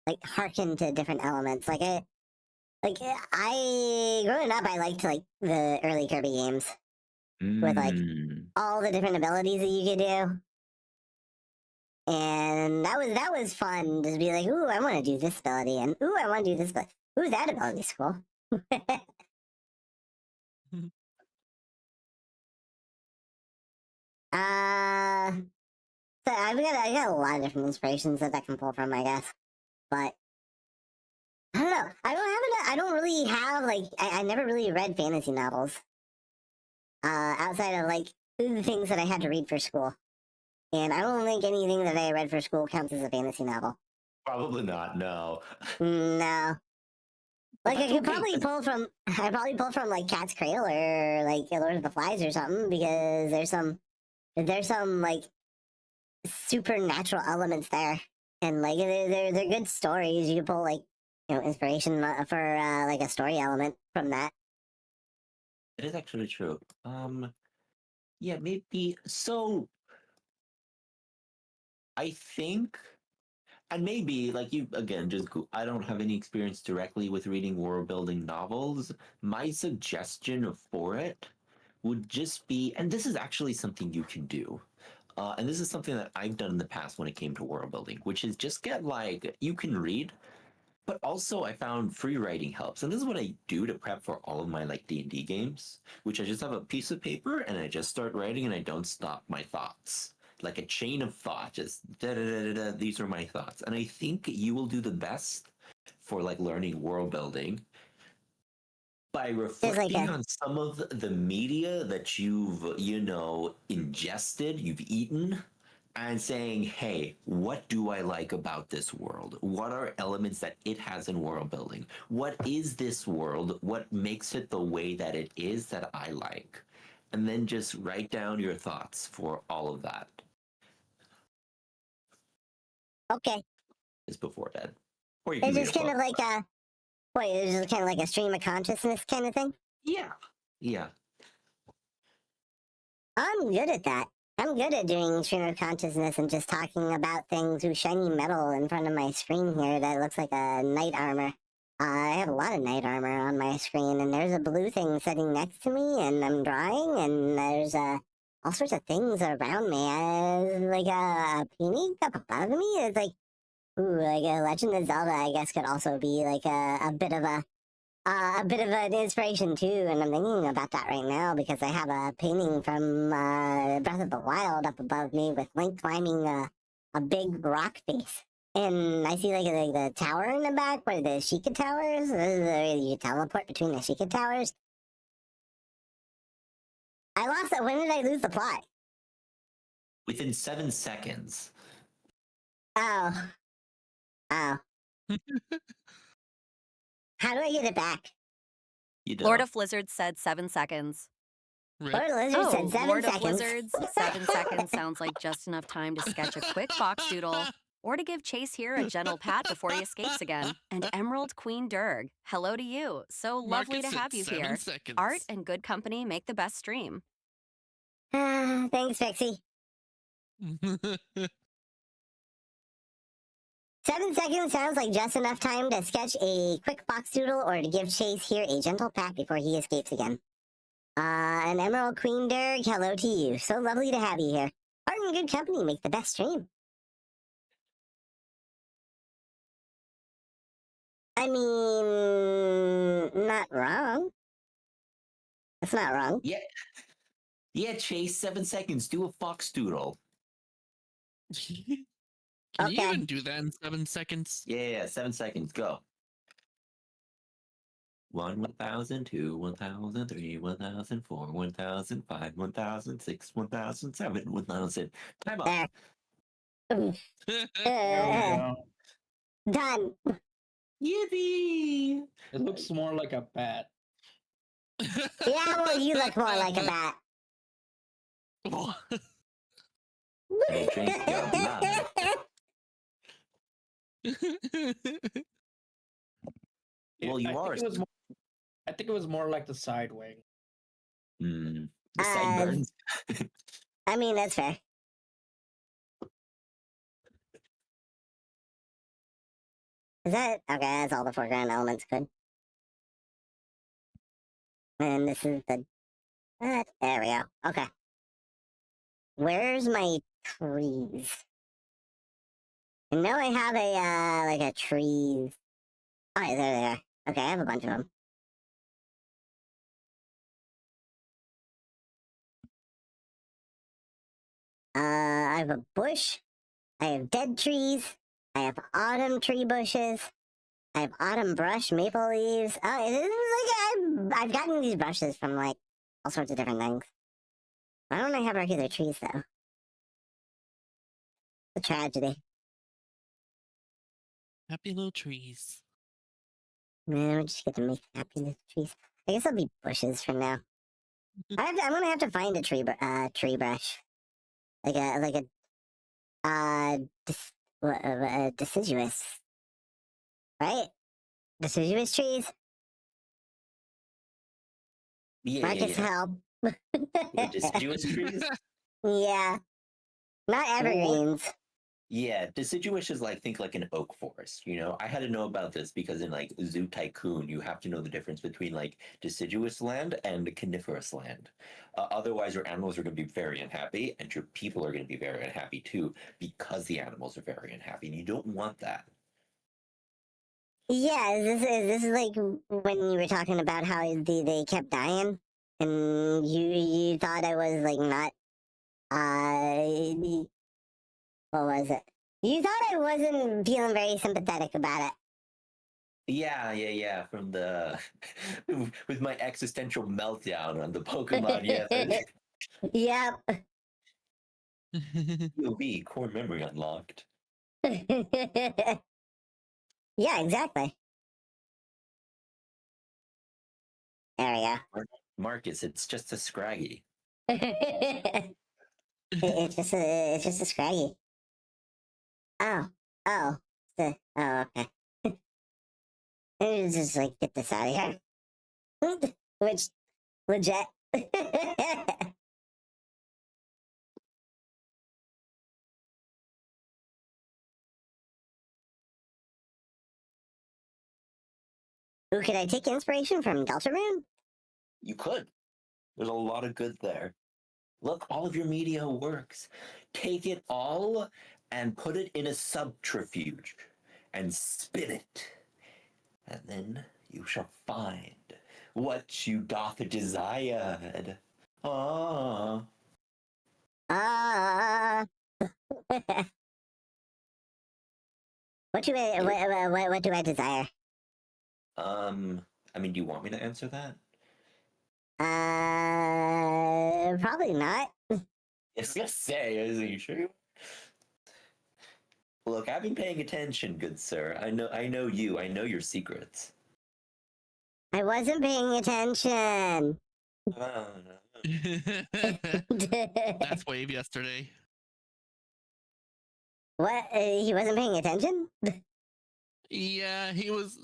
like harken to different elements. I growing up, I liked like the early Kirby games with like all the different abilities that you could do. And that was fun to be like, ooh, I want to do this ability, and ooh, I want to do this ability. Ooh, that ability's cool. So I got a lot of different inspirations that I can pull from, I guess. But I don't know. I don't really have like I never really read fantasy novels. Outside of like the things that I had to read for school. And I don't think anything that I read for school counts as a fantasy novel. Probably not. No. No. Like That's I could okay, probably 'cause- pull from I probably pull from like Cat's Cradle or like Lord of the Flies or something because there's some like supernatural elements there. And like they're good stories. You can pull like inspiration for like a story element from that. It is actually true. Yeah, maybe. So I think, and maybe like you again, I don't have any experience directly with reading world building novels. My suggestion for it would just be, and this is actually something you can do. And this is something that I've done in the past when it came to world building, which is just get like you can read, but also I found free writing helps, and this is what I do to prep for all of my like D&D games, which I just have a piece of paper and I just start writing and I don't stop my thoughts. Like a chain of thought, just da da da da da. These are my thoughts, and I think you will do the best for like learning world building by There's like reflecting a on some of the media that you've ingested, you've eaten, and saying, hey, what do I like about this world? What are elements that it has in world building? What is this world? What makes it the way that it is that I like? And then just write down your thoughts for all of that okay. is before bed. Or you can It's read just a kind book. of like a wait, it's just kind of like a stream of consciousness kind of thing. Yeah. Yeah. I'm good at that. I'm good at doing stream of consciousness and just talking about things through shiny metal in front of my screen here that looks like a knight armor. I have a lot of knight armor on my screen, and there's a blue thing sitting next to me, and I'm drawing, and there's all sorts of things around me. Like a painting up above me. It's like, ooh, like a Legend of Zelda, I guess, could also be like a bit of a bit of an inspiration too, and I'm thinking about that right now because I have a painting from Breath of the Wild up above me with Link climbing a big rock face. And I see like the tower in the back, what are the Sheikah Towers? You teleport between the Sheikah Towers. I lost it. When did I lose the plot? Within 7 seconds. Oh. Oh. How do I get it back? You don't. Lord of Lizards said 7 seconds. Rip. Lord Lizard Oh, said 7 Lord seconds. of Lizards, 7 seconds sounds like just enough time to sketch a quick box doodle or to give Chase here a gentle pat before he escapes again. And Emerald Queen Durg, hello to you. So lovely to Marcus have said you 7 here. seconds. Art and good company make the best stream. Thanks, Pixie. 7 seconds sounds like just enough time to sketch a quick box doodle or to give Chase here a gentle pat before he escapes again. An Emerald Queen Dirk, hello to you. So lovely to have you here. Art and good company make the best stream. I mean, not wrong. That's not wrong. Yeah. Yeah, Chase, 7 seconds. Do a fox doodle. Can Okay. you even do that in 7 seconds? Yeah, 7 seconds. Go. 1, 1,000, 2, 1,000, 3, 1,004, 1,005, 1,006, 1,007, 1,000. Time up. There. Ooh. There we Uh, go. done. Yippee! It looks more like a bat. Yeah, well, you look more like a bat. And I drink your blood. Well, you are. I think it was more like the side wing. The sideburns. I mean, that's fair. Is that okay? That's all the foreground elements could. And this is the. There we go. Okay. Where's my trees? I know I have a, like a trees. Oh, yeah, there they are. Okay, I have a bunch of them. I have a bush. I have dead trees. I have autumn tree bushes. I have autumn brush, maple leaves. Oh, it is like I've gotten these brushes from like all sorts of different things. Why don't I have regular trees though? A tragedy. Happy little trees. Man, we just get to make happy little trees. I guess I'll be bushes for now. I'm gonna have to find a tree brush, deciduous, right? Deciduous trees. Yeah, Marcus, help. Deciduous trees? Yeah, not evergreens. Yeah, deciduous is like think like an oak forest. You know, I had to know about this because in like Zoo Tycoon, you have to know the difference between like deciduous land and coniferous land. Otherwise, your animals are going to be very unhappy, and your people are going to be very unhappy too because the animals are very unhappy, and you don't want that. Yeah, is this like when you were talking about how they kept dying, and you thought I was like not what was it? You thought I wasn't feeling very sympathetic about it. Yeah. From the with my existential meltdown on the Pokemon. Yes, Yep. POV core memory unlocked. Yeah, exactly. There we go. Marcus, it's just a Scraggy. It's just a scraggy. Oh, okay. Let me just like get this out of here. Which legit. Ooh, could I take inspiration from Deltarune? You could. There's a lot of good there. Look, all of your media works. Take it all and put it in a subterfuge and spin it. And then you shall find what you doth desired. Ah. Ah. What do what do I desire? I mean, do you want me to answer that? Probably not. I was gonna say, are you sure? Look, I've been paying attention, good sir. I know you. I know your secrets. I wasn't paying attention. That's wave yesterday. What? He wasn't paying attention? Yeah, he was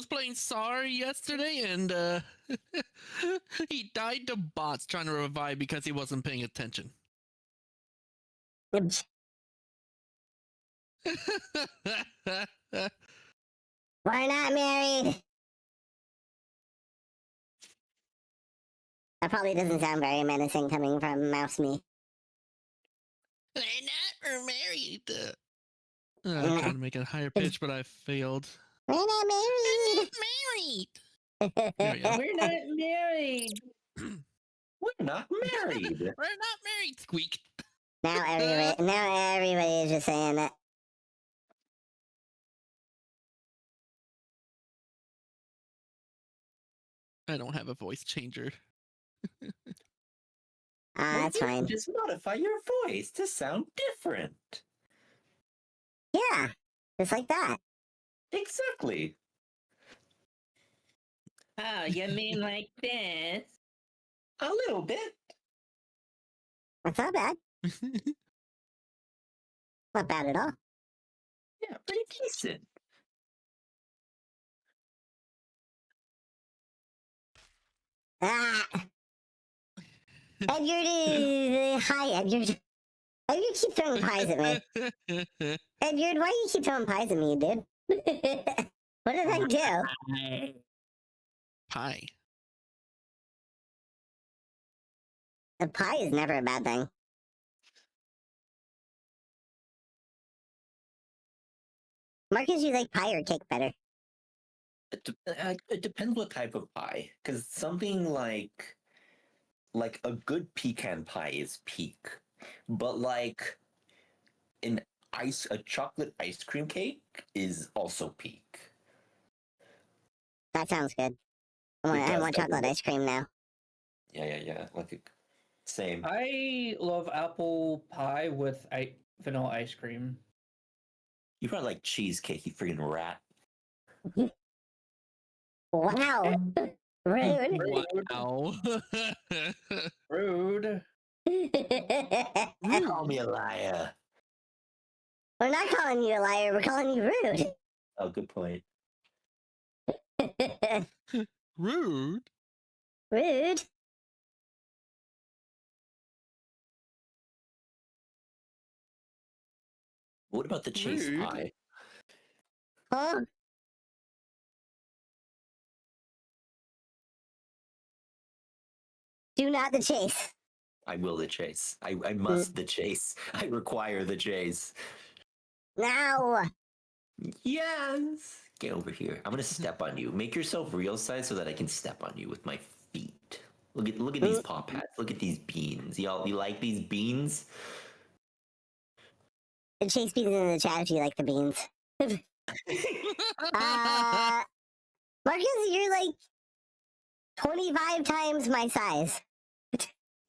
playing sorry yesterday, and he died to bots trying to revive because he wasn't paying attention. We're not married. That probably doesn't sound very menacing coming from Mouse Me. We're not married. I'm trying to make it higher pitch, but I failed. We're not married. Married. There we go. We're not married. We're not married. We're not married. Squeak. Now everybody is just saying that. I don't have a voice changer. That's fine. Just modify your voice to sound different. Yeah, just like that. Exactly. Oh, you mean like this? A little bit. That's not bad. Not bad at all. Yeah, pretty decent. Ah. Edward, hi, Edward. Edward, keep throwing pies at me. Edward, why do you keep throwing pies at me, dude? What did I do? Pie. A pie is never a bad thing. Marcus, you like pie or cake better? It depends what type of pie, because something like a good pecan pie is peak, but like a chocolate ice cream cake is also peak. That sounds good. It I does, want doesn't chocolate it? ice cream now. Yeah. Same. I love apple pie with vanilla ice cream. You probably like cheesecake, you freaking rat. Wow. Rude. Wow. Rude. Call me a liar. We're not calling you a liar, we're calling you rude. Oh, good point. Rude. Rude. What about the cheese Rude. pie? Huh? Do not the chase. I will the chase. I must the chase. I require the chase. Now. Yes. Get over here. I'm gonna step on you. Make yourself real size so that I can step on you with my feet. Look at these paw pads. Look at these beans. Y'all, you like these beans? Chase beans in the chat if you like the beans. Marcus, you're like 25 times my size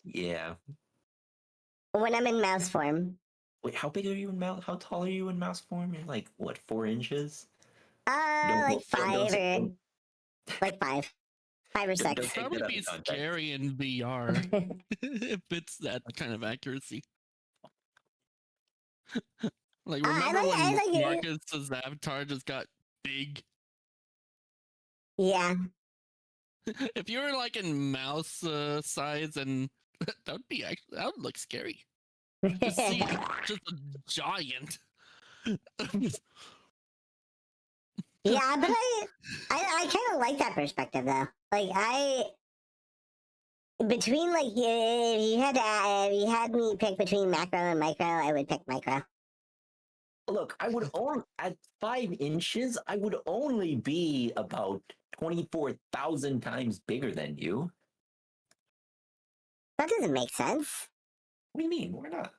Yeah. when I'm in mouse form. Wait, how big are you in mouse? How tall are you in mouse form? You're like what, 4 inches? Like five or don't- like five. 5 or Don't 6. take Probably that out be of context. scary in VR if it's that kind of accuracy. Like, remember I like when it. Marcus's avatar just got big? Yeah. If you were like in mouse size, and that would be actually that would look scary. Just see just a giant. Yeah, but I kind of like that perspective though. Like between like if you had me pick between macro and micro, I would pick micro. Look, I would only at 5 inches. I would only be about 24,000 times bigger than you. That doesn't make sense. What do you mean? Why not?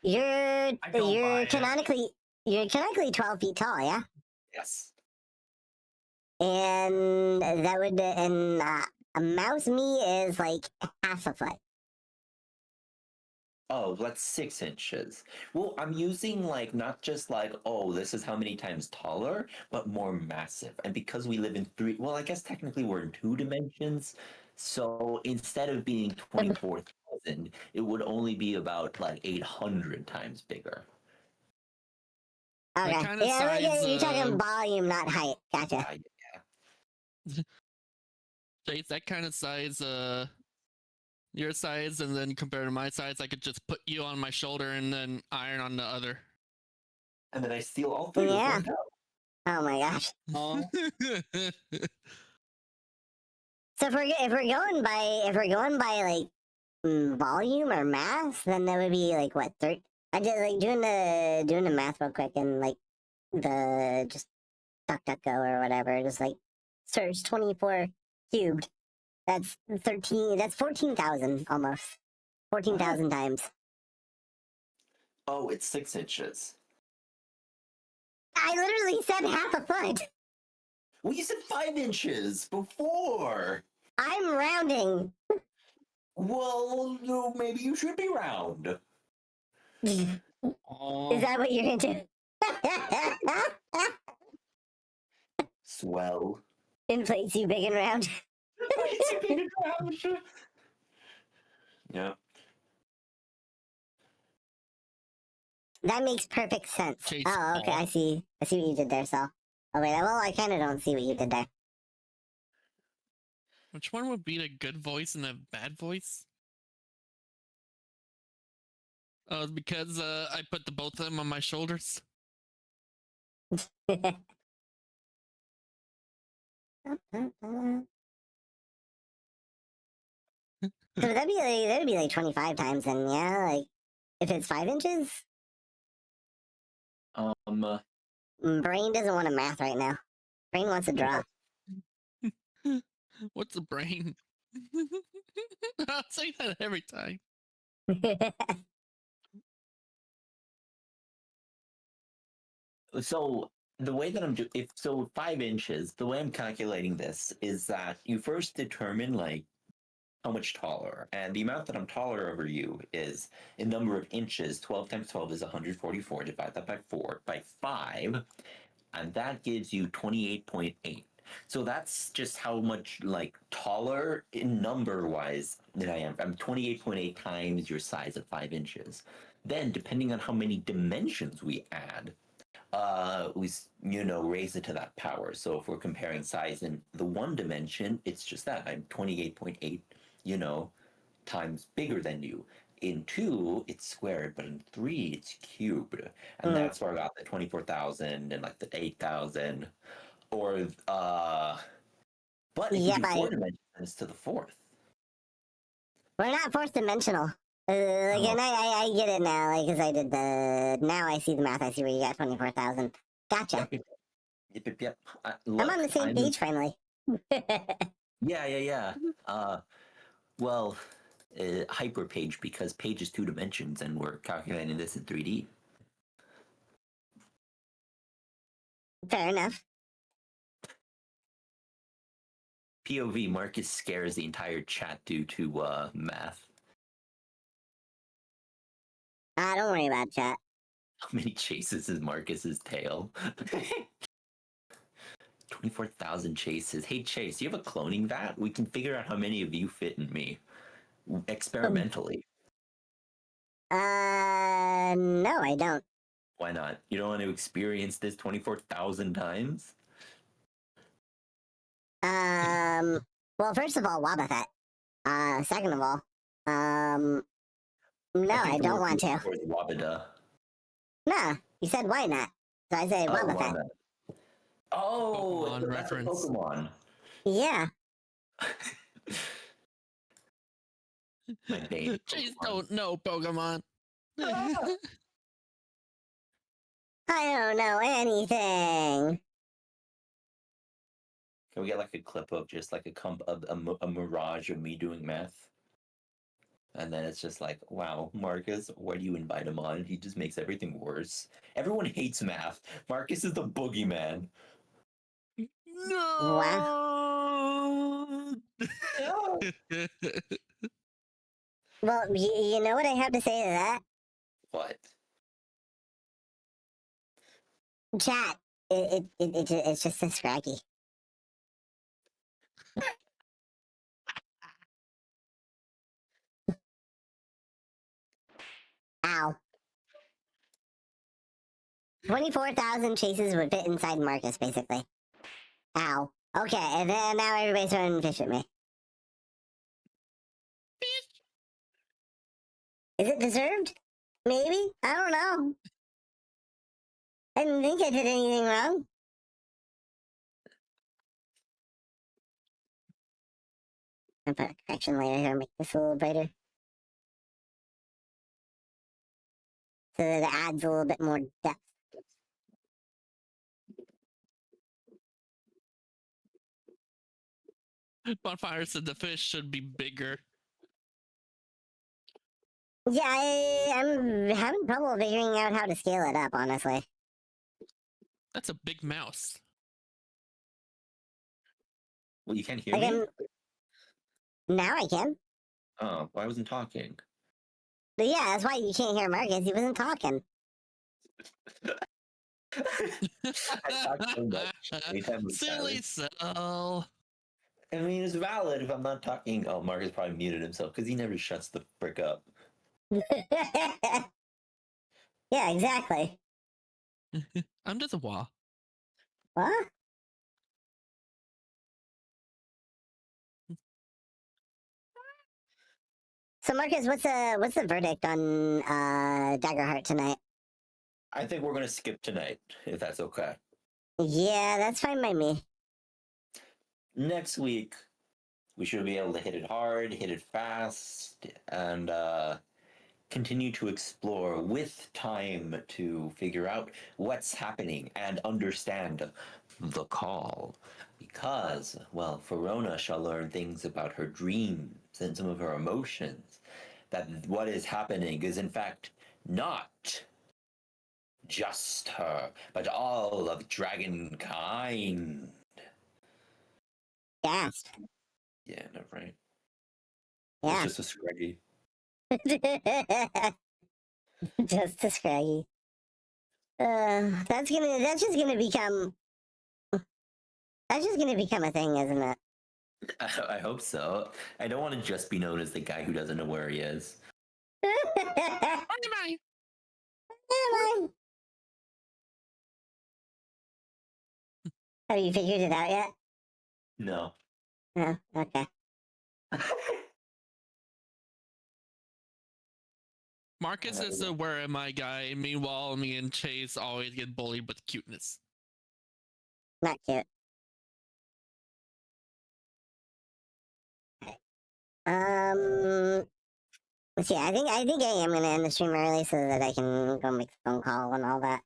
You're don't buy you're it. canonically 12 feet tall, yeah. Yes. And that would a mouse me is like half a foot. Oh, that's 6 inches. Well, I'm using like not just like, oh, this is how many times taller, but more massive. And because we live in well, I guess technically we're in 2 dimensions. So instead of being 24,000, it would only be about like 800 times bigger. Okay. kinda Yeah, size, you're talking volume, not height. Gotcha. Yeah. Chase, that kind of size, your size, and then compared to my size, I could just put you on my shoulder and then iron on the other. And then I steal all three Yeah. with one go. Oh my gosh. Oh, So if we're going by like volume or mass, then that would be like what 30. I did like doing the math real quick and like the just DuckDuckGo or whatever, just like search 24 cubed. That's 13. That's 14,000 almost. 14,000 times. Oh, it's 6 inches. I literally said half a foot. Well, you said 5 inches before. I'm rounding. Well, no, maybe you should be round. Is oh. that what you're into? Swell. Inflates you big and round. Yeah. That makes perfect sense. Chase Oh, okay. ball. I see what you did there, Sal. Oh wait, well, I kind of don't see what you did there. Which one would be the good voice and the bad voice? Because I put the both of them on my shoulders. So that'd be like 25 times then, yeah. Like if it's 5 inches. Brain doesn't want to math right now. Brain wants to draw. What's a brain? I'll say that every time. So the way that I'm doing, if so, 5 inches. The way I'm calculating this is that you first determine like how much taller, and the amount that I'm taller over you is in number of inches. 12 times 12 is 144. Divide that by 5, and that gives you 28.8. So that's just how much like taller in number wise that I am. I'm 28.8 times your size of 5 inches. Then, depending on how many dimensions we add, we raise it to that power. So if we're comparing size in the one dimension, it's just that I'm 28.8, times bigger than you. In 2, it's squared, but in 3, it's cubed, and that's where I got the 24,000 and like the 8,000, or but if Yeah, you do but 4 dimensions, then it's to the 4th. we're not fourth dimensional. And I get it now, like, because I did now I see the math, I see where you got 24,000. Gotcha. Yep. I'm on the same page, finally. Yeah. Well, hyperpage, because page is 2 dimensions, and we're calculating this in 3D. Fair enough. POV, Marcus scares the entire chat due to math. Don't worry about chat. How many chases is Marcus's tail? 24,000 chases. Hey, Chase, you have a cloning vat? We can figure out how many of you fit in me. Experimentally. No, I don't. Why not? You don't want to experience this 24,000 times? Well, first of all, Wobbuffet. Second of all, no, I don't want to. Wabada. Nah, you said why not? So I say Wobbuffet. Oh, Pokemon that's a reference. Pokemon. Yeah. My bane. Jeez, don't know Pokemon. I don't know anything. Can we get like a clip of just like a mirage of me doing math? And then it's just like, wow, Marcus, why do you invite him on? He just makes everything worse. Everyone hates math. Marcus is the boogeyman. No. Well, you know what I have to say to that? What? Chat. It's just a scraggy. Ow. 24,000 chases would fit inside Marcus, basically. Ow. Okay, and then now everybody's throwing fish at me. Is it deserved? Maybe? I don't know. I didn't think I did anything wrong. I put a correction layer here, make this a little brighter. So that it adds a little bit more depth. Bonfire said the fish should be bigger. Yeah, I'm having trouble figuring out how to scale it up, honestly. That's a big mouse. Well, you can't hear Like, me? now I can. Oh, well, I wasn't talking. But yeah, that's why you can't hear Marcus. He wasn't talking. I talk so much. Anytime I'm Silly silent. so. I mean, it's valid if I'm not talking. Oh, Marcus probably muted himself because he never shuts the frick up. Yeah, exactly. I'm just a wah. What? So Marcus, what's the verdict on Daggerheart tonight? I think we're gonna skip tonight, if that's okay. Yeah, that's fine by me. Next week, we should be able to hit it hard, hit it fast, and continue to explore with time to figure out what's happening and understand the call. Because, well, Verona shall learn things about her dreams and some of her emotions. That what is happening is, in fact, not just her, but all of dragonkind. Gasp. Yeah, no, right? Yeah. It's just a Scraggy. Just a Scraggy. That's just gonna become a thing, isn't it? I hope so. I don't want to just be known as the guy who doesn't know where he is. Bye. Have you figured it out yet? No. No. Okay. Marcus is the where am I guy. Meanwhile, me and Chase always get bullied with cuteness. Not cute. Let's see. I think I am gonna end the stream early so that I can go make the phone call and all that.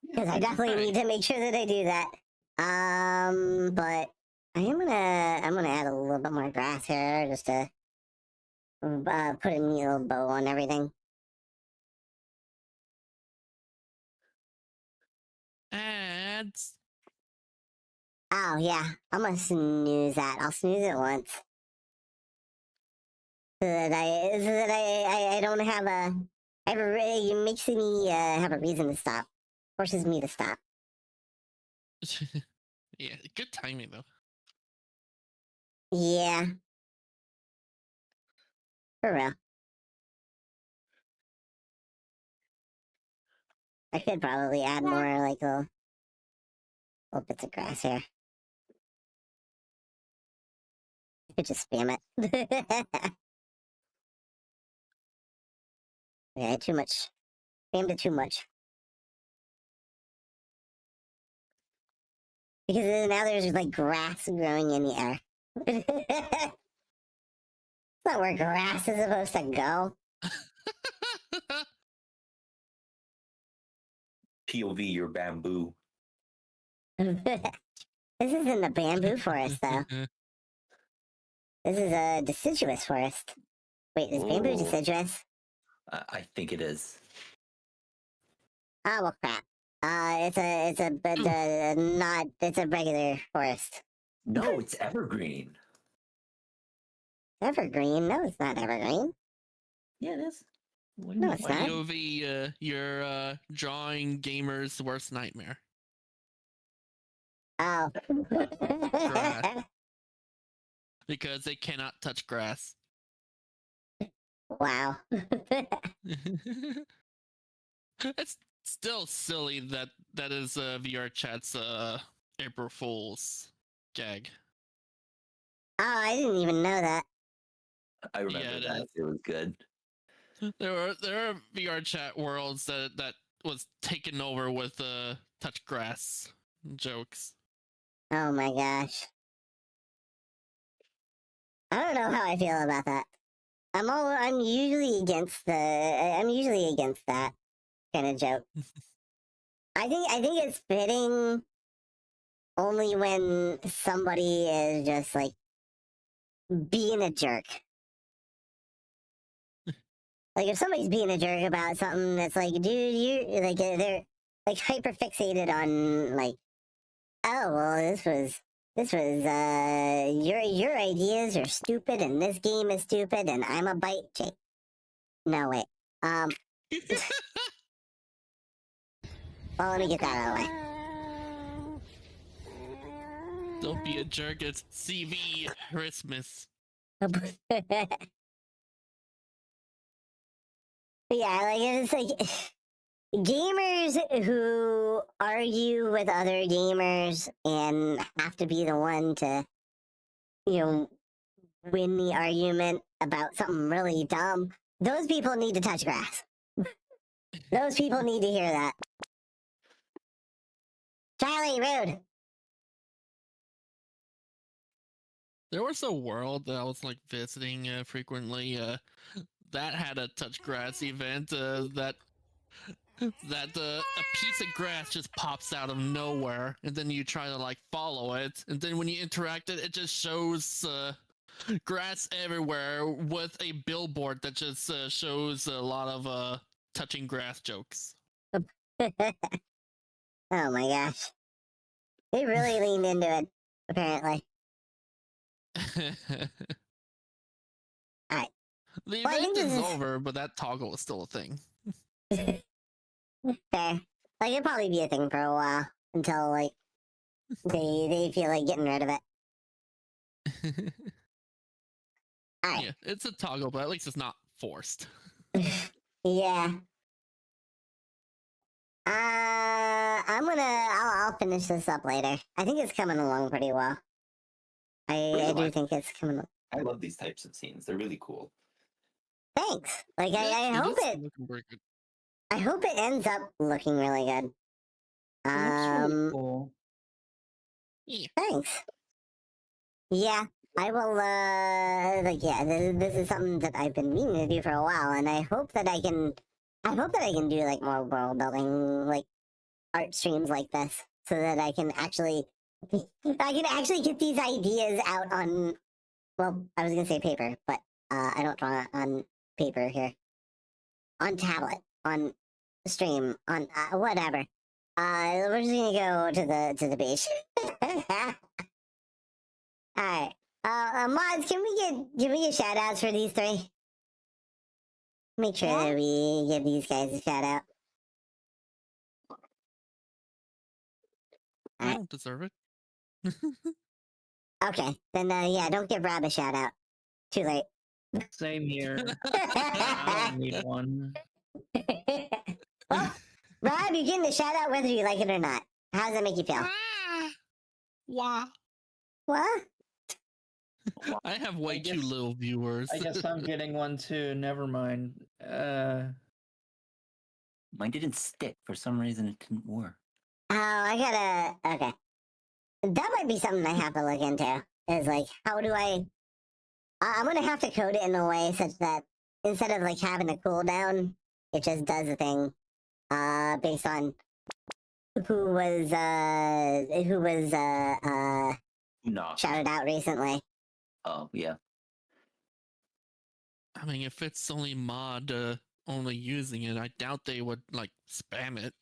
Because I definitely need to make sure that I do that. But I'm gonna add a little bit more grass here just to put a neat little bow on everything. Ads. Oh yeah, I'm gonna snooze that. I'll snooze it once. So that I don't have a it makes me have a reason to stop. Forces me to stop. Yeah, good timing though. Yeah. For real. I could probably add more like little bits of grass here. I could just spam it. Yeah, too much. Spammed it too much. Because now there's like grass growing in the air. It's not where grass is supposed to go. POV, your bamboo. This isn't a bamboo forest, though. This is a deciduous forest. Wait, is bamboo Ooh. deciduous? I think it is. Oh, well, crap. It's a regular forest. No, it's evergreen. Evergreen? No, it's not evergreen. Yeah, it is. What do No, you it's mean? not. POV, your drawing gamer's worst nightmare. Oh. Grass. Because they cannot touch grass. Wow. It's still silly that is VR chat's April Fool's gag. Oh, I didn't even know that. I remember Yeah, it that. is. It was good. There are VR chat worlds that was taken over with touch grass jokes. Oh my gosh. I don't know how I feel about that. I'm usually against that kind of joke. I think it's fitting only when somebody is just like being a jerk. Like if somebody's being a jerk about something that's like, dude, you like they're like hyper fixated on like, oh well, this was your ideas are stupid and this game is stupid and I'm a bite chick. No wait. Well, let me get that out of the way. Don't be a jerk. It's CV Christmas. Yeah, like it's like gamers who argue with other gamers and have to be the one to, win the argument about something really dumb. Those people need to touch grass. Those people need to hear that. Charlie, rude. There was a world that I was like visiting frequently. that had a touch grass event that a piece of grass just pops out of nowhere, and then you try to like follow it, and then when you interact it, it just shows grass everywhere with a billboard that just shows a lot of touching grass jokes. Oh my gosh. They really leaned into it, apparently. Alright. The Well, I event think this is is- over, but that toggle is still a thing. Fair. Like, it'll probably be a thing for a while until, like, they feel like getting rid of it. Alright. Yeah, it's a toggle, but at least it's not forced. Yeah. I'll finish this up later. I think it's coming along pretty well. I do think it's coming along. I love these types of scenes. They're really cool. Thanks. Like, I hope is it, looking very good. I hope it ends up looking really good. Looks really cool. Yeah. Thanks. Yeah, I will, like, yeah, this is something that I've been meaning to do for a while, and I hope that I can do, like, more world building, like, art streams like this, so that I can actually get these ideas out on, well, I was gonna say paper, but, I don't draw on paper here. On tablet, on stream, on, whatever. We're just gonna go to the beach. Alright. Mods, can we get shout outs for these three? Make sure that we give these guys a shout out. I don't deserve it. Okay, then yeah, don't give Rob a shout out. Too late. Same here. I don't need one. Well, Rob, you're getting a shout out whether you like it or not. How does that make you feel? Wah. What? I have way I too guess- little viewers. I guess I'm getting one too. Never mind. Mine didn't stick. For some reason, it didn't work. Oh, I gotta. Okay. That might be something I have to look into. Is like, how do I'm gonna have to code it in a way such that instead of like having a cooldown, it just does a thing based on who was No. shouted out recently. Oh, yeah. I mean, if it's only mod only using it, I doubt they would like spam it.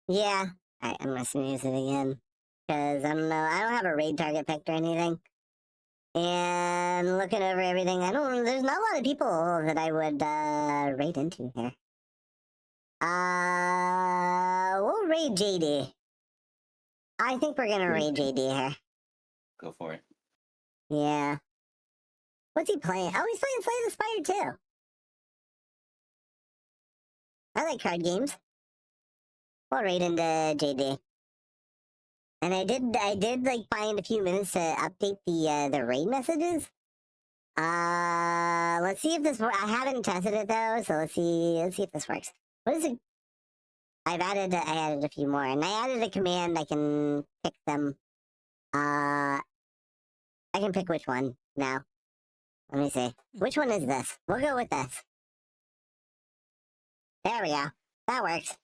Yeah. Alright, I'm gonna snooze it again. Because I don't know, I don't have a raid target picked or anything. And looking over everything, there's not a lot of people that I would raid into here. We'll raid JD. I think we're gonna raid JD here. Go for it. Yeah. What's he playing? Oh, he's playing Slay the Spire too. I like card games. We'll raid into JD. And I did like find a few minutes to update the raid messages. Let's see if this I haven't tested it though, so let's see if this works. What is it? I added a few more, and I added a command. I can pick them. I can pick which one now. Let me see. Which one is this? We'll go with this. There we go. That works.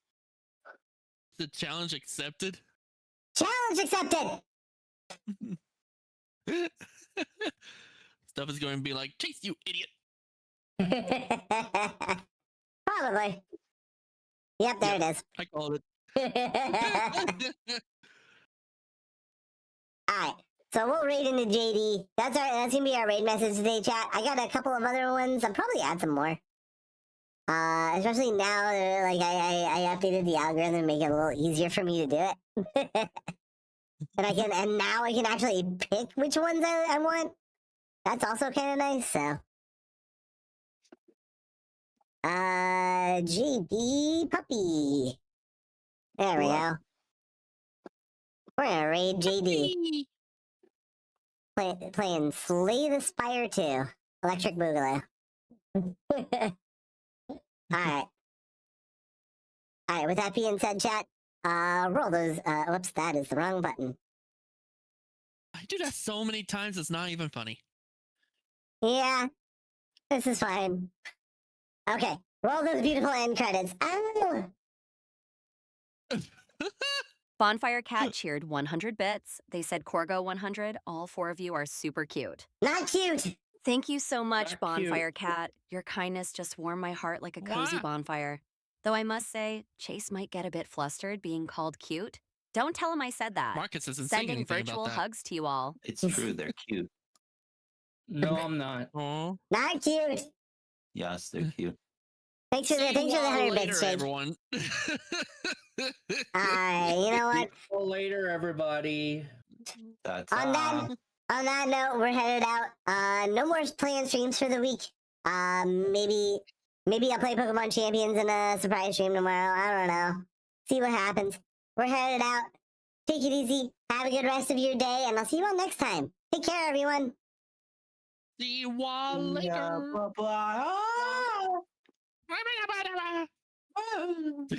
The challenge accepted. Challenge accepted! Stuff is going to be like, chase you, idiot. Probably. Yep, there it is. I called Alright, it. so we'll raid into JD. That's gonna be our raid message today, chat. I got a couple of other ones. I'll probably add some more. Especially now, like I updated the algorithm to make it a little easier for me to do it. and now I can actually pick which ones I want. That's also kind of nice, so. JD Puppy. There we go. We're gonna raid JD. Playing Slay the Spire 2. Electric Boogaloo. Alright. Alright, with that being said, chat, roll those, whoops, that is the wrong button. I do that so many times, it's not even funny. Yeah, This is fine. Okay, roll those beautiful end credits. Oh! Bonfire Cat cheered 100 bits. They said Corgo 100. All 4 of you are super cute. Not cute! Thank you so much, Not cute. Bonfire Cat. Your kindness just warmed my heart like a cozy Wow. bonfire. Though I must say, Chase might get a bit flustered being called cute. Don't tell him I said that. Marcus isn't saying Sending anything virtual about that. hugs to you all. It's true, they're cute. No, I'm not. Aw. Not cute! Yes, they're cute. Thanks for the, See thanks you for the all 100 later, bits, Jake. everyone. Alright, you know what? See you later, everybody. That's On that note, we're headed out. No more playing streams for the week. Maybe I'll play Pokemon Champions in a surprise stream tomorrow. I don't know. See what happens. We're headed out. Take it easy. Have a good rest of your day, and I'll see you all next time. Take care, everyone. See you all later. Yeah, bye-bye. Bye.